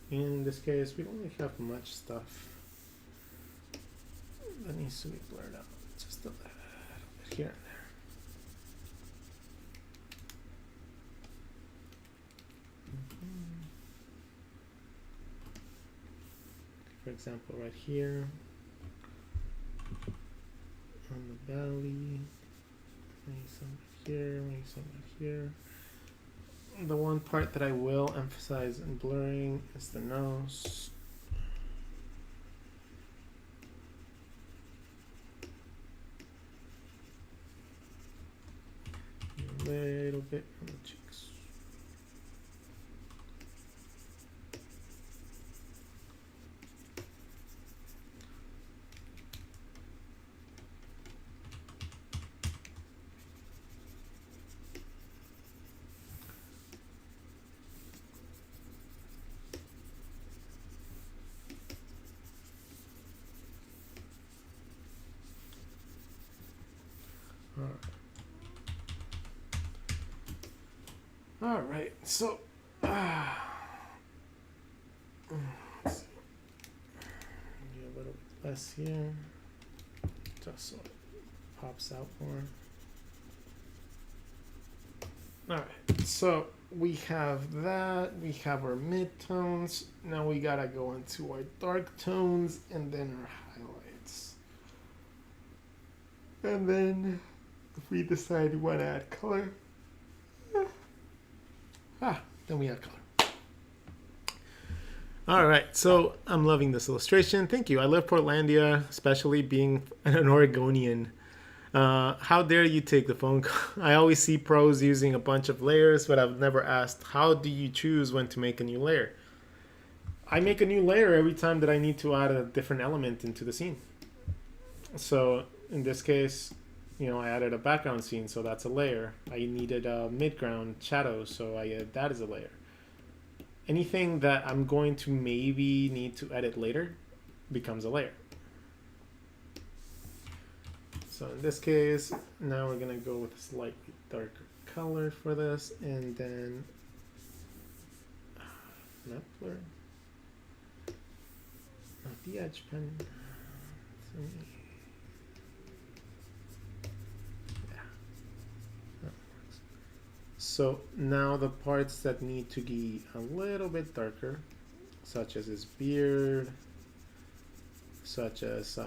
In this case, we don't really have much stuff that needs to be blurred out. Just a little bit here and there. For example, right here on the belly, maybe some here, maybe some here. The one part that I will emphasize in blurring is the nose. A little bit on the cheeks. All right, so let's see. Do a little bit less here, just so it pops out more. All right, so we have that. We have our midtones. Now we gotta go into our dark tones and then our highlights. And then if we decide we want to add color, then we add color. All right, so I'm loving this illustration. Thank you. I love Portlandia, especially being an Oregonian. How dare you take the phone call? I always see pros using a bunch of layers, but I've never asked, how do you choose when to make a new layer? I make a new layer every time that I need to add a different element into the scene. So in this case, you know, I added a background scene, so that's a layer. I needed a midground shadow, so I added that as a layer. Anything that I'm going to maybe need to edit later becomes a layer. So in this case, now we're gonna go with a slightly darker color for this, and then not blur, not the edge pen. So now the parts that need to be a little bit darker, such as his beard, such as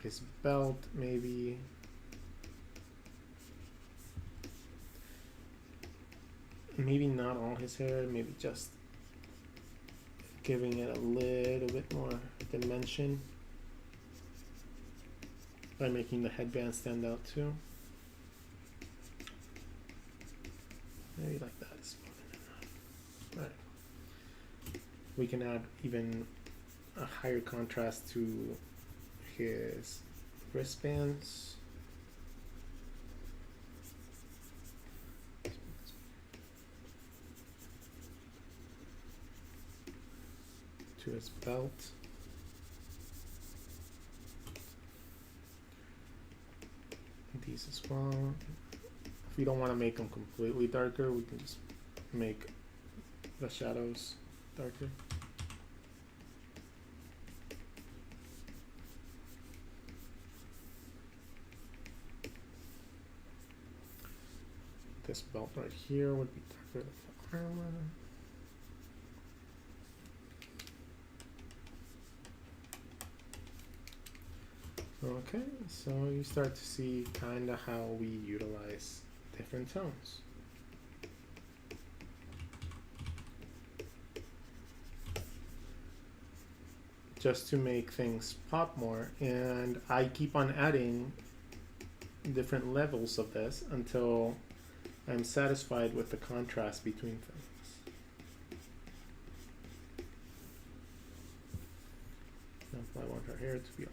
his belt, maybe. Maybe not all his hair, maybe just giving it a little bit more dimension by making the headband stand out too. Maybe like that is more than enough. Right. We can add even a higher contrast to his wristbands. To his belt. These as well. If we don't want to make them completely darker, we can just make the shadows darker. This belt right here would be darker than the armor. Okay, so you start to see kind of how we utilize different tones. Just to make things pop more, and I keep on adding different levels of this until I'm satisfied with the contrast between things. Now I want her hair to be on.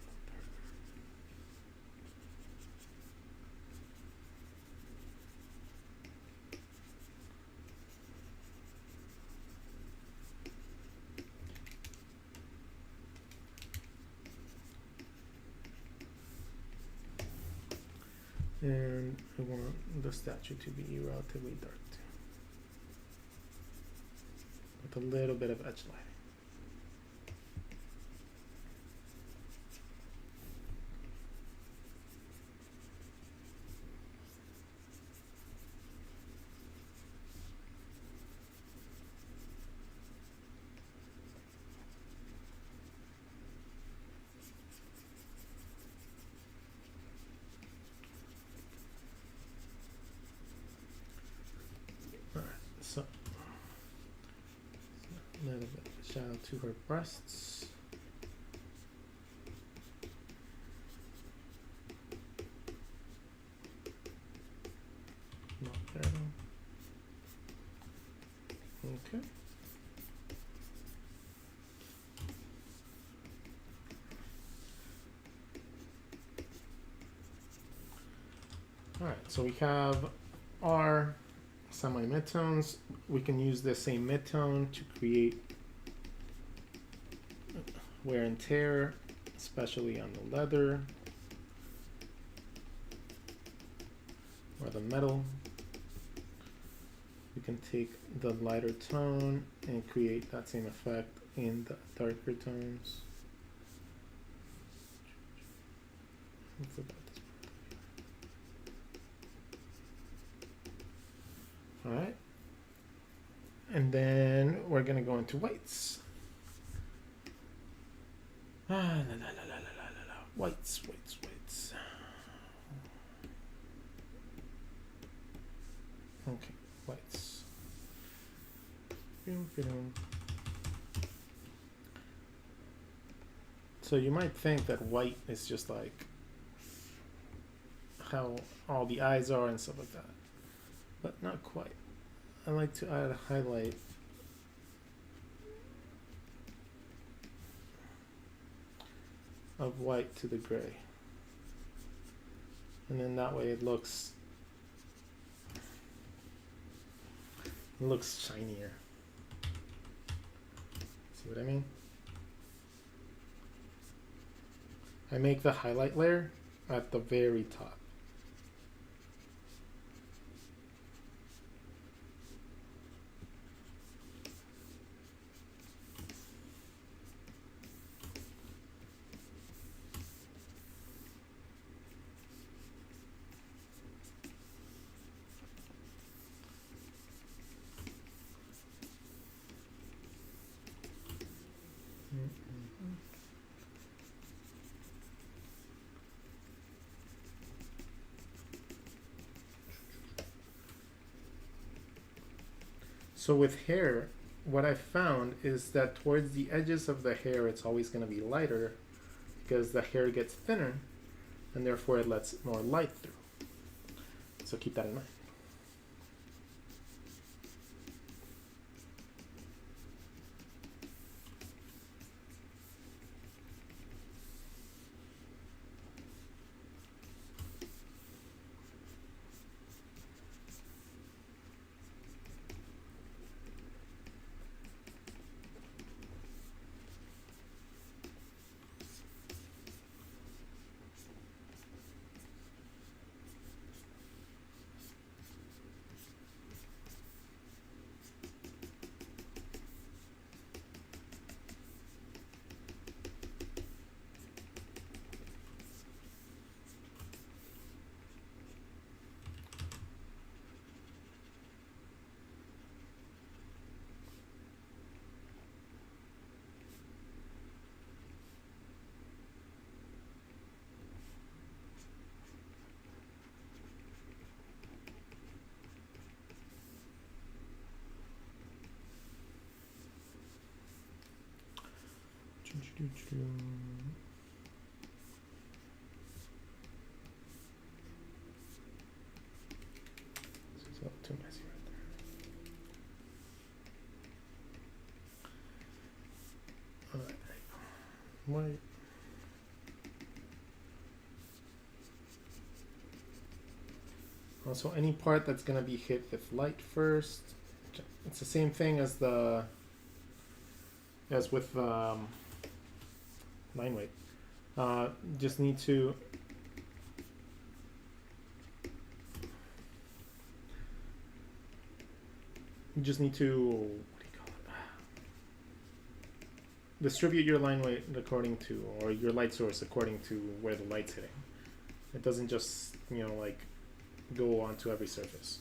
And I want the statue to be relatively dark too, with a little bit of edge lighting. So, a little bit of shadow to her breasts. Not there though. Okay. All right, so we have our semi midtones. We can use the same midtone to create wear and tear, especially on the leather or the metal. We can take the lighter tone and create that same effect in the darker tones. I forgot this part. All right. And then we're gonna go into whites. Whites. Okay, whites. So you might think that white is just like how all the eyes are and stuff like that, but not quite. I like to add a highlight of white to the gray, and then that way it looks shinier. See what I mean? I make the highlight layer at the very top. So with hair, what I found is that towards the edges of the hair, it's always going to be lighter because the hair gets thinner and therefore it lets more light through. So keep that in mind. So too messy right there. All right. White. Also, any part that's going to be hit with light first. It's the same thing as with line weight. Just need to what do you call it? distribute your line weight according to, or your light source according to where the light's hitting. It doesn't just, like go onto every surface.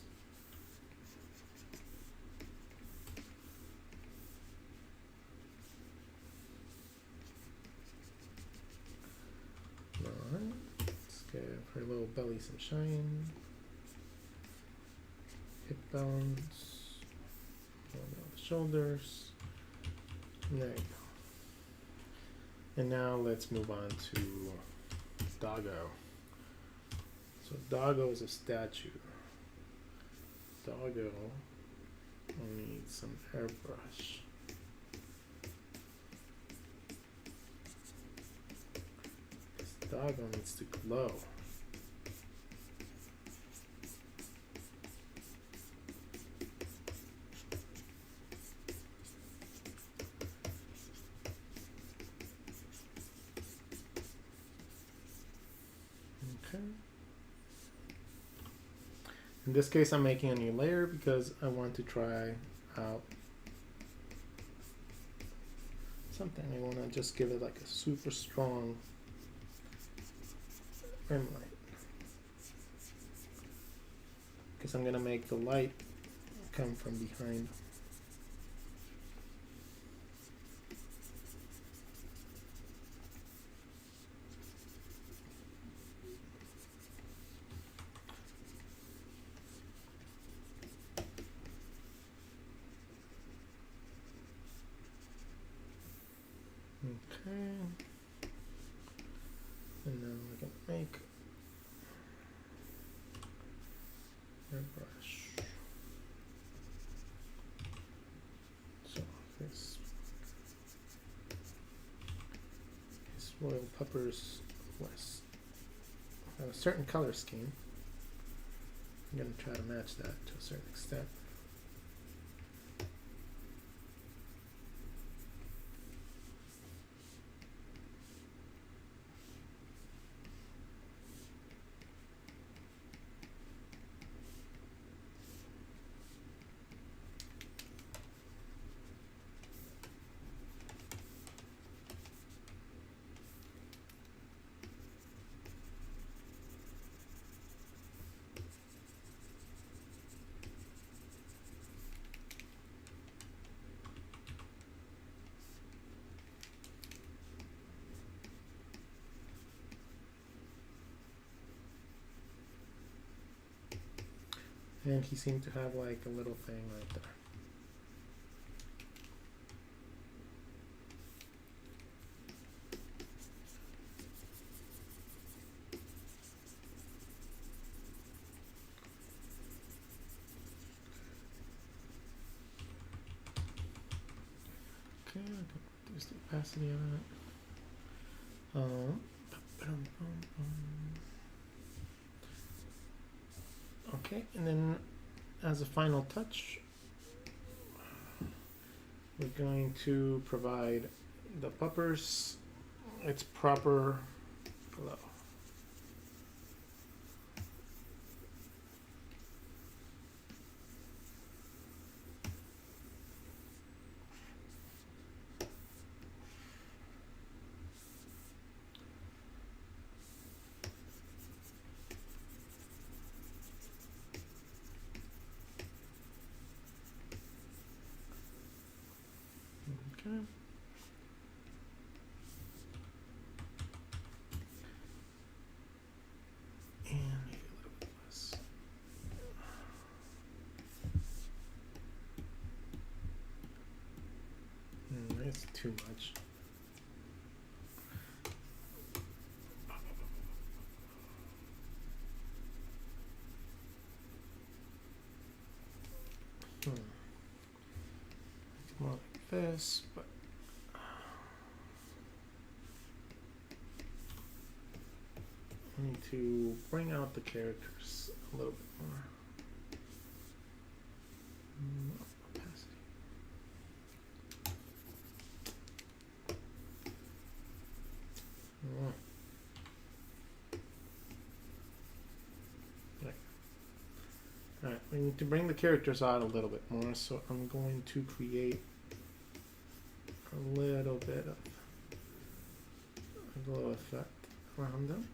Alright, let's give her little belly some shine. Hip bones, the shoulders. There you go. And now let's move on to Doggo. So Doggo is a statue. Doggo will need some airbrush. This Doggo needs to glow. Okay. In this case, I'm making a new layer because I want to try out something. I want to just give it like a super strong rim light, because I'm going to make the light come from behind. Okay, and now I can make airbrush. So this is Royal Peppers West. Have a certain color scheme. I'm going to try to match that to a certain extent. And he seemed to have like a little thing right there. Okay, I can reduce the opacity of it. Okay, and then as a final touch, we're going to provide the puppers its proper glow. Okay. And maybe a little bit less. That's too much. More like this, but I need to bring out the characters a little bit more. Opacity. Right. Alright, we need to bring the characters out a little bit more, so I'm going to create a little bit of a glow effect around them.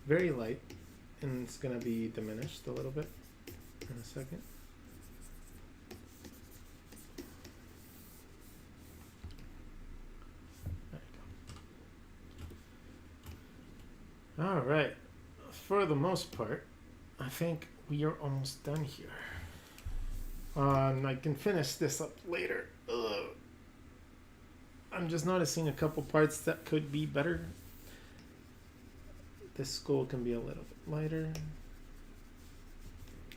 Very light, and it's going to be diminished a little bit in a second. There you go. All right. For the most part, I think we are almost done here. I can finish this up later. Ugh. I'm just noticing a couple parts that could be better. This skull can be a little bit lighter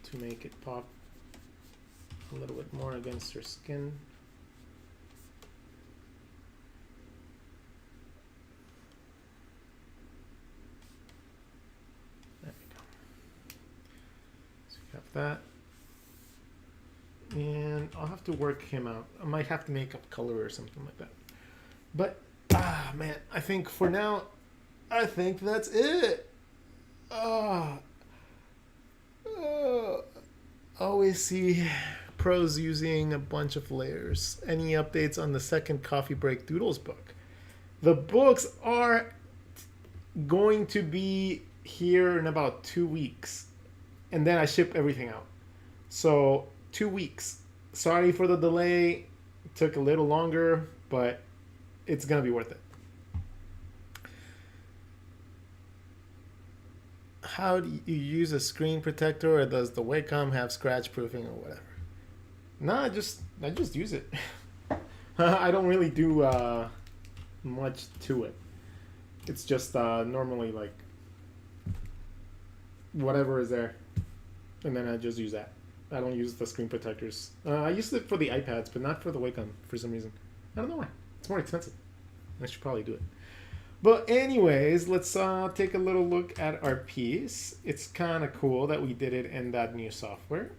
to make it pop a little bit more against her skin. There we go. So we have that. And I'll have to work him out. I might have to make up color or something like that. But, man, I think for now, I think that's it. Always see pros using a bunch of layers. Any updates on the second Coffee Break Doodles book? The books are going to be here in about 2 weeks. And then I ship everything out. So 2 weeks. Sorry for the delay. It took a little longer, but it's going to be worth it. How do you use a screen protector, or does the Wacom have scratch proofing or whatever? No, I just use it. I don't really do much to it. It's just normally like whatever is there, and then I just use that. I don't use the screen protectors. I used it for the iPads, but not for the Wacom for some reason. I don't know why. It's more expensive. I should probably do it. But anyways, let's take a little look at our piece. It's kind of cool that we did it in that new software.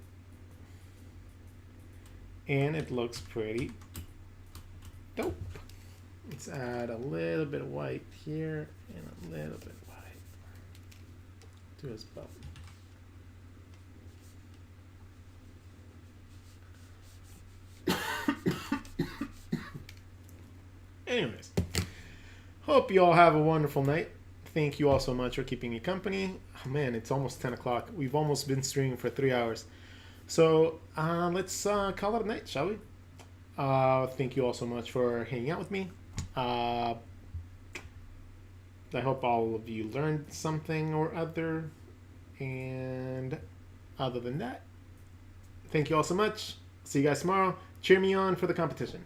And it looks pretty dope. Let's add a little bit of white here and a little bit of white to his belt. Anyways, hope you all have a wonderful night. Thank you all so much for keeping me company. Oh man, it's almost 10 o'clock. We've almost been streaming for 3 hours. So let's call it a night, shall we? Thank you all so much for hanging out with me. I hope all of you learned something or other. And other than that, thank you all so much. See you guys tomorrow. Cheer me on for the competition.